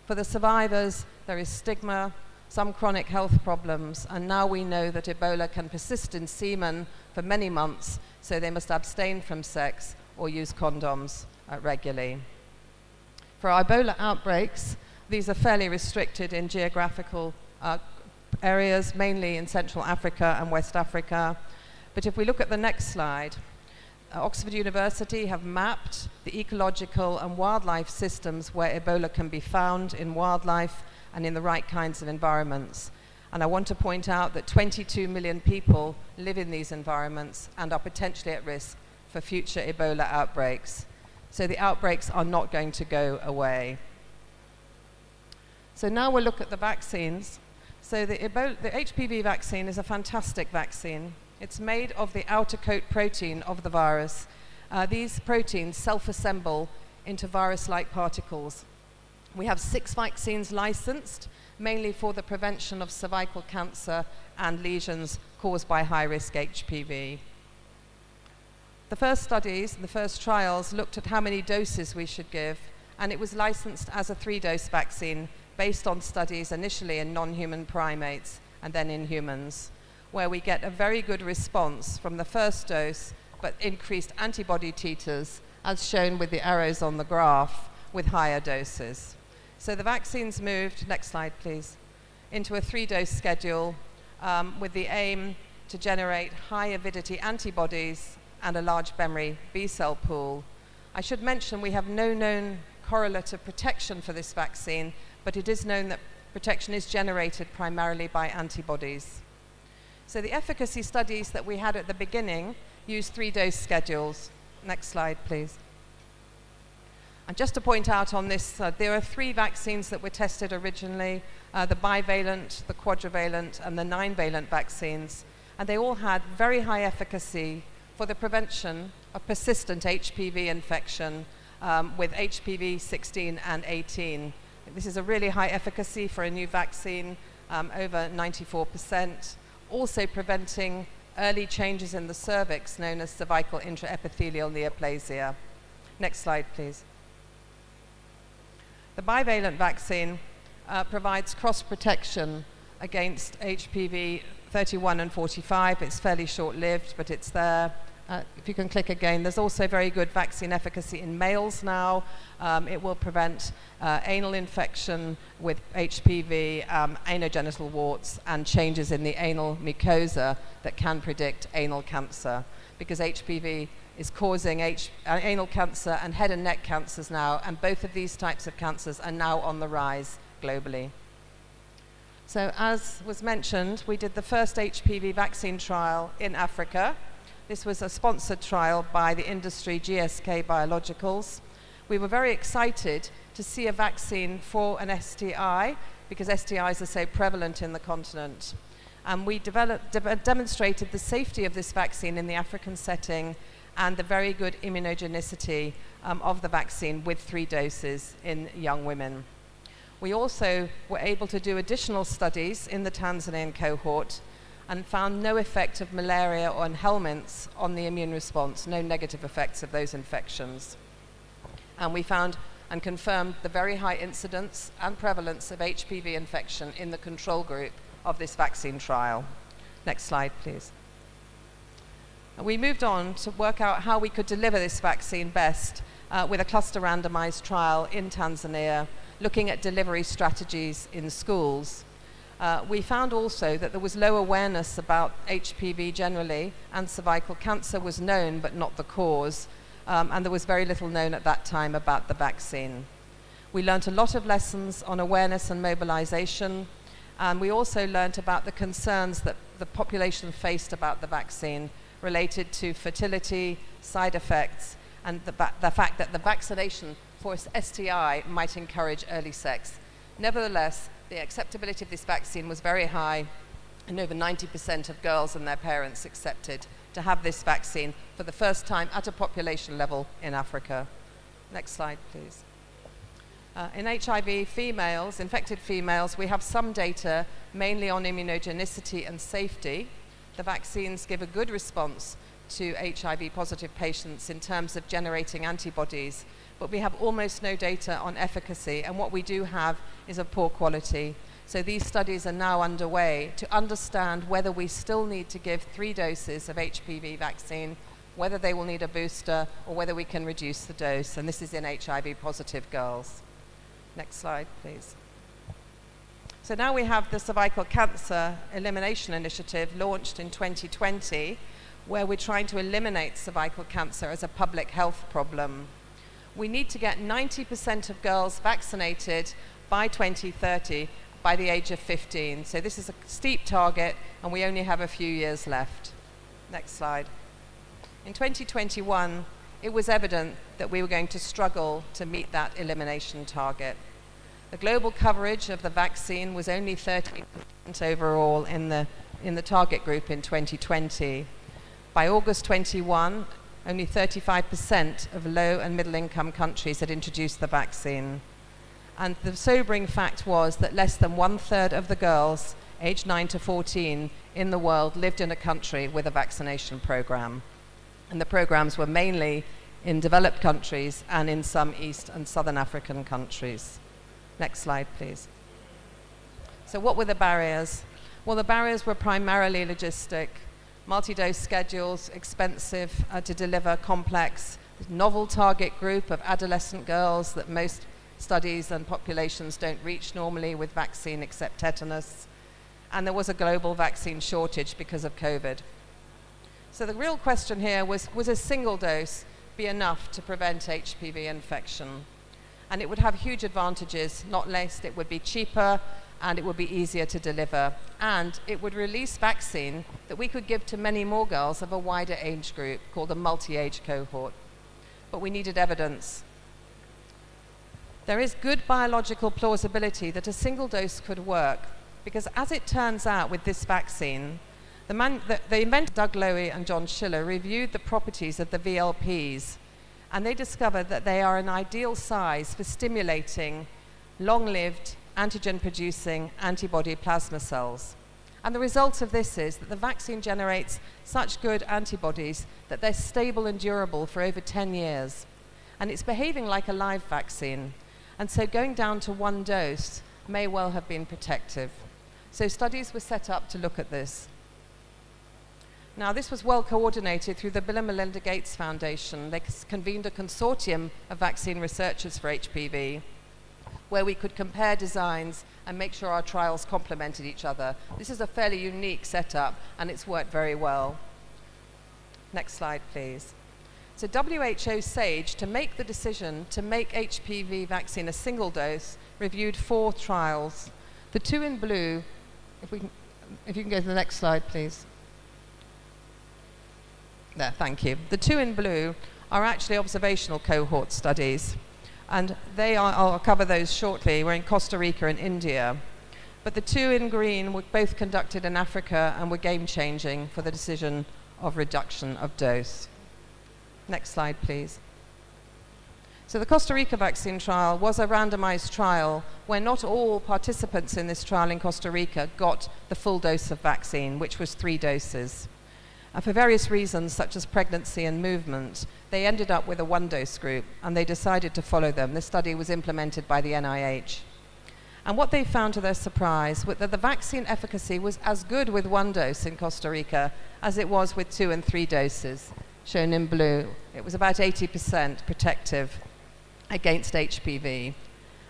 For the survivors, there is stigma, some chronic health problems, and now we know that Ebola can persist in semen for many months, so they must abstain from sex or use condoms regularly. For our Ebola outbreaks, these are fairly restricted in geographical areas, mainly in Central Africa and West Africa. But if we look at the next slide, Oxford University have mapped the ecological and wildlife systems where Ebola can be found in wildlife and in the right kinds of environments. And I want to point out that 22 million people live in these environments and are potentially at risk for future Ebola outbreaks. So the outbreaks are not going to go away. So now we'll look at the vaccines. So the HPV vaccine is a fantastic vaccine. It's made of the outer coat protein of the virus. These proteins self-assemble into virus-like particles. We have 6 vaccines licensed, mainly for the prevention of cervical cancer and lesions caused by high-risk HPV. The first studies, the first trials, looked at how many doses we should give, and it was licensed as a 3-dose vaccine based on studies initially in non-human primates and then in humans, where we get a very good response from the first dose, but increased antibody titers, as shown with the arrows on the graph, with higher doses. So the vaccines moved, next slide please, into a 3-dose schedule with the aim to generate high avidity antibodies and a large memory B-cell pool. I should mention we have no known correlate of protection for this vaccine, but it is known that protection is generated primarily by antibodies. So the efficacy studies that we had at the beginning used 3-dose schedules. Next slide, please. And just to point out on this, there are 3 vaccines that were tested originally, the bivalent, the quadrivalent, and the 9-valent vaccines. And they all had very high efficacy for the prevention of persistent HPV infection with HPV 16 and 18. This is a really high efficacy for a new vaccine, over 94%. Also preventing early changes in the cervix, known as cervical intraepithelial neoplasia. Next slide, please. The bivalent vaccine provides cross-protection against HPV 31 and 45. It's fairly short-lived, but it's there. If you can click again, there's also very good vaccine efficacy in males now. It will prevent anal infection with HPV, anogenital warts, and changes in the anal mucosa that can predict anal cancer, because HPV is causing anal cancer and head and neck cancers now, and both of these types of cancers are now on the rise globally. So as was mentioned, we did the first HPV vaccine trial in Africa. This was a sponsored trial by the industry GSK Biologicals. We were very excited to see a vaccine for an STI, because STIs are so prevalent in the continent. And we demonstrated the safety of this vaccine in the African setting and the very good immunogenicity of the vaccine with 3 doses in young women. We also were able to do additional studies in the Tanzanian cohort and found no effect of malaria or helminths on the immune response, no negative effects of those infections. And we found and confirmed the very high incidence and prevalence of HPV infection in the control group of this vaccine trial. Next slide, please. And we moved on to work out how we could deliver this vaccine best with a cluster randomized trial in Tanzania, looking at delivery strategies in schools. We found also that there was low awareness about HPV generally, and cervical cancer was known but not the cause, and there was very little known at that time about the vaccine. We learnt a lot of lessons on awareness and mobilization, and we also learnt about the concerns that the population faced about the vaccine related to fertility, side effects, and the fact that the vaccination for STI might encourage early sex. Nevertheless, the acceptability of this vaccine was very high, and over 90% of girls and their parents accepted to have this vaccine for the first time at a population level in Africa. Next slide, please. In HIV females, infected females, we have some data mainly on immunogenicity and safety. The vaccines give a good response to HIV positive patients in terms of generating antibodies, but we have almost no data on efficacy, and what we do have is of poor quality. So these studies are now underway to understand whether we still need to give 3 doses of HPV vaccine, whether they will need a booster, or whether we can reduce the dose, and this is in HIV positive girls. Next slide, please. So now we have the Cervical Cancer Elimination Initiative launched in 2020, where we're trying to eliminate cervical cancer as a public health problem. We need to get 90% of girls vaccinated by 2030 by the age of 15. So this is a steep target, and we only have a few years left. Next slide. In 2021, it was evident that we were going to struggle to meet that elimination target. The global coverage of the vaccine was only 30% overall in the target group in 2020. By August 21, only 35% of low and middle income countries had introduced the vaccine. And the sobering fact was that less than 1/3 of the girls aged 9 to 14 in the world lived in a country with a vaccination program. And the programs were mainly in developed countries and in some East and Southern African countries. Next slide, please. So what were the barriers? Well, the barriers were primarily logistic. Multi-dose schedules, expensive to deliver, complex, novel target group of adolescent girls that most studies and populations don't reach normally with vaccine except tetanus. And there was a global vaccine shortage because of COVID. So the real question here was a single dose be enough to prevent HPV infection? And it would have huge advantages, not least it would be cheaper and it would be easier to deliver. And it would release vaccine that we could give to many more girls of a wider age group called a multi-age cohort. But we needed evidence. There is good biological plausibility that a single dose could work, because as it turns out with this vaccine, the inventor Doug Lowy and John Schiller reviewed the properties of the VLPs, and they discovered that they are an ideal size for stimulating long-lived antigen-producing antibody plasma cells. And the result of this is that the vaccine generates such good antibodies that they're stable and durable for over 10 years. And it's behaving like a live vaccine. And so going down to 1 dose may well have been protective. So studies were set up to look at this. Now, this was well coordinated through the Bill and Melinda Gates Foundation. They convened a consortium of vaccine researchers for HPV, where we could compare designs and make sure our trials complemented each other. This is a fairly unique setup, and it's worked very well. Next slide, please. So WHO SAGE, to make the decision to make HPV vaccine a single dose, reviewed 4 trials. The 2 in blue, if you can go to the next slide, please. There, thank you. The 2 in blue are actually observational cohort studies, and I'll cover those shortly. We're in Costa Rica and India. But the 2 in green were both conducted in Africa and were game-changing for the decision of reduction of dose. Next slide, please. So the Costa Rica vaccine trial was a randomized trial where not all participants in this trial in Costa Rica got the full dose of vaccine, which was 3 doses. For various reasons, such as pregnancy and movement, they ended up with a 1-dose group, and they decided to follow them. This study was implemented by the NIH. And what they found, to their surprise, was that the vaccine efficacy was as good with 1 dose in Costa Rica as it was with 2 and 3 doses, shown in blue. It was about 80% protective against HPV.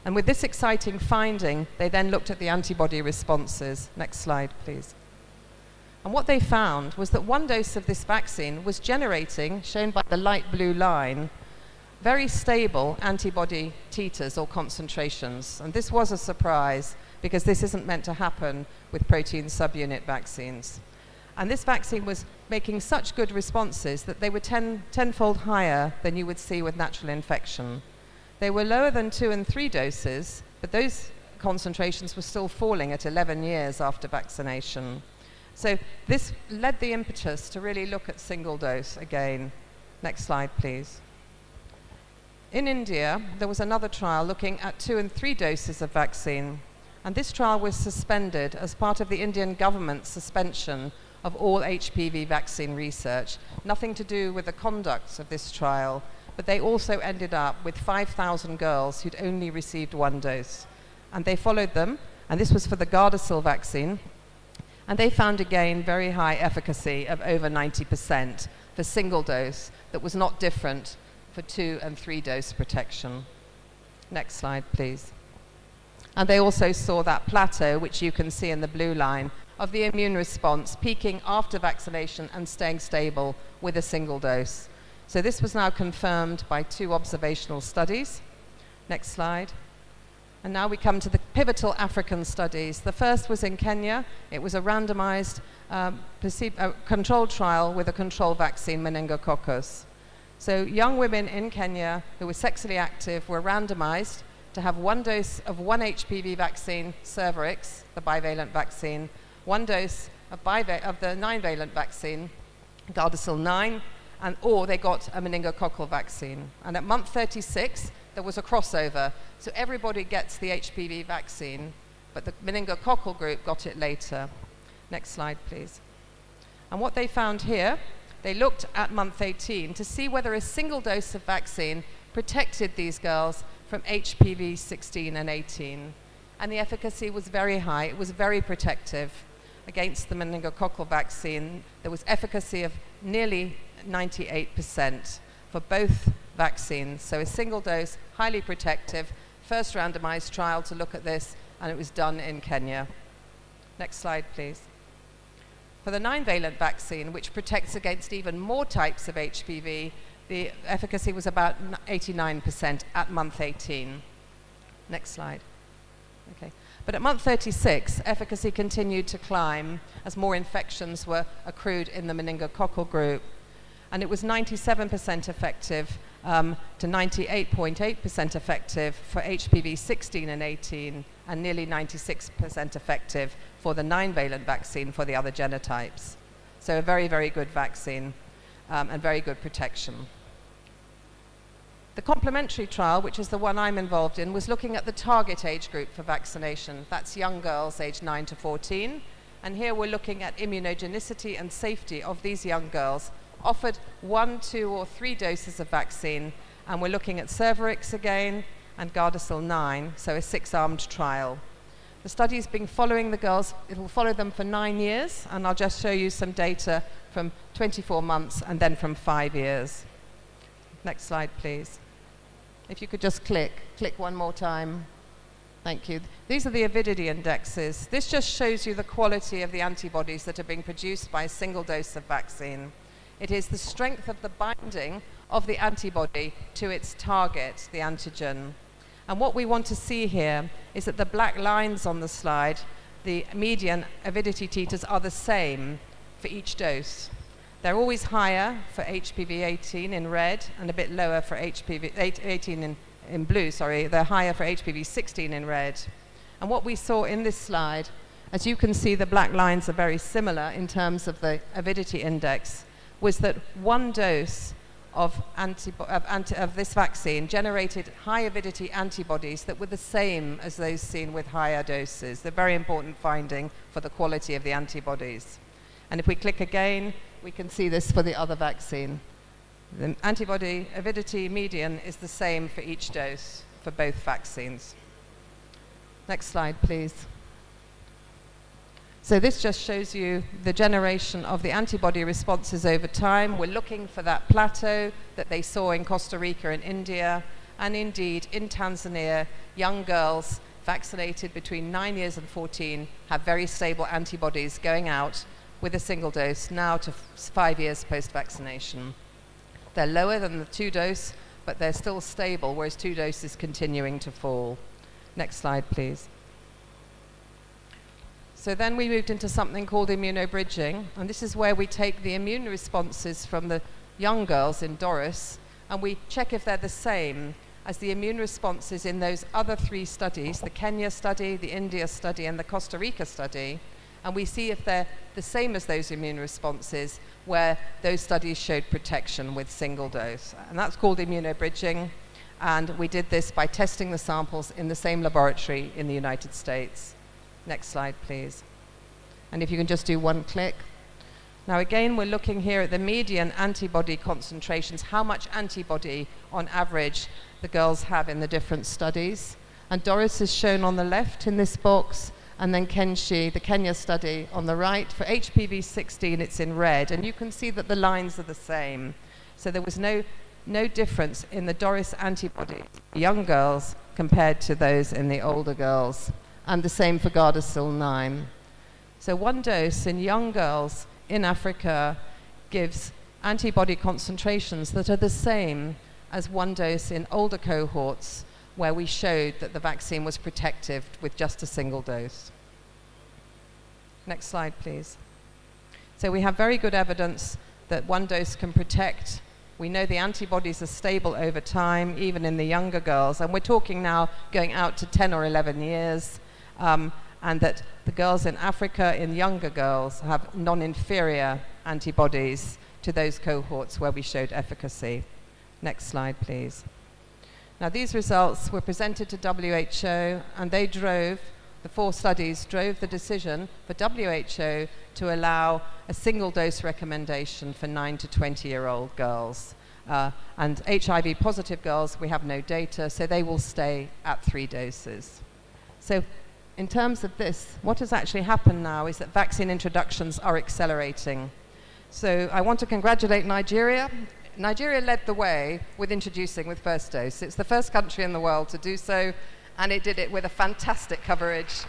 And with this exciting finding, they then looked at the antibody responses. Next slide, please. And what they found was that 1 dose of this vaccine was generating, shown by the light blue line, very stable antibody titers or concentrations. And this was a surprise because this isn't meant to happen with protein subunit vaccines. And this vaccine was making such good responses that they were tenfold higher than you would see with natural infection. They were lower than 2 and 3 doses, but those concentrations were still falling at 11 years after vaccination. So this led the impetus to really look at single dose again. Next slide, please. In India, there was another trial looking at 2 and 3 doses of vaccine. And this trial was suspended as part of the Indian government's suspension of all HPV vaccine research. Nothing to do with the conduct of this trial, but they also ended up with 5,000 girls who'd only received 1 dose. And they followed them, and this was for the Gardasil vaccine, and they found again very high efficacy of over 90% for single dose that was not different for 2 and 3 dose protection. Next slide, please. And they also saw that plateau, which you can see in the blue line, of the immune response peaking after vaccination and staying stable with a single dose. So this was now confirmed by 2 observational studies. Next slide. And now we come to the pivotal African studies. The first was in Kenya. It was a randomized controlled trial with a control vaccine, meningococcus. So young women in Kenya who were sexually active were randomized to have 1 dose of 1 HPV vaccine, Cervarix, the bivalent vaccine, 1 dose of the 9-valent vaccine, Gardasil 9, or they got a meningococcal vaccine. And at month 36, there was a crossover. So everybody gets the HPV vaccine, but the meningococcal group got it later. Next slide, please. And what they found here, they looked at month 18 to see whether a single dose of vaccine protected these girls from HPV 16 and 18. And the efficacy was very high. It was very protective against the meningococcal vaccine. There was efficacy of nearly 98% for both vaccines. So a single dose, highly protective, first randomized trial to look at this, and it was done in Kenya. Next slide, please. For the 9-valent vaccine, which protects against even more types of HPV, the efficacy was about 89% at month 18. Next slide. Okay. But at month 36, efficacy continued to climb as more infections were accrued in the meningococcal group. And it was 97% effective to 98.8% effective for HPV 16 and 18, and nearly 96% effective for the 9-valent vaccine for the other genotypes. So a very, very good vaccine and very good protection. The complementary trial, which is the one I'm involved in, was looking at the target age group for vaccination. That's young girls aged 9 to 14. And here we're looking at immunogenicity and safety of these young girls, offered 1, 2, or 3 doses of vaccine. And we're looking at Cervarix again and Gardasil 9, so a 6-armed trial. The study's been following the girls. It will follow them for 9 years, and I'll just show you some data from 24 months and then from 5 years. Next slide, please. If you could just click one more time. Thank you. These are the avidity indexes. This just shows you the quality of the antibodies that are being produced by a single dose of vaccine. It is the strength of the binding of the antibody to its target, the antigen. And what we want to see here is that the black lines on the slide, the median avidity titers, are the same for each dose. They're always higher for HPV 18 in red and a bit lower for HPV 18 in blue, sorry. They're higher for HPV 16 in red. And what we saw in this slide, as you can see, the black lines are very similar in terms of the avidity index, was that 1 dose of this vaccine generated high avidity antibodies that were the same as those seen with higher doses. They're a very important finding for the quality of the antibodies. And if we click again, we can see this for the other vaccine. The antibody avidity median is the same for each dose for both vaccines. Next slide, please. So this just shows you the generation of the antibody responses over time. We're looking for that plateau that they saw in Costa Rica and India, and indeed in Tanzania, young girls vaccinated between 9 years and 14 have very stable antibodies going out with a single dose now to 5 years post-vaccination. They're lower than the 2-dose but they're still stable, whereas 2 doses continuing to fall. Next slide, please. So then we moved into something called immunobridging, and this is where we take the immune responses from the young girls in Doris, and we check if they're the same as the immune responses in those other 3 studies, the Kenya study, the India study, and the Costa Rica study, and we see if they're the same as those immune responses where those studies showed protection with single dose. And that's called immunobridging, and we did this by testing the samples in the same laboratory in the United States. Next slide, please. And if you can just do 1 click. Now again, we're looking here at the median antibody concentrations, how much antibody on average the girls have in the different studies. And Doris is shown on the left in this box, and then Kenshi, the Kenya study, on the right. For HPV-16, it's in red, and you can see that the lines are the same. So there was no difference in the Doris antibody, young girls, compared to those in the older girls. And the same for Gardasil 9. So 1 dose in young girls in Africa gives antibody concentrations that are the same as 1 dose in older cohorts, where we showed that the vaccine was protective with just a single dose. Next slide, please. So we have very good evidence that 1 dose can protect. We know the antibodies are stable over time, even in the younger girls, and we're talking now going out to 10 or 11 years. And that the girls in Africa, in younger girls, have non-inferior antibodies to those cohorts where we showed efficacy. Next slide, please. Now, these results were presented to WHO, and they drove, the 4 studies drove the decision for WHO to allow a single dose recommendation for 9 to 20-year-old girls. And HIV positive girls, we have no data, so they will stay at 3 doses. So in terms of this, what has actually happened now is that vaccine introductions are accelerating. So I want to congratulate Nigeria. Nigeria led the way with introducing with first dose. It's the first country in the world to do so, and it did it with a fantastic coverage.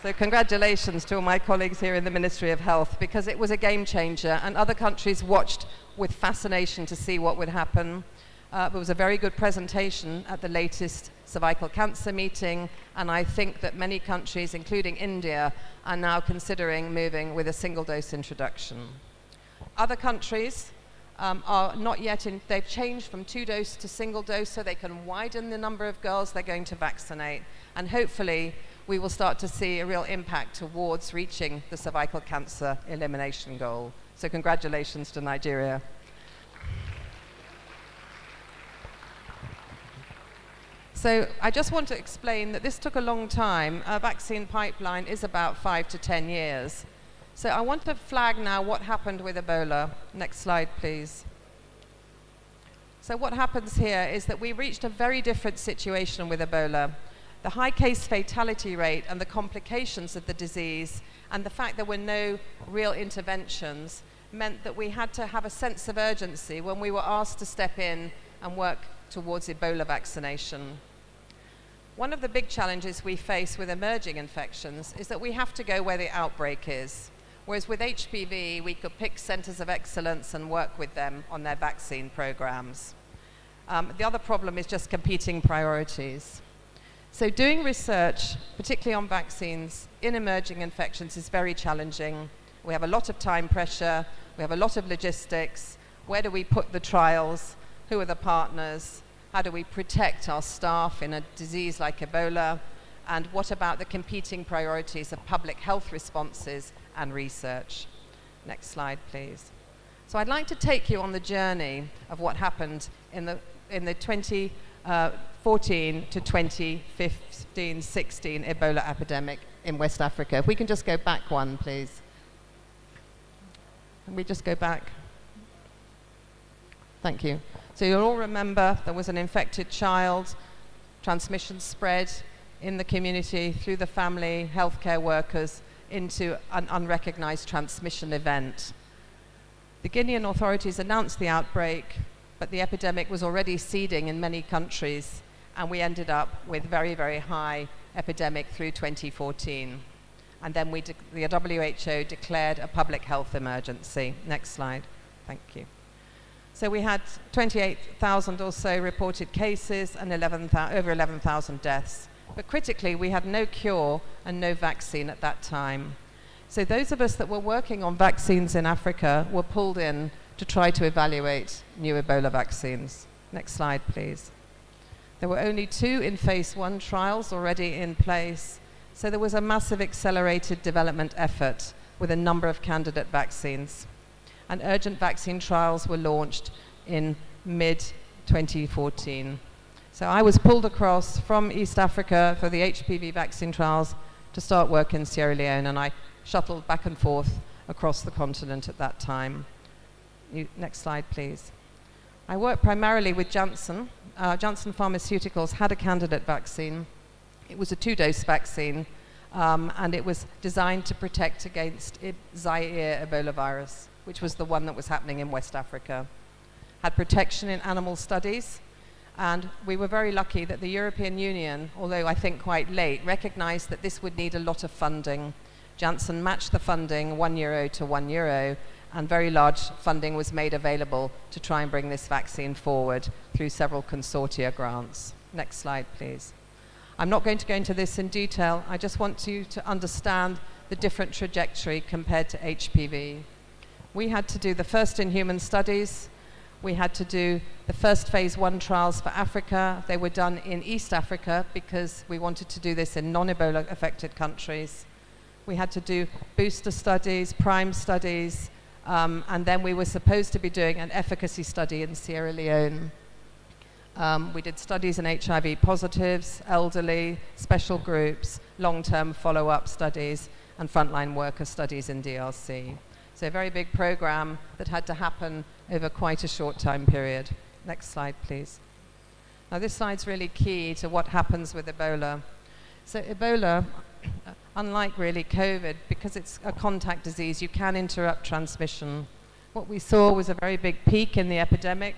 So congratulations to all my colleagues here in the Ministry of Health, because it was a game changer, and other countries watched with fascination to see what would happen. It was a very good presentation at the latest cervical cancer meeting, and I think that many countries, including India, are now considering moving with a single dose introduction. Other countries are not yet in, they've changed from 2 dose to single dose so they can widen the number of girls they're going to vaccinate, and hopefully we will start to see a real impact towards reaching the cervical cancer elimination goal. So congratulations to Nigeria. So I just want to explain that this took a long time. Our vaccine pipeline is about 5 to 10 years. So I want to flag now what happened with Ebola. Next slide, please. So what happens here is that we reached a very different situation with Ebola. The high case fatality rate and the complications of the disease and the fact there were no real interventions meant that we had to have a sense of urgency when we were asked to step in and work towards Ebola vaccination. One of the big challenges we face with emerging infections is that we have to go where the outbreak is. Whereas with HPV, we could pick centers of excellence and work with them on their vaccine programs. The other problem is just competing priorities. So doing research, particularly on vaccines in emerging infections, is very challenging. We have a lot of time pressure, we have a lot of logistics. Where do we put the trials? Who are the partners? How do we protect our staff in a disease like Ebola? And what about the competing priorities of public health responses and research? Next slide, please. So I'd like to take you on the journey of what happened in the 2014 to 2015-16 Ebola epidemic in West Africa. If we can just go back 1, please. Can we just go back? Thank you. So you'll all remember there was an infected child, transmission spread in the community through the family, healthcare workers, into an unrecognized transmission event. The Guinean authorities announced the outbreak, but the epidemic was already seeding in many countries, and we ended up with very, very high epidemic through 2014. And then the WHO declared a public health emergency. Next slide. Thank you. So we had 28,000 or so reported cases and over 11,000 deaths. But critically, we had no cure and no vaccine at that time. So those of us that were working on vaccines in Africa were pulled in to try to evaluate new Ebola vaccines. Next slide, please. There were only 2 in phase 1 trials already in place. So there was a massive accelerated development effort with a number of candidate vaccines. And urgent vaccine trials were launched in mid-2014. So I was pulled across from East Africa for the HPV vaccine trials to start work in Sierra Leone, and I shuttled back and forth across the continent at that time. Next slide, please. I worked primarily with Janssen. Janssen Pharmaceuticals had a candidate vaccine. It was a 2-dose vaccine, and it was designed to protect against Zaire Ebola virus, which was the one that was happening in West Africa. Had protection in animal studies, and we were very lucky that the European Union, although I think quite late, recognized that this would need a lot of funding. Janssen matched the funding €1 to €1, and very large funding was made available to try and bring this vaccine forward through several consortia grants. Next slide, please. I'm not going to go into this in detail. I just want you to understand the different trajectory compared to HPV. We had to do the first in human studies. We had to do the first phase 1 trials for Africa. They were done in East Africa because we wanted to do this in non-Ebola affected countries. We had to do booster studies, prime studies, and then we were supposed to be doing an efficacy study in Sierra Leone. We did studies in HIV positives, elderly, special groups, long-term follow-up studies, and frontline worker studies in DRC. So a very big program that had to happen over quite a short time period. Next slide, please. Now this slide's really key to what happens with Ebola. So Ebola, unlike really COVID, because it's a contact disease, you can interrupt transmission. What we saw was a very big peak in the epidemic,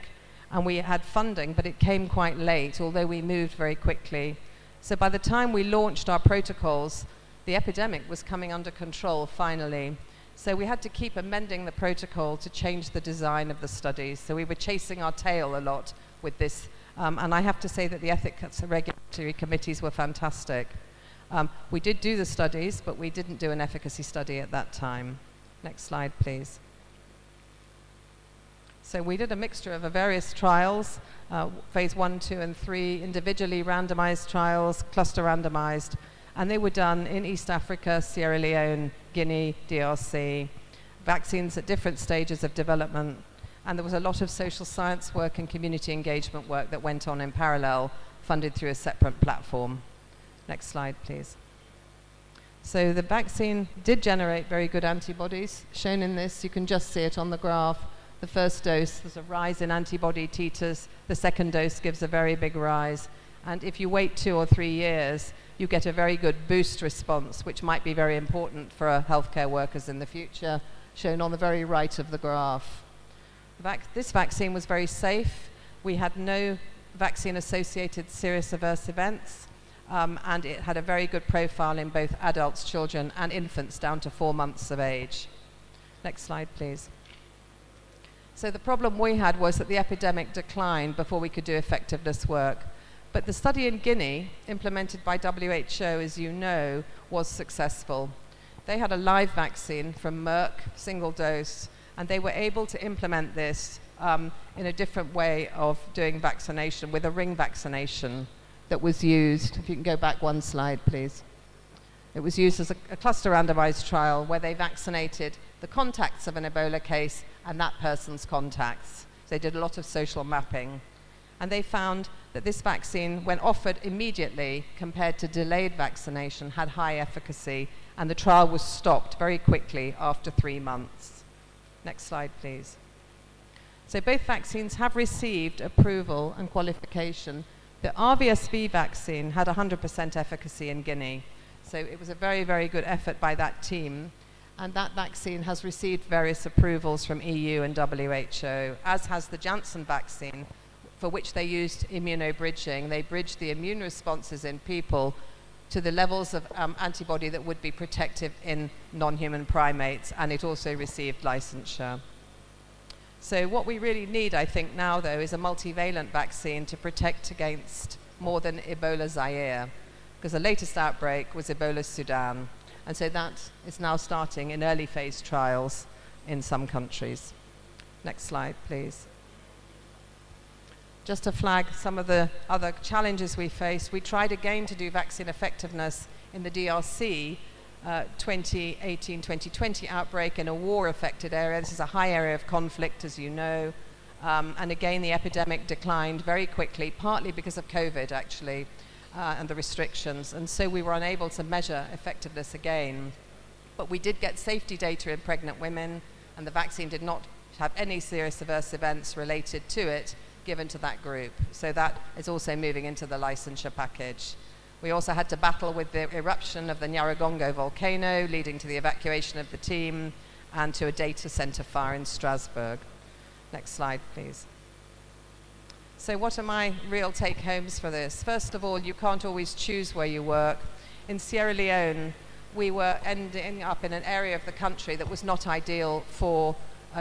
and we had funding, but it came quite late, although we moved very quickly. So by the time we launched our protocols, the epidemic was coming under control finally. So we had to keep amending the protocol to change the design of the studies. So we were chasing our tail a lot with this. And I have to say that the ethics and regulatory committees were fantastic. We did do the studies, but we didn't do an efficacy study at that time. Next slide, please. So we did a mixture of various trials, phase 1, 2, and 3, individually randomized trials, cluster randomized, and they were done in East Africa, Sierra Leone, Guinea, DRC, vaccines at different stages of development. And there was a lot of social science work and community engagement work that went on in parallel, funded through a separate platform. Next slide, please. So the vaccine did generate very good antibodies. Shown in this, you can just see it on the graph. The first dose, there's a rise in antibody titers. The second dose gives a very big rise. And if you wait 2 or 3 years, you get a very good boost response, which might be very important for healthcare workers in the future, shown on the very right of the graph. This vaccine was very safe. We had no vaccine-associated serious adverse events, and it had a very good profile in both adults, children, and infants down to 4 months of age. Next slide, please. So the problem we had was that the epidemic declined before we could do effectiveness work. But the study in Guinea, implemented by WHO, as you know, was successful. They had a live vaccine from Merck, single dose, and they were able to implement this in a different way of doing vaccination with a ring vaccination that was used. If you can go back 1 slide, please. It was used as a cluster randomized trial where they vaccinated the contacts of an Ebola case and that person's contacts. So they did a lot of social mapping. And they found that this vaccine, when offered immediately compared to delayed vaccination, had high efficacy, and the trial was stopped very quickly after 3 months. Next slide, please. So both vaccines have received approval and qualification. The RVSV vaccine had 100% efficacy in Guinea. So it was a very, very good effort by that team. And that vaccine has received various approvals from EU and WHO, as has the Janssen vaccine, for which they used immunobridging. They bridged the immune responses in people to the levels of antibody that would be protective in non-human primates, and it also received licensure. So what we really need, I think, now, though, is a multivalent vaccine to protect against more than Ebola Zaire, because the latest outbreak was Ebola Sudan. And so that is now starting in early phase trials in some countries. Next slide, please. Just to flag some of the other challenges we faced, we tried again to do vaccine effectiveness in the DRC 2018-2020 outbreak in a war-affected area. This is a high area of conflict, as you know. And again, the epidemic declined very quickly, partly because of COVID, actually, and the restrictions. And so we were unable to measure effectiveness again. But we did get safety data in pregnant women, and the vaccine did not have any serious adverse events related to it given to that group. So that is also moving into the licensure package. We also had to battle with the eruption of the Nyaragongo volcano, leading to the evacuation of the team and to a data center fire in Strasbourg. Next slide, please. So what are my real take-homes for this? First of all, you can't always choose where you work. In Sierra Leone, we were ending up in an area of the country that was not ideal for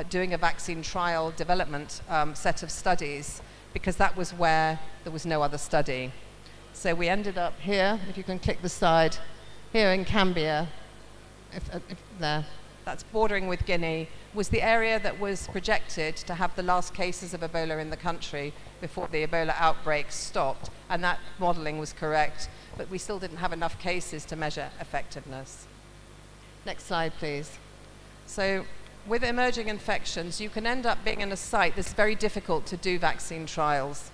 doing a vaccine trial development set of studies, because that was where there was no other study. So we ended up here, if you can click the slide, here in Cambia, there, that's bordering with Guinea, was the area that was projected to have the last cases of Ebola in the country before the Ebola outbreak stopped, and that modeling was correct, but we still didn't have enough cases to measure effectiveness. Next slide, please. So with emerging infections, you can end up being in a site that's very difficult to do vaccine trials.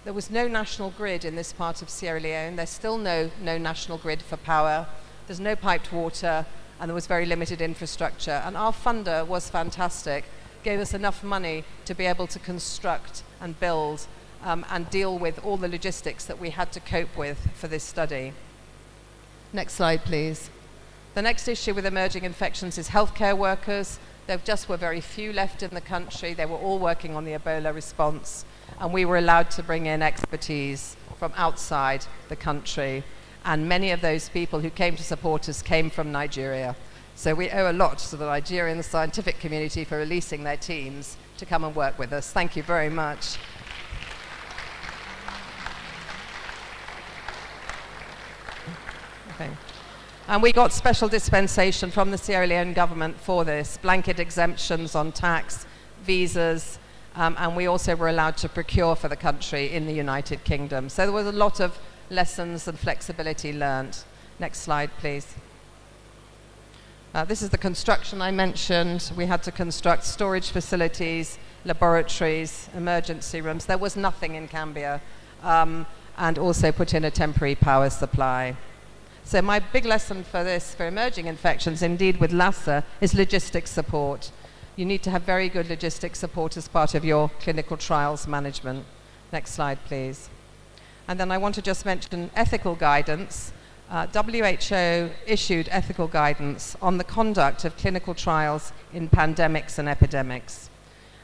There was no national grid in this part of Sierra Leone. There's still no national grid for power. There's no piped water, and there was very limited infrastructure. And our funder was fantastic, gave us enough money to be able to construct and build and deal with all the logistics that we had to cope with for this study. Next slide, please. The next issue with emerging infections is healthcare workers. There just were very few left in the country. They were all working on the Ebola response, and we were allowed to bring in expertise from outside the country. And many of those people who came to support us came from Nigeria. So we owe a lot to the Nigerian scientific community for releasing their teams to come and work with us. Thank you very much. Okay. And we got special dispensation from the Sierra Leone government for this, blanket exemptions on tax, visas, and we also were allowed to procure for the country in the United Kingdom. So there was a lot of lessons and flexibility learned. Next slide, please. This is the construction I mentioned. We had to construct storage facilities, laboratories, emergency rooms. There was nothing in Cambia, and also put in a temporary power supply. So my big lesson for this, for emerging infections, indeed with Lassa, is logistics support. You need to have very good logistics support as part of your clinical trials management. Next slide, please. And then I want to just mention ethical guidance. WHO issued ethical guidance on the conduct of clinical trials in pandemics and epidemics.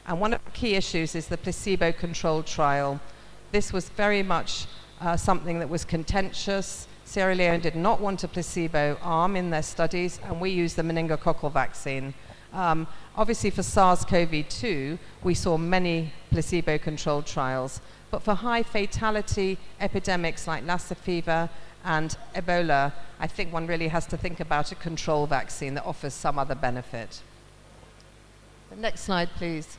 And one of the key issues is the placebo-controlled trial. This was very much something that was contentious. Sierra Leone did not want a placebo arm in their studies, and we used the meningococcal vaccine. Obviously for SARS-CoV-2, we saw many placebo-controlled trials, but for high fatality epidemics like Lassa fever and Ebola, I think one really has to think about a control vaccine that offers some other benefit. The next slide, please.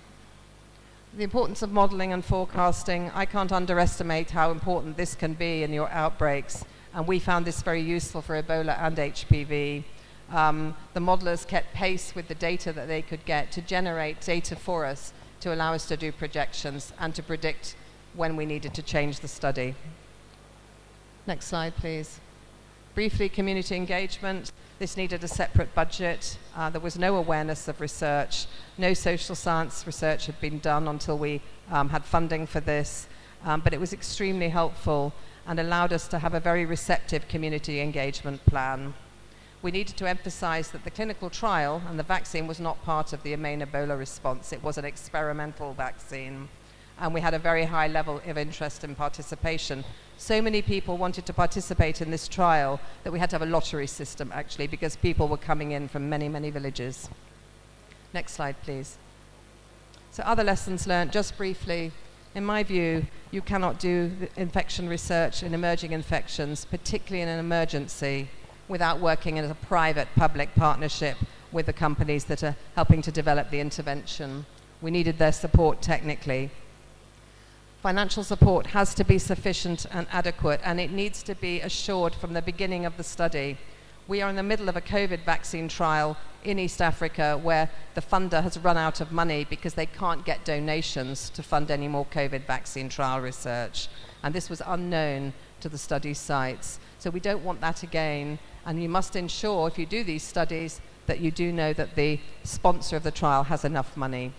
The importance of modeling and forecasting. I can't underestimate how important this can be in your outbreaks, and we found this very useful for Ebola and HPV. The modelers kept pace with the data that they could get to generate data for us to allow us to do projections and to predict when we needed to change the study. Next slide, please. Briefly, community engagement. This needed a separate budget. There was no awareness of research. No social science research had been done until we had funding for this. But it was extremely helpful and allowed us to have a very receptive community engagement plan. We needed to emphasize that the clinical trial and the vaccine was not part of the main Ebola response. It was an experimental vaccine. And we had a very high level of interest and participation. So many people wanted to participate in this trial that we had to have a lottery system, actually, because people were coming in from many, many villages. Next slide, please. So other lessons learned, just briefly. In my view, you cannot do infection research in emerging infections, particularly in an emergency, without working in a private-public partnership with the companies that are helping to develop the intervention. We needed their support technically. Financial support has to be sufficient and adequate, and it needs to be assured from the beginning of the study. We are in the middle of a COVID vaccine trial in East Africa where the funder has run out of money because they can't get donations to fund any more COVID vaccine trial research. And this was unknown to the study sites. So we don't want that again. And you must ensure, if you do these studies, that you do know that the sponsor of the trial has enough money.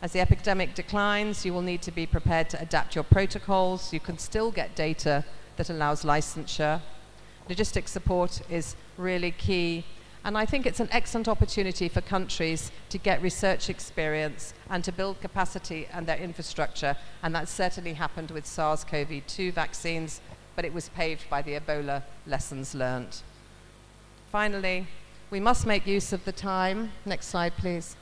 As the epidemic declines, you will need to be prepared to adapt your protocols. You can still get data that allows licensure. Logistics support is really key. And I think it's an excellent opportunity for countries to get research experience and to build capacity and their infrastructure. And that certainly happened with SARS-CoV-2 vaccines, but it was paved by the Ebola lessons learned. Finally, we must make use of the time, next slide please,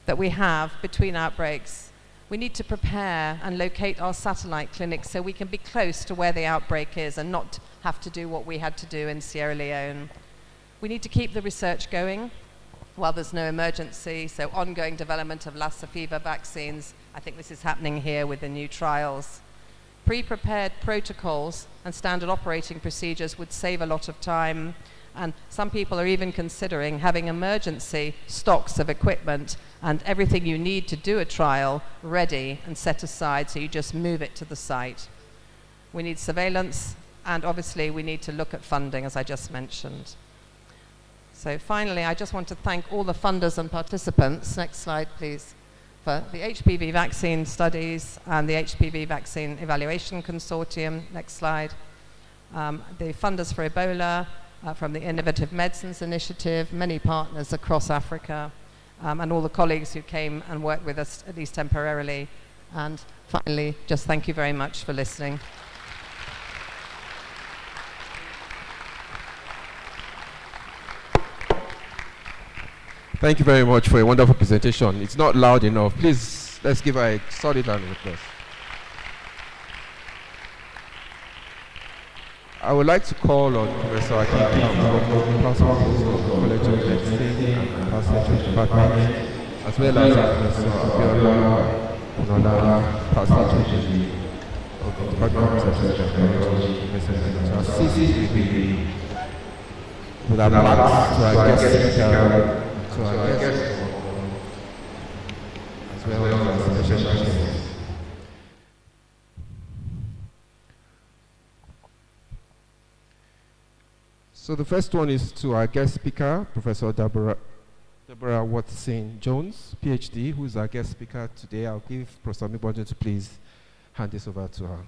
that we have between outbreaks. We need to prepare and locate our satellite clinics so we can be close to where the outbreak is and not have to do what we had to do in Sierra Leone. We need to keep the research going while there's no emergency, so ongoing development of Lassa fever vaccines. I think this is happening here with the new trials. Pre-prepared protocols and standard operating procedures would save a lot of time, and some people are even considering having emergency stocks of equipment and everything you need to do a trial ready and set aside so you just move it to the site. We need surveillance, and obviously we need to look at funding, as I just mentioned. So finally, I just want to thank all the funders and participants, next slide please, for the HPV vaccine studies and the HPV vaccine evaluation consortium, next slide. The funders for Ebola, from the Innovative Medicines Initiative, many partners across Africa, and all the colleagues who came and worked with us, at least temporarily. And finally, just thank you very much for listening. Thank you very much for a wonderful presentation. It's not loud enough. Please, let's give her a solid round of applause. I would like to call on Professor Akin, Past Provost of the College of Medicine and Past Lecturer Department, as well as Professor Abiola Onola, Past Lecturer of the Department of Obstetrics and Gynaecology, to assist with our marks to our guest speaker, to our guest, as well as our special guests. So the first one is to our guest speaker, Professor Deborah Watson-Jones, PhD, who is our guest speaker today. I'll give Professor Mibodun to please hand this over to her.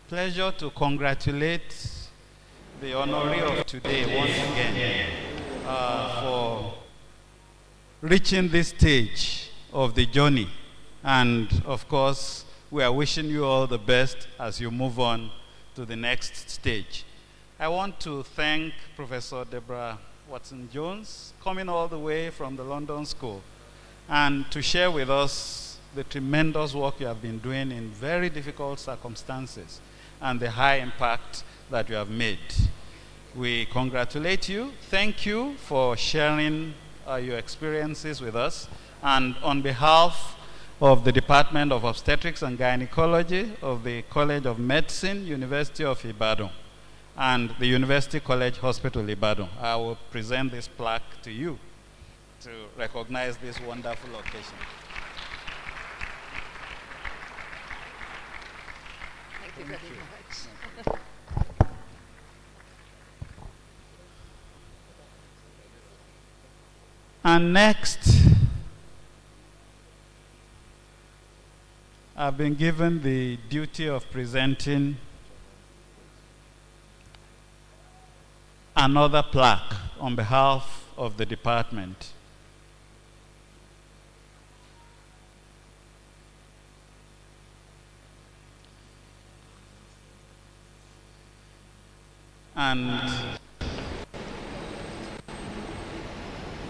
Pleasure to congratulate the honoree of today once again for reaching this stage of the journey. And of course, we are wishing you all the best as you move on to the next stage. I want to thank Professor Deborah Watson-Jones, coming all the way from the London School, and to share with us the tremendous work you have been doing in very difficult circumstances and the high impact that you have made. We congratulate you. Thank you for sharing your experiences with us. And on behalf of the Department of Obstetrics and Gynaecology of the College of Medicine, University of Ibadan, and the University College Hospital Ibadan, I will present this plaque to you to recognize this wonderful occasion. Thank you very much. And next, I've been given the duty of presenting another plaque on behalf of the department. And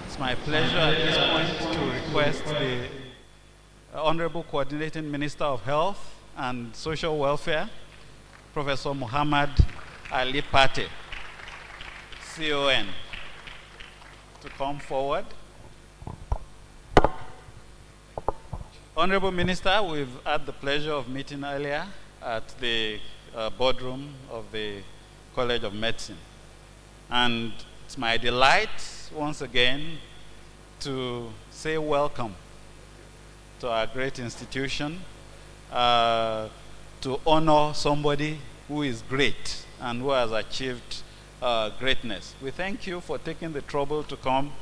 it's my pleasure at this point to request the Honorable Coordinating Minister of Health and Social Welfare, Professor Muhammad Ali Pate, CON, to come forward. Honorable Minister, we've had the pleasure of meeting earlier at the boardroom of the College of Medicine. And it's my delight once again to say welcome to our great institution, to honor somebody who is great and who has achieved greatness. We thank you for taking the trouble to come,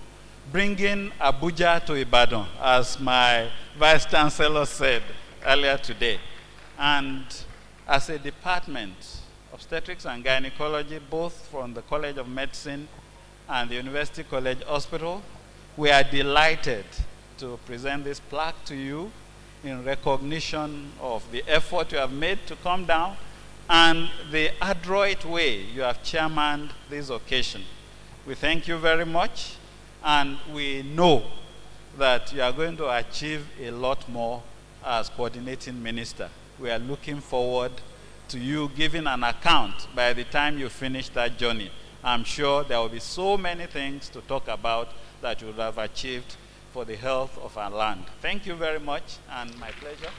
bringing Abuja to Ibadan, as my Vice Chancellor said earlier today. And as a department, Obstetrics and Gynaecology, both from the College of Medicine and the University College Hospital, we are delighted to present this plaque to you in recognition of the effort you have made to come down and the adroit way you have chairmaned this occasion. We thank you very much, and we know that you are going to achieve a lot more as coordinating minister. We are looking forward to you giving an account by the time you finish that journey. I'm sure there will be so many things to talk about that you would have achieved for the health of our land. Thank you very much, and my pleasure.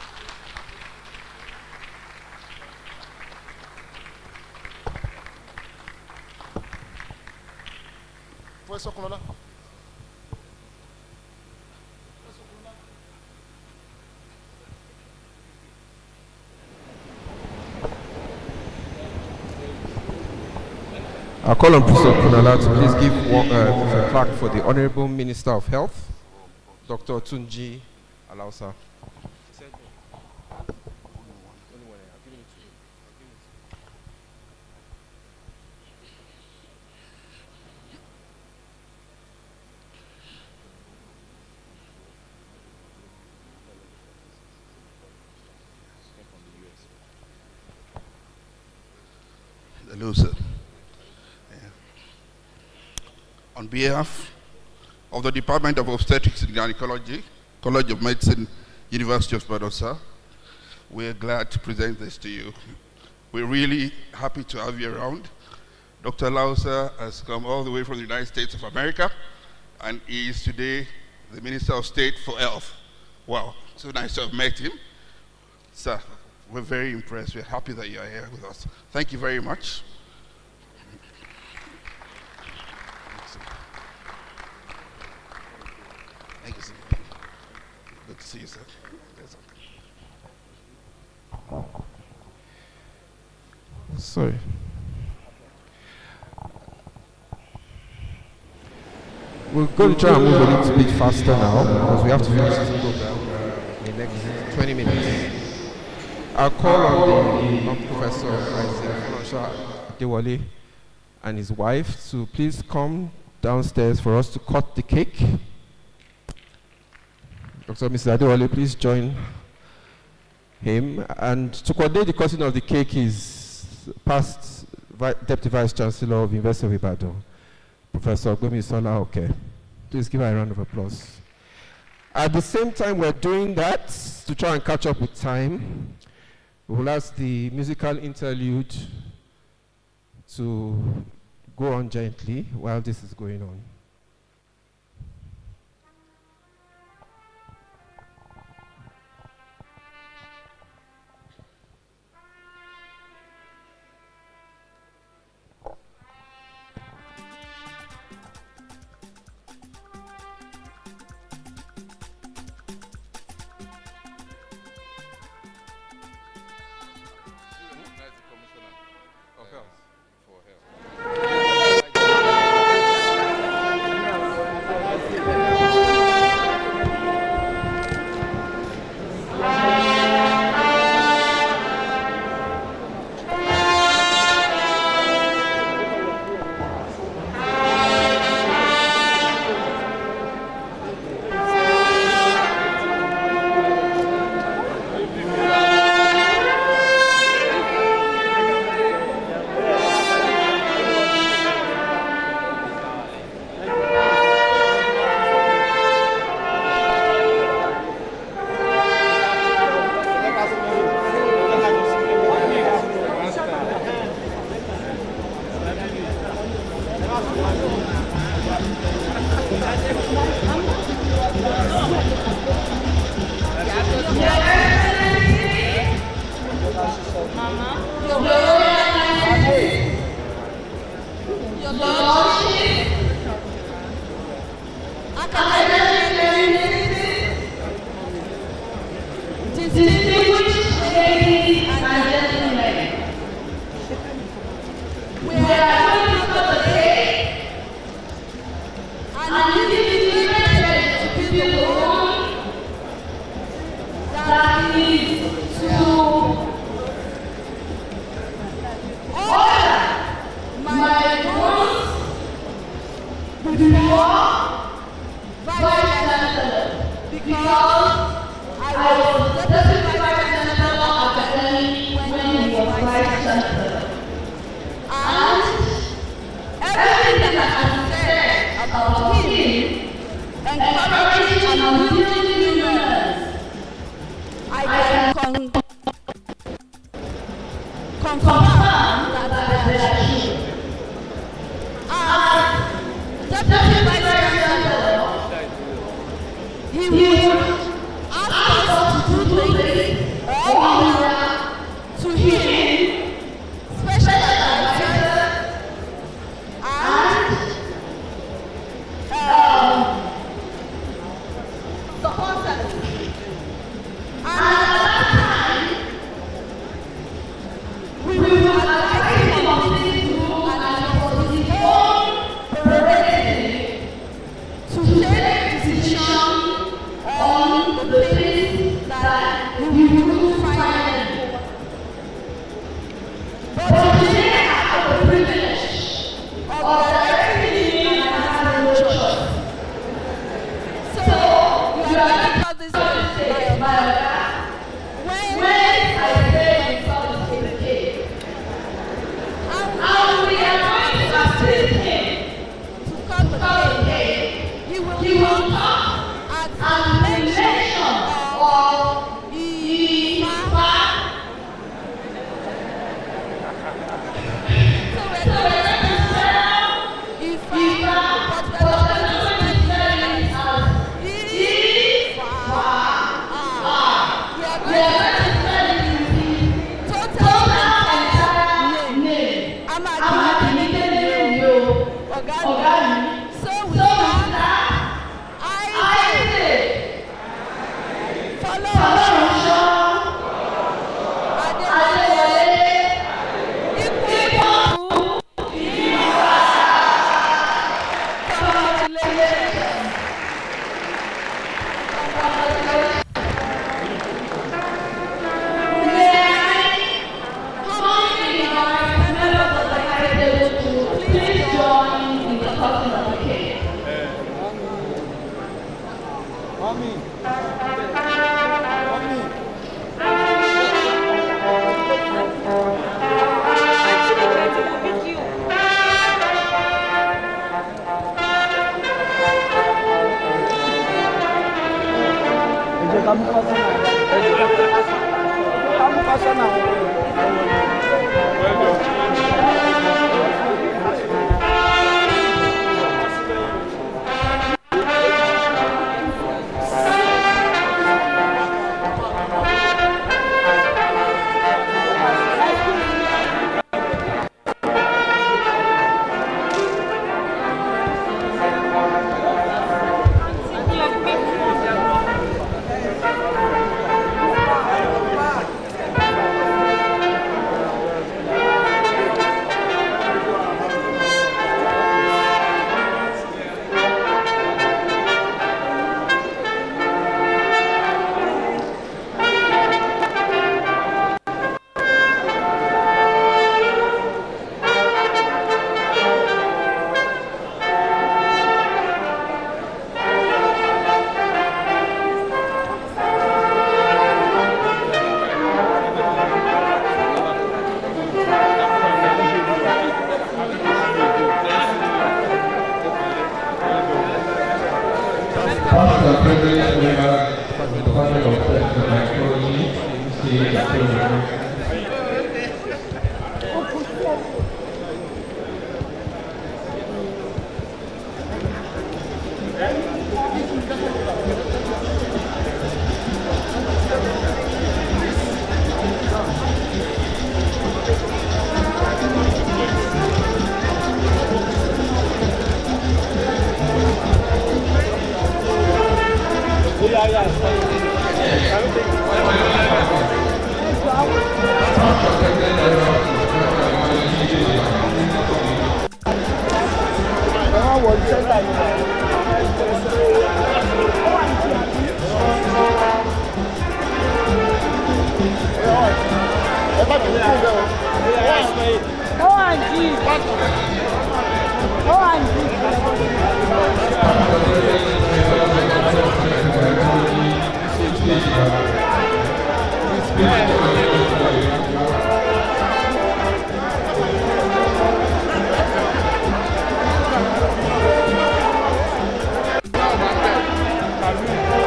Professor Kunola. I'll call on Professor Kunola to please give a plaque for the Honorable Minister of Health, Dr. Tunji Alausa. Hello, sir. On behalf of the Department of Obstetrics and Gynaecology, College of Medicine, University of Ibadan, sir, we're glad to present this to you. We're really happy to have you around. Dr. Alausa has come all the way from the United States of America, and he is today the Minister of State for Health. Wow, so nice to have met him. Sir, we're very impressed. We're happy that you are here with us. Thank you very much. Thank you, sir. Good to see you, sir. Yes, sir. Sorry. We're going to try and move a little bit faster now because we have to finish this program in the next 20 minutes. I'll call on the Professor Folorunso Adewole and his wife to please come downstairs for us to cut the cake. Dr. Mr. Adewole, please join him. And to coordinate the cutting of the cake is past Deputy Vice Chancellor of University of Ibadan, Professor Gomisola Oke. Please give her a round of applause. At the same time we're doing that, to try and catch up with time, we will ask the musical interlude to go on gently while this is going on. Your Lordship, academic distinguished ladies and gentlemen, we are going for the day and give you the privilege to be the one that is to order my response before Vice Chancellor, because I was Deputy Vice Chancellor of Academy when he was Vice Chancellor. And everything that has been said about him encourages and builds humans. I can confirm that they are true. As Deputy Vice Chancellor, he would ask us to do things to him, special advisors, and supporters. And at that time, we will advise him on things to do, and it was his own prerogative to take decision on the things that we will find. But today I have the privilege of directing him and having no choice. So, you are ready for this by when I say himself is the king. And we are going to assist him to cut the cake. He will talk at the mention of EBOVAC. So we're going to spell EBOVAC, but we're not going to spell it as EBOVAC. We are going to spell it in total name. I'm not going to name you, Ogani. So with that, Folorunso Adewole, please join in the cutting of the cake.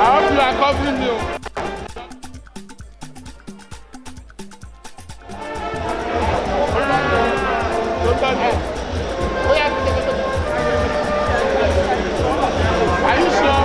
I hope you are covering me. Are you sure?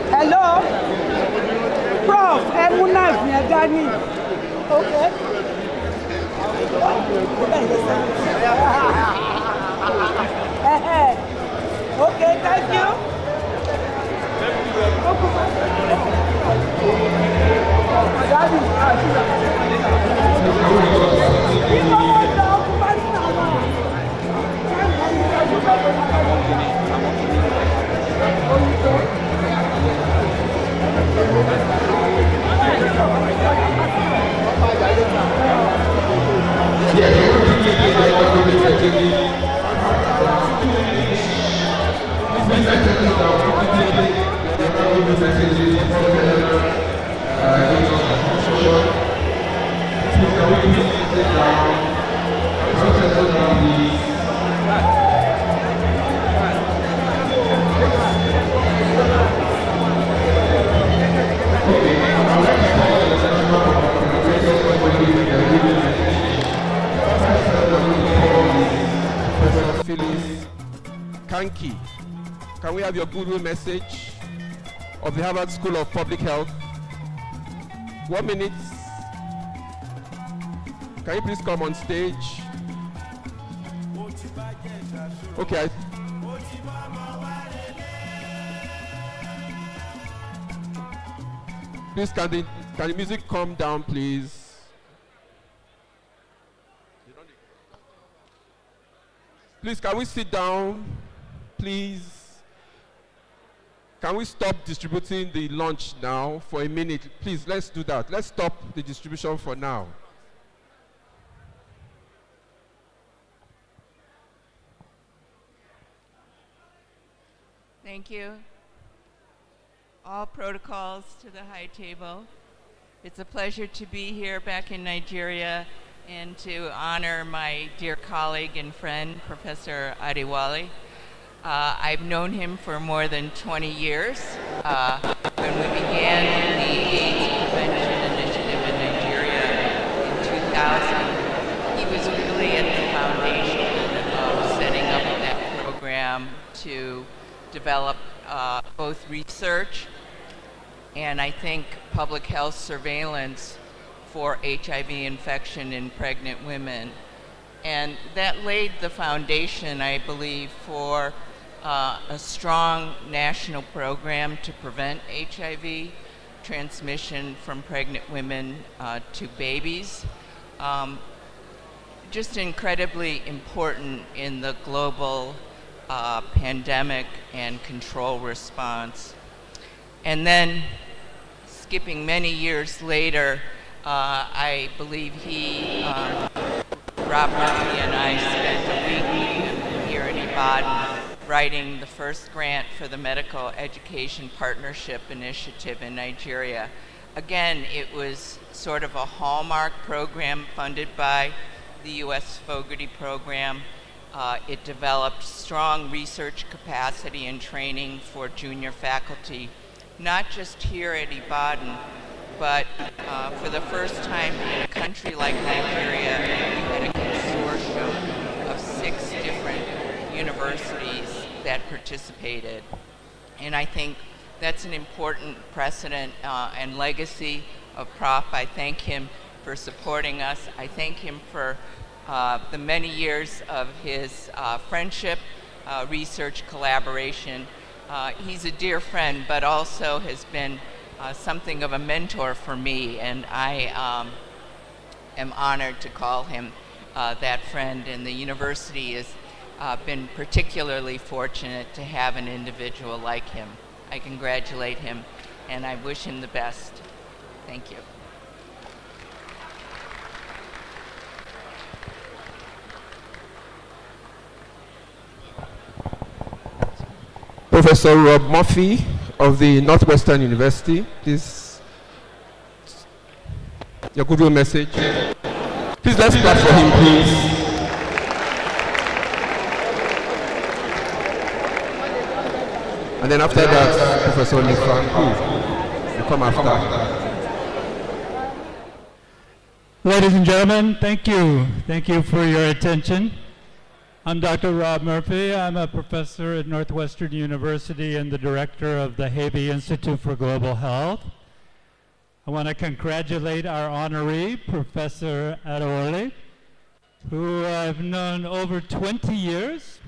Hello? Prof, okay. Okay, thank you. Theophillus, can we have your Goodwill message of the Harvard School of Public Health? 1 minute. Can you please come on stage? Okay. Please, can the music calm down, please? Please, can we sit down, please? Can we stop distributing the lunch now for a minute? Please, let's do that. Let's stop the distribution for now. Thank you. All protocols to the high table. It's a pleasure to be here back in Nigeria and to honor my dear colleague and friend, Professor Adewole. I've known him for more than 20 years. When we began the AIDS Prevention Initiative in Nigeria in 2000, he was really at the foundation of setting up that program to develop both research and I think public health surveillance for HIV infection in pregnant women. And that laid the foundation, I believe, for a strong national program to prevent HIV transmission from pregnant women to babies. Just incredibly important in the global pandemic and control response. And then, skipping many years later, I believe Rob Murphy and I spent a week here in Ibadan writing the first grant for the Medical Education Partnership Initiative in Nigeria. Again, it was sort of a hallmark program funded by the U.S. Fogarty program. It developed strong research capacity and training for junior faculty, not just here at Ibadan, but for the first time in a country like Nigeria, we had a consortium of 6 different universities that participated. And I think that's an important precedent and legacy of Prof. I thank him for supporting us. I thank him for the many years of his friendship, research, collaboration. He's a dear friend, but also has been something of a mentor for me, and I am honored to call him that friend, and the university has been particularly fortunate to have an individual like him. I congratulate him, and I wish him the best. Thank you. Professor Rob Murphy of the Northwestern University, please, your Goodwill message. Please let's clap for him, please. And then after that, Professor Lifan, please, you come after. Ladies and gentlemen, thank you. Thank you for your attention. I'm Dr. Rob Murphy. I'm a professor at Northwestern University and the director of the Havey Institute for Global Health. I want to congratulate our honoree, Professor Adewole, who I've known over 20 years.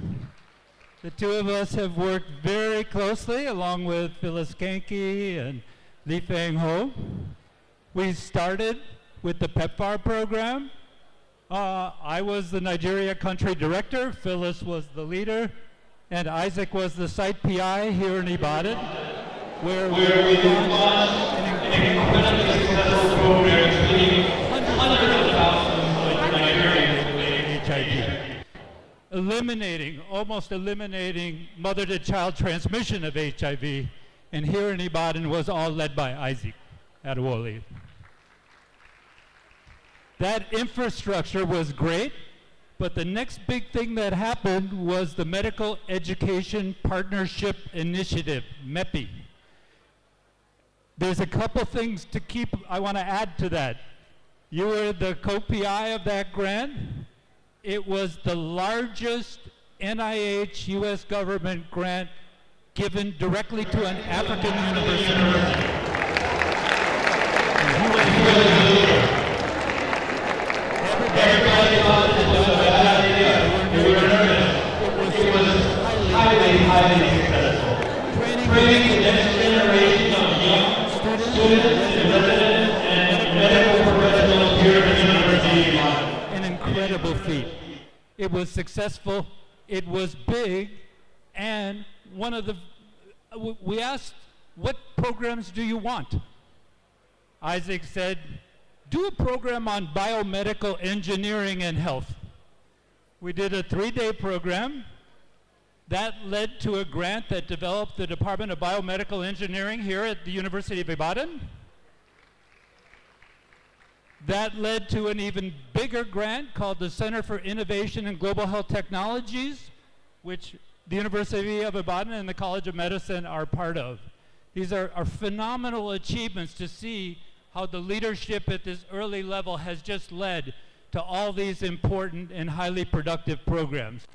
The two of us have worked very closely along with Phyllis Kanke and Li Feng Ho. We started with the PEPFAR program. I was the Nigeria country director, Phyllis was the leader, and Isaac was the site PI here in Ibadan, where we launched an incredibly successful program treating hundreds of thousands of Nigerians with HIV. Almost eliminating mother-to-child transmission of HIV, and here in Ibadan was all led by Isaac Adewole. That infrastructure was great, but the next big thing that happened was the Medical Education Partnership Initiative, MEPI. There's a couple things I want to add to that. You were the co-PI of that grant. It was the largest NIH US government grant given directly to an African university. Everybody thought it was a bad idea. They were nervous. It was highly successful. Training the next generation of young students and residents and medical professionals here at the University of Ibadan. An incredible feat. It was successful, it was big, and we asked, what programs do you want? Isaac said, do a program on biomedical engineering and health. We did a 3-day program. That led to a grant that developed the Department of Biomedical Engineering here at the University of Ibadan. That led to an even bigger grant called the Center for Innovation and Global Health Technologies, which the University of Ibadan and the College of Medicine are part of. These are phenomenal achievements to see how the leadership at this early level has just led to all these important and highly productive programs.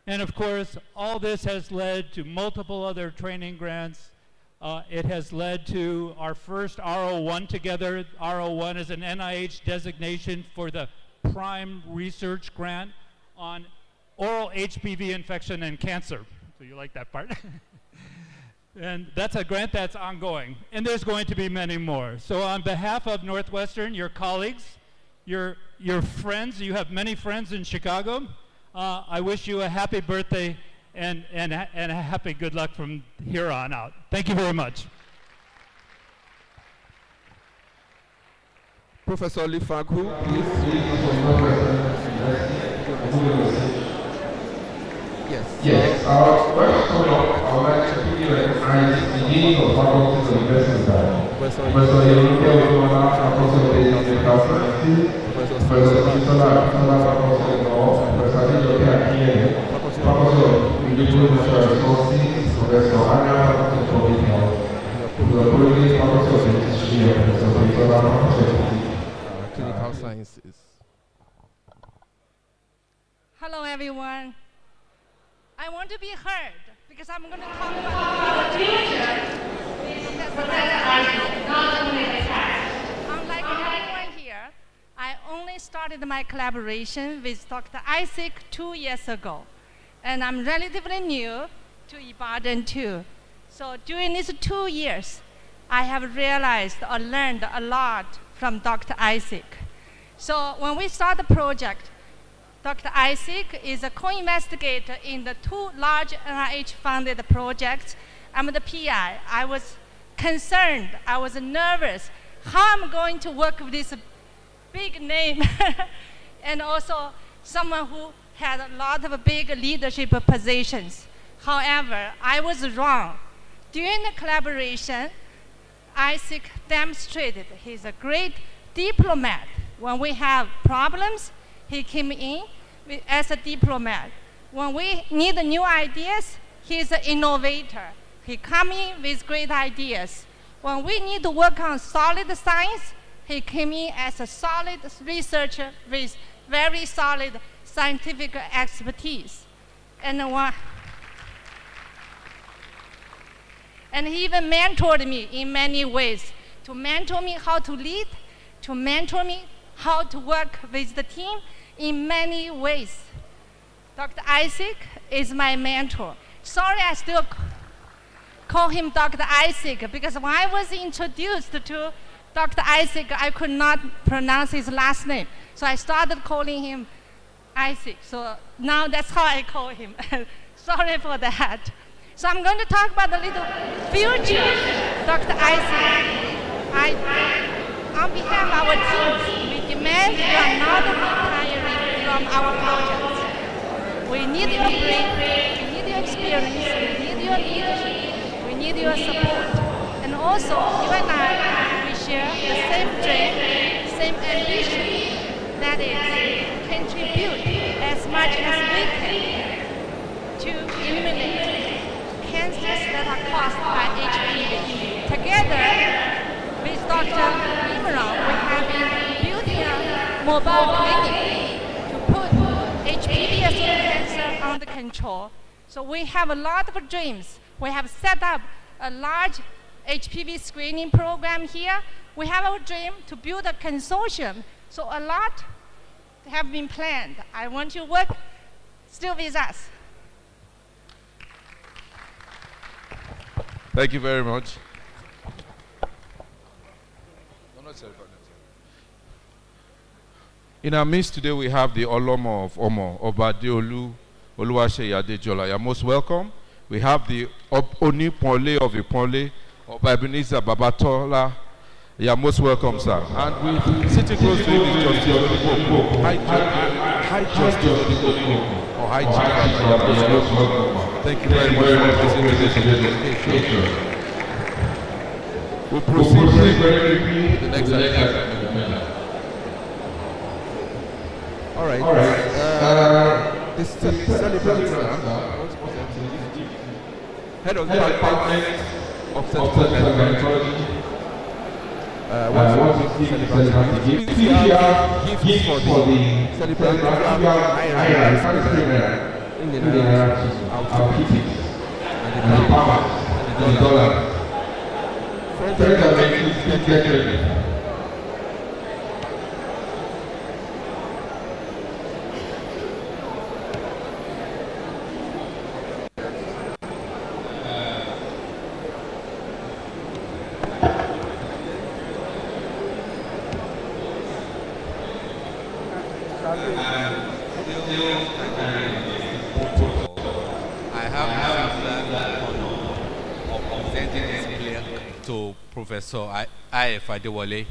And of course, all this has led to multiple other training grants. It has led to our first RO1 together. RO1 is an NIH designation for the prime research grant on oral HPV infection and cancer. So you like that part? And that's a grant that's ongoing. And there's going to be many more. So on behalf of Northwestern, your colleagues, your friends, you have many friends in Chicago, I wish you a happy birthday and a happy good luck from here on out. Thank you very much. Professor Lifaghu, please. Yes, first of all, I would like to quickly recognize the Dean of Faculties of Medicine, Professor Obewole, Faculty of Medical Sciences, Professor Kisola, Faculty of Law, Professor Adejoke Akinyele, Faculty of Individual Natural Resources, Professor Anya, Faculty of Public Health, Professor Provost, Faculty of Dentistry, and Professor Kisola, Faculty of Clinical Sciences. Hello, everyone. I want to be heard because I'm going to talk about the future. Unlike everyone here, I only started my collaboration with Dr. Isaac 2 years ago. And I'm relatively new to Ibadan too. So during these 2 years, I have realized or learned a lot from Dr. Isaac. So when we start the project, Dr. Isaac is a co-investigator in the 2 large NIH-funded projects. I'm the PI. I was concerned, I was nervous, how I'm going to work with this big name and also someone who had a lot of big leadership positions. However, I was wrong. During the collaboration, Isaac demonstrated he's a great diplomat. When we have problems, he came in as a diplomat. When we need new ideas, he's an innovator. He comes in with great ideas. When we need to work on solid science, he came in as a solid researcher with very solid scientific expertise. And he even mentored me in many ways, to mentor me how to lead, to mentor me how to work with the team in many ways. Dr. Isaac is my mentor. Sorry, I still call him Dr. Isaac because when I was introduced to Dr. Isaac, I could not pronounce his last name. So I started calling him Isaac. So now that's how I call him. Sorry for that. So I'm going to talk about the little future, Dr. Isaac. On behalf of our team, we demand you are not retiring from our projects. We need your brain, we need your experience, we need your leadership, we need your support. And also, you and I, we share the same dream, same ambition, that is, contribute as much as we can to eliminate cancers that are caused by HPV. Together with Dr. Deborah, we have been building a mobile clinic to put HPV-associated cancer under control. So we have a lot of dreams. We have set up a large HPV screening program here. We have our dream to build a consortium. So a lot have been planned. I want you to work still with us. Thank you very much. In our midst today, we have the Olomo of Omo, Obadeolu Oluwaseyi Adejola. You're most welcome. We have the Oni Ponle of Iponle, Oba Ebenezer Babatola. You're most welcome, sir. And we sitting close to him is Justice Olugbo, High Justice Olugbo, or High Chief. You're most welcome. Thank you very much for this invitation. We'll proceed very quickly to the next item. All right. This celebrant head of department of Obstetrics and Gynaecology. If you have gifts for the celebrant, if you have in the narrative, I'll keep it. And the power and the dollar. Friends and get ready. Professor I.F. Adewole.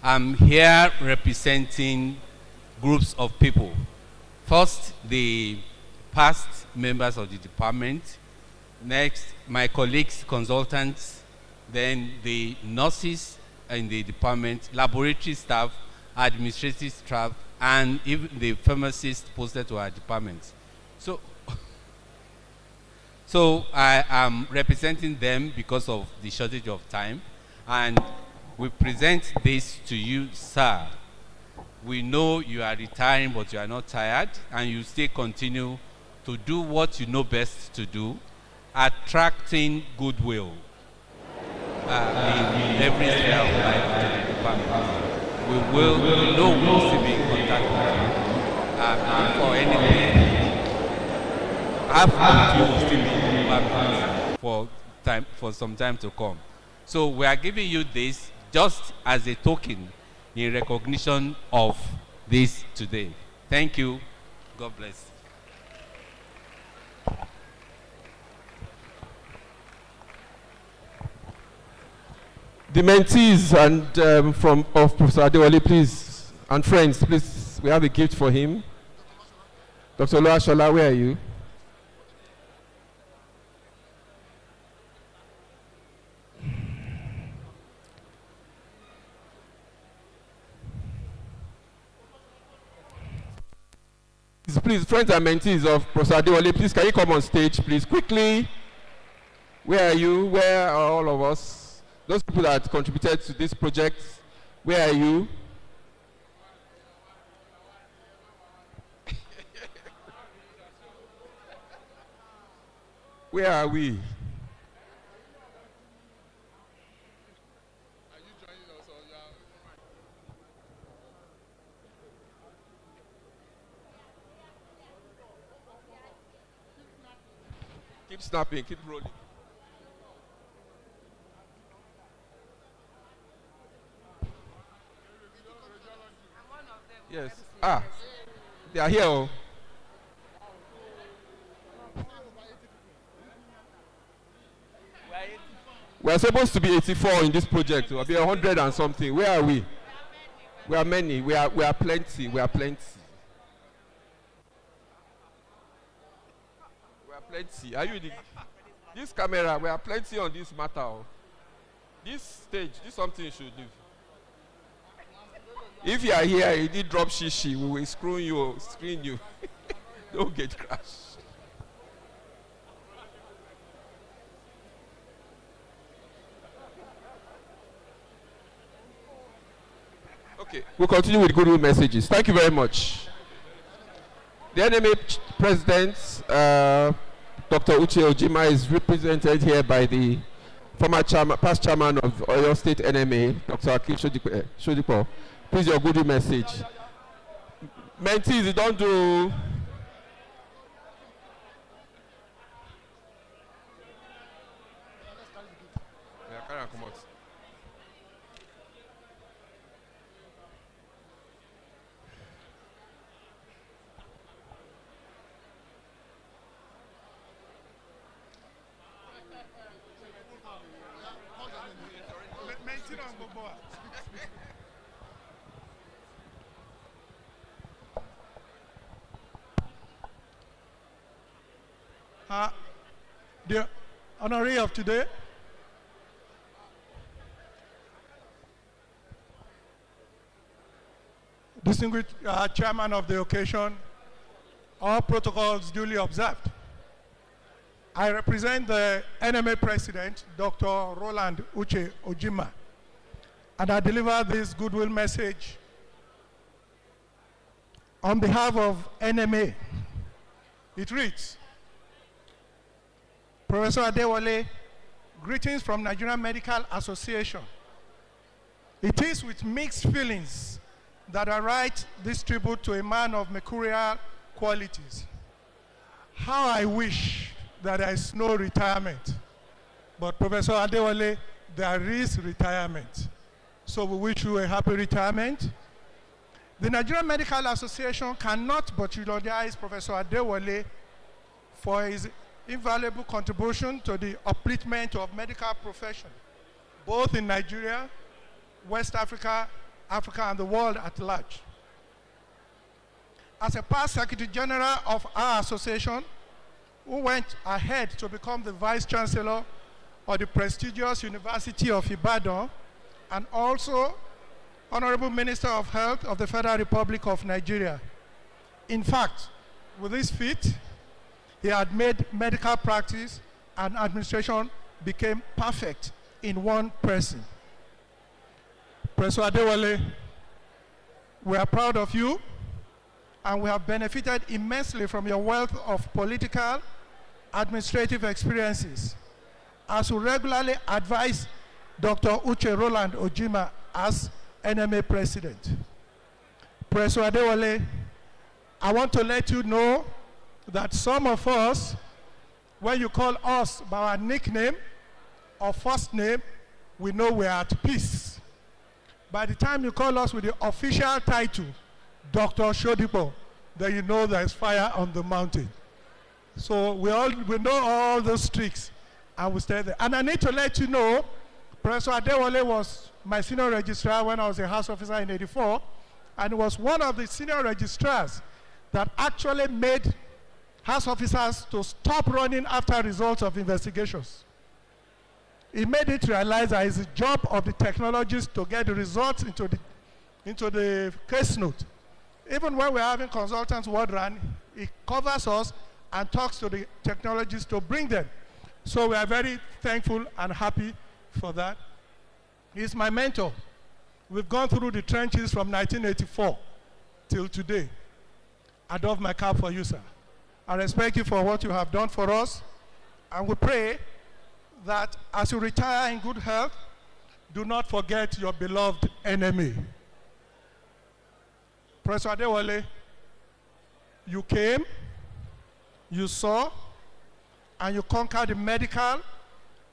I'm here representing groups of people. First, the past members of the department. Next, my colleagues, consultants. Then the nurses in the department, laboratory staff, administrative staff, and even the pharmacists posted to our department. So I am representing them because of the shortage of time. And we present this to you, sir. We know you are retiring, but you are not tired, and you still continue to do what you know best to do, attracting goodwill in every sphere of life to the department. We know we will still be in contact with you for anything. Half of you will still be in the department for some time to come. So we are giving you this just as a token in recognition of this today. Thank you. God bless. The mentees and of Professor Adewole, please, and friends, please, we have a gift for him. Dr. Oluwashola, where are you? Please, friends and mentees of Professor Adewole, please, can you come on stage, please, quickly? Where are you? Where are all of us? Those people that contributed to this project, where are you? Where are we? Keep snapping, keep rolling. Yes. Ah, they are here. Oh. We are supposed to be 84 in this project. We'll be 100 and something. Where are we? We are many. We are plenty. We are plenty. Plenty. Are you the this camera? We are plenty on this matter. This stage, this is something you should do. If you are here, you did drop shishi, we will screen you. Don't get crashed. Okay, we'll continue with Goodwill messages. Thank you very much. The NMA President, Dr. Uche Ojima, is represented here by the former past chairman of Oyo State NMA, Dr. Akin Shodipo. Please, your Goodwill message. Mentees, you don't do. The honoree of today, distinguished chairman of the occasion, all protocols duly observed. I represent the NMA president, Dr. Roland Uche Ojima, and I deliver this goodwill message on behalf of NMA. It reads, Professor Adewole, greetings from Nigerian Medical Association. It is with mixed feelings that I write this tribute to a man of mercurial qualities. How I wish that there is no retirement. But Professor Adewole, there is retirement. So we wish you a happy retirement. The Nigerian Medical Association cannot but eulogize Professor Adewole for his invaluable contribution to the upliftment of medical profession, both in Nigeria, West Africa, Africa, and the world at large. As a past Secretary General of our association, who went ahead to become the Vice Chancellor of the prestigious University of Ibadan, and also Honorable Minister of Health of the Federal Republic of Nigeria. In fact, with this feat, he had made medical practice and administration became perfect in one person. Professor Adewole, we are proud of you, and we have benefited immensely from your wealth of political, administrative experiences, as we regularly advise Dr. Uche Roland Ojima as NMA President. Professor Adewole, I want to let you know that some of us, when you call us by our nickname or first name, we know we are at peace. By the time you call us with the official title, Dr. Shodipo, then you know there is fire on the mountain. So we know all those tricks, and we stay there. And I need to let you know, Professor Adewole was my senior registrar when I was a house officer in '84, and was one of the senior registrars that actually made house officers to stop running after results of investigations. He made it realize that it's the job of the technologists to get the results into the case note. Even when we're having consultants ward run, he covers us and talks to the technologists to bring them. So we are very thankful and happy for that. He's my mentor. We've gone through the trenches from 1984 till today. I doff my cap for you, sir. I respect you for what you have done for us, and we pray that as you retire in good health, do not forget your beloved enemy. Professor Adewole, you came, you saw, and you conquered the medical,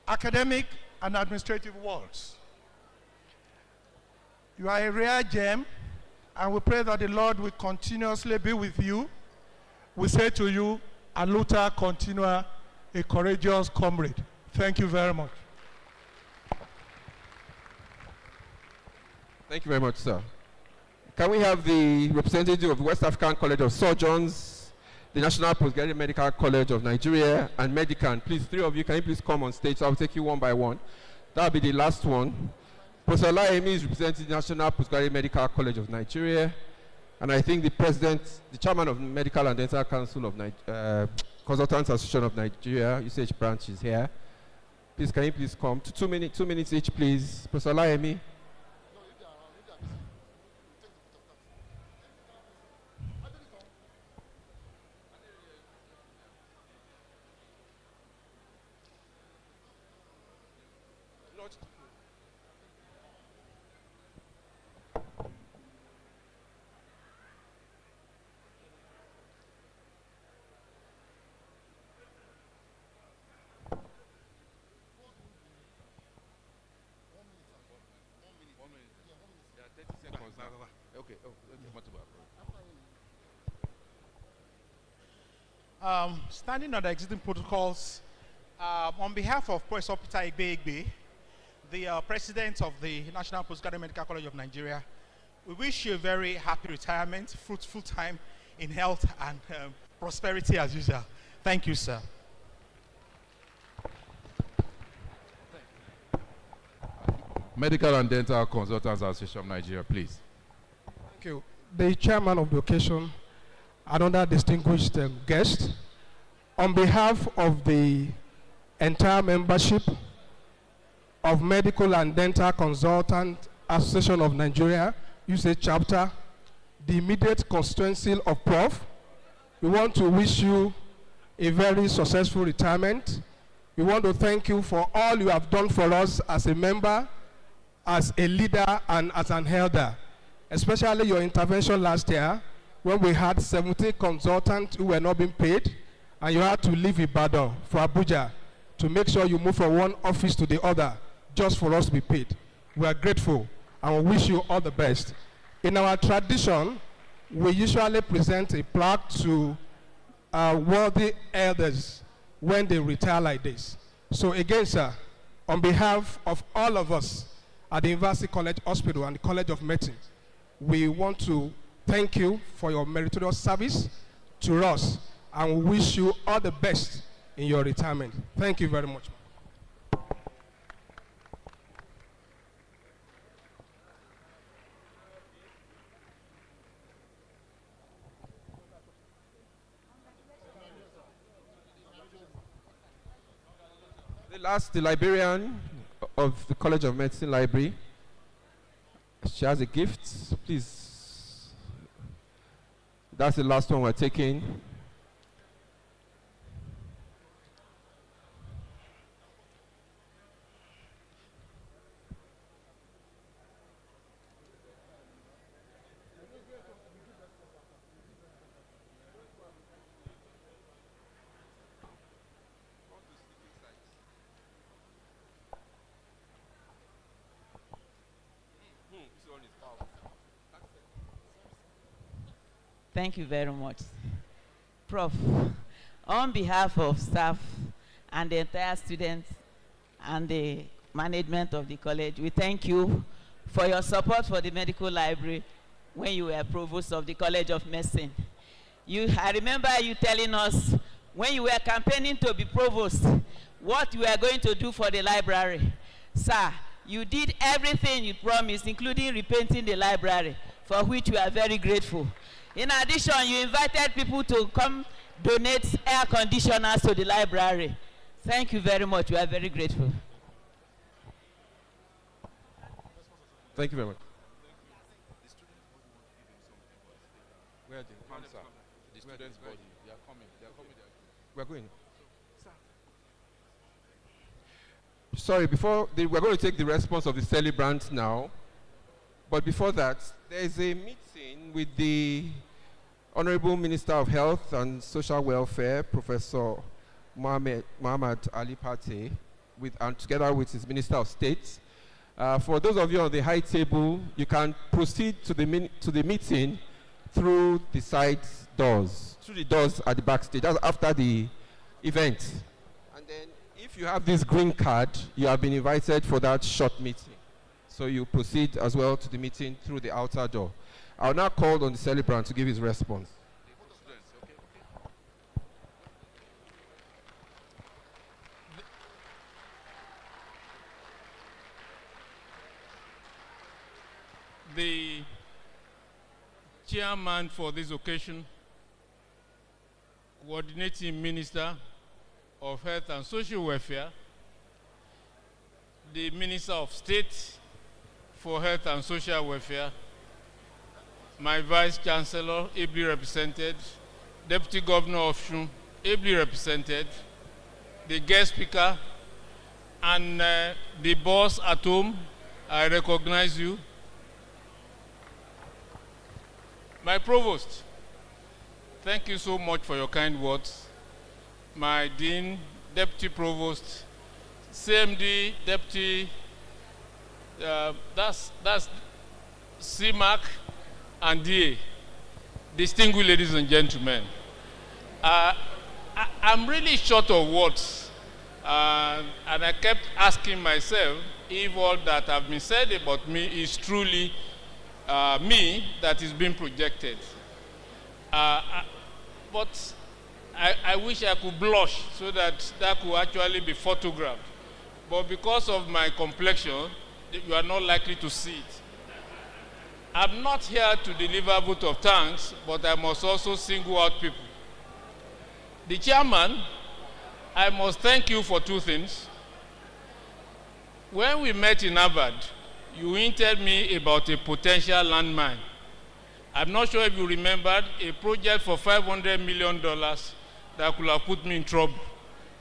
academic, and administrative worlds. You are a rare gem, and we pray that the Lord will continuously be with you. We say to you, Aluta continua, a courageous comrade. Thank you very much. Thank you very much, sir. Can we have the representative of the West African College of Surgeons, the National Postgraduate Medical College of Nigeria, and Medican? Please, three of you, can you please come on stage? I'll take you one by one. That'll be the last one. Professor Laemi is representing the National Postgraduate Medical College of Nigeria, and I think the president, the chairman of the Medical and Dental Council of Consultants Association of Nigeria, UCH branch, is here. Please, can you please come? 2 minutes each, please. Professor Laemi. Standing on the existing protocols, on behalf of Professor Peter Igbe, the president of the National Postgraduate Medical College of Nigeria, we wish you a very happy retirement, fruitful time in health and prosperity as usual. Thank you, sir. Medical and Dental Consultants Association of Nigeria, please. Thank you. The chairman of the occasion, another distinguished guest, on behalf of the entire membership of Medical and Dental Consultant Association of Nigeria, USA chapter, the immediate constituency of Prof, we want to wish you a very successful retirement. We want to thank you for all you have done for us as a member, as a leader, and as an elder, especially your intervention last year when we had 70 consultants who were not being paid, and you had to leave Ibadan for Abuja to make sure you move from one office to the other just for us to be paid. We are grateful and we wish you all the best. In our tradition, we usually present a plaque to worthy elders when they retire like this. So again, sir, on behalf of all of us at the University College Hospital and the College of Medicine, we want to thank you for your meritorious service to us and we wish you all the best in your retirement. Thank you very much. The librarian of the College of Medicine Library, she has a gift, please. That's the last one we're taking. Thank you very much. Prof, on behalf of staff and the entire students and the management of the college, we thank you for your support for the medical library when you were provost of the College of Medicine. I remember you telling us when you were campaigning to be provost, what you were going to do for the library. Sir, you did everything you promised, including repainting the library, for which we are very grateful. In addition, you invited people to come donate air conditioners to the library. Thank you very much. We are very grateful. Thank you very much. Where are they? The students' body. They are coming. They are coming. We're going. Sorry, we're going to take the response of the celebrant now. But before that, there is a meeting with the Honorable Minister of Health and Social Welfare, Professor Muhammad Ali Pate, and together with his Minister of State. For those of you on the high table, you can proceed to the meeting through the side doors, through the doors at the backstage. That's after the event. And then if you have this green card, you have been invited for that short meeting. So you proceed as well to the meeting through the outer door. I'll now call on the celebrant to give his response. The chairman for this occasion, coordinating minister of Health and Social Welfare, the Minister of State for Health and Social Welfare, my Vice Chancellor, ably represented, Deputy Governor of Osun, ably represented, the guest speaker, and the boss at home, I recognize you. My Provost, thank you so much for your kind words. My Dean, Deputy Provost, CMD, Deputy, that's CMAC, and DA, distinguished ladies and gentlemen. I'm really short of words, and I kept asking myself if all that have been said about me is truly me that is being projected. But I wish I could blush so that could actually be photographed. But because of my complexion, you are not likely to see it. I'm not here to deliver vote of thanks, but I must also single out people. The chairman, I must thank you for two things. When we met in Harvard, you hinted me about a potential landmine. I'm not sure if you remembered a project for $500 million that could have put me in trouble.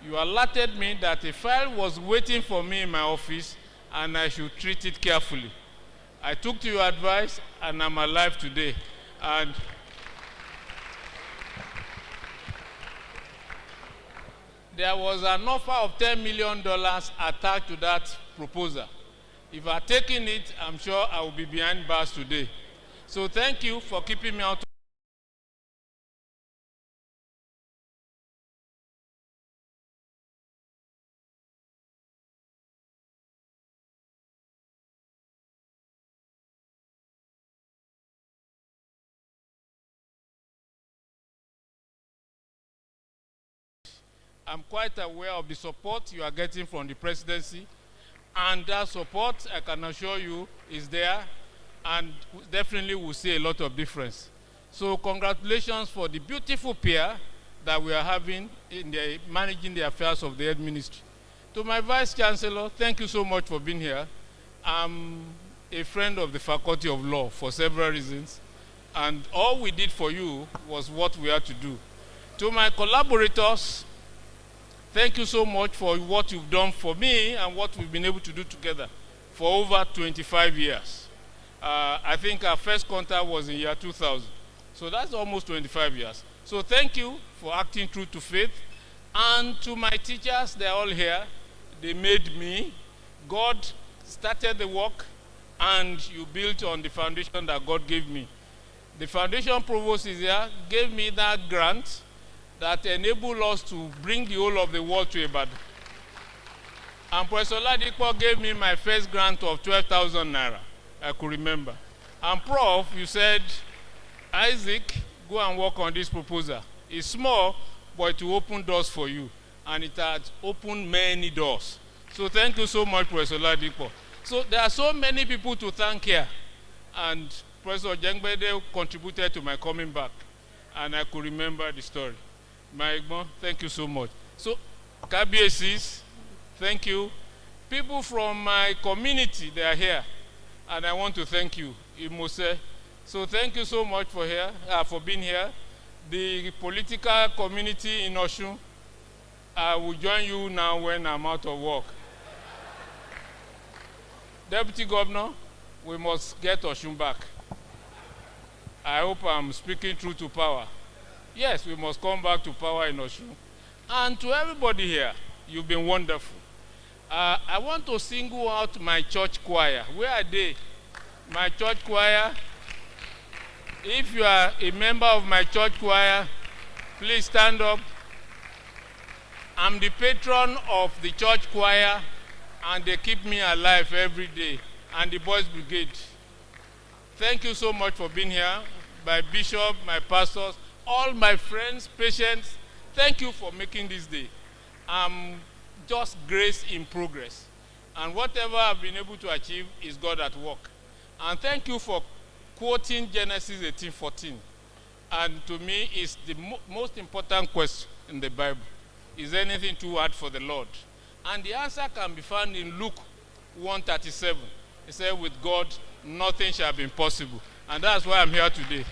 You alerted me that a file was waiting for me in my office and I should treat it carefully. I took to your advice and I'm alive today. And there was an offer of $10 million attached to that proposal. If I had taken it, I'm sure I will be behind bars today. So thank you for keeping me out. I'm quite aware of the support you are getting from the presidency, and that support, I can assure you, is there and definitely will see a lot of difference. So congratulations for the beautiful pair that we are having in managing the affairs of the health ministry. To my Vice Chancellor, thank you so much for being here. I'm a friend of the Faculty of Law for several reasons, and all we did for you was what we had to do. To my collaborators, thank you so much for what you've done for me and what we've been able to do together for over 25 years. I think our first contact was in year 2000. So that's almost 25 years. So thank you for acting true to faith. And to my teachers, they're all here. They made me. God started the work and you built on the foundation that God gave me. The foundation provost is here, gave me that grant that enabled us to bring the whole of the world to Ibadan. And Professor Ladipo gave me my first grant of 12,000 naira, I could remember. And Prof, you said, Isaac, go and work on this proposal. It's small, but it will open doors for you. And it has opened many doors. So thank you so much, Professor Ladipo. So there are so many people to thank here. And Professor Jengbede contributed to my coming back. And I could remember the story. My Igbo, thank you so much. So, KBACs, thank you. People from my community, they are here. And I want to thank you, Imose. So thank you so much for being here. The political community in Osun, I will join you now when I'm out of work. Deputy Governor, we must get Osun back. I hope I'm speaking true to power. Yes, we must come back to power in Osun. And to everybody here, you've been wonderful. I want to single out my church choir. Where are they? My church choir. If you are a member of my church choir, please stand up. I'm the patron of the church choir, and they keep me alive every day, and the Boys Brigade. Thank you so much for being here. My bishop, my pastors, all my friends, patients, thank you for making this day. Just grace in progress. And whatever I've been able to achieve is God at work. And thank you for quoting Genesis 18:14. And to me, it's the most important question in the Bible. Is anything too hard for the Lord? And the answer can be found in Luke 1:37. It said, with God, nothing shall be impossible. And that's why I'm here today.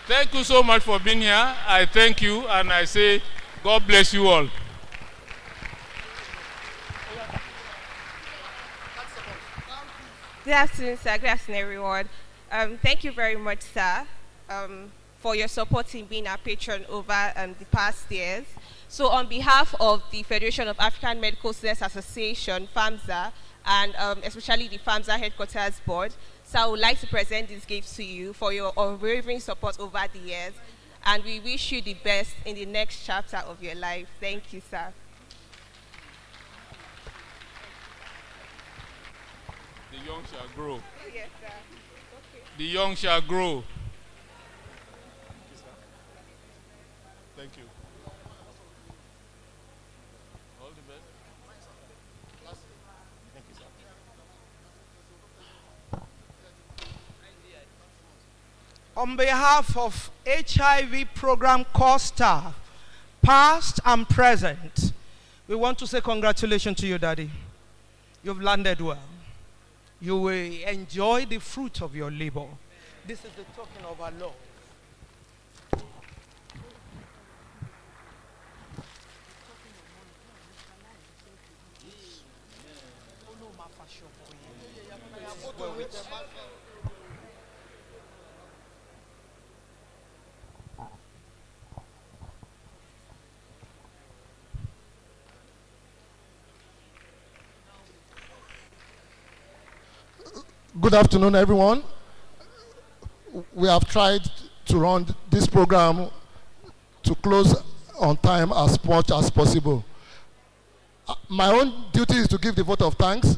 Thank you so much for being here. I thank you, and I say, God bless you all. Good afternoon, sir. Good afternoon, everyone. Thank you very much, sir, for your support in being our patron over the past years. So on behalf of the Federation of African Medical Students Association, FAMSA, and especially the FAMSA Headquarters Board, so I would like to present this gift to you for your unwavering support over the years, and we wish you the best in the next chapter of your life. Thank you, sir. The young shall grow. Oh, yes, sir. Okay. The young shall grow. Thank you. All the best. Thank you, sir. On behalf of HIV program core staff, past and present, we want to say congratulations to you, Daddy. You've landed well. You will enjoy the fruit of your labor. This is the token of our love. Good afternoon, everyone. We have tried to run this program to close on time as much as possible. My own duty is to give the vote of thanks,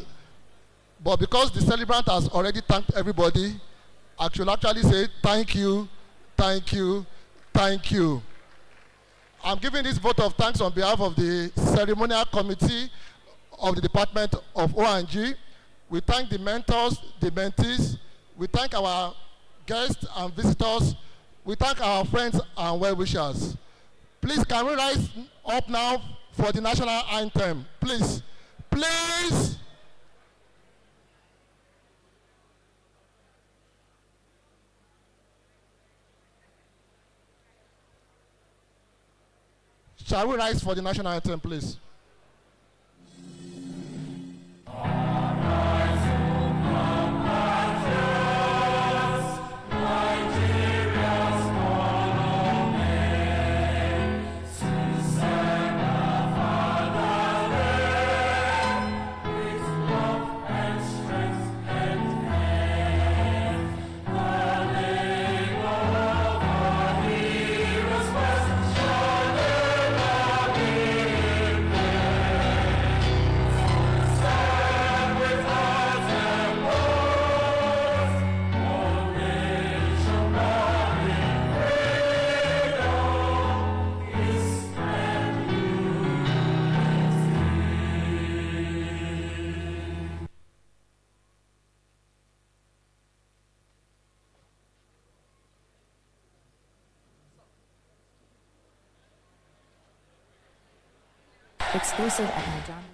but because the celebrant has already thanked everybody, I should actually say thank you, thank you, thank you. I'm giving this vote of thanks on behalf of the ceremonial committee of the Department of O&G. We thank the mentors, the mentees. We thank our guests and visitors. We thank our friends and well-wishers. Please, can we rise up now for the national anthem? Please, please. Shall we rise for the national anthem, please? Exclusive at myjohnmusics.com.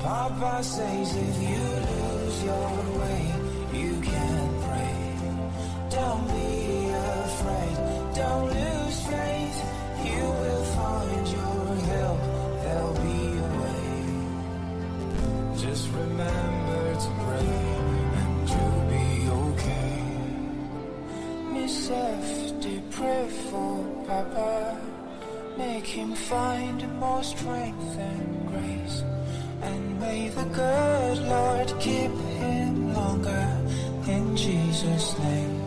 Papa says if you lose your way, you can pray. Don't be afraid, don't lose faith. You will find your help, there'll be a way. Just remember to pray and you'll be okay. Miss F, they pray for Papa. Make him find more strength and grace. And may the good Lord keep him longer, in Jesus' name.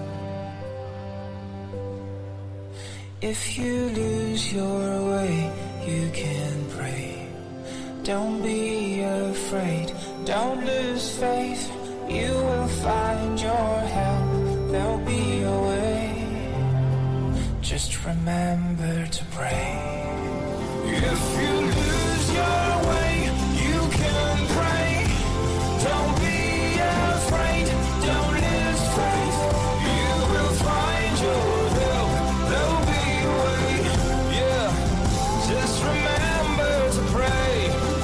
If you lose your way, you can pray. Don't be afraid, don't lose faith. You will find your help, there'll be a way. Just remember to pray. If you lose your way,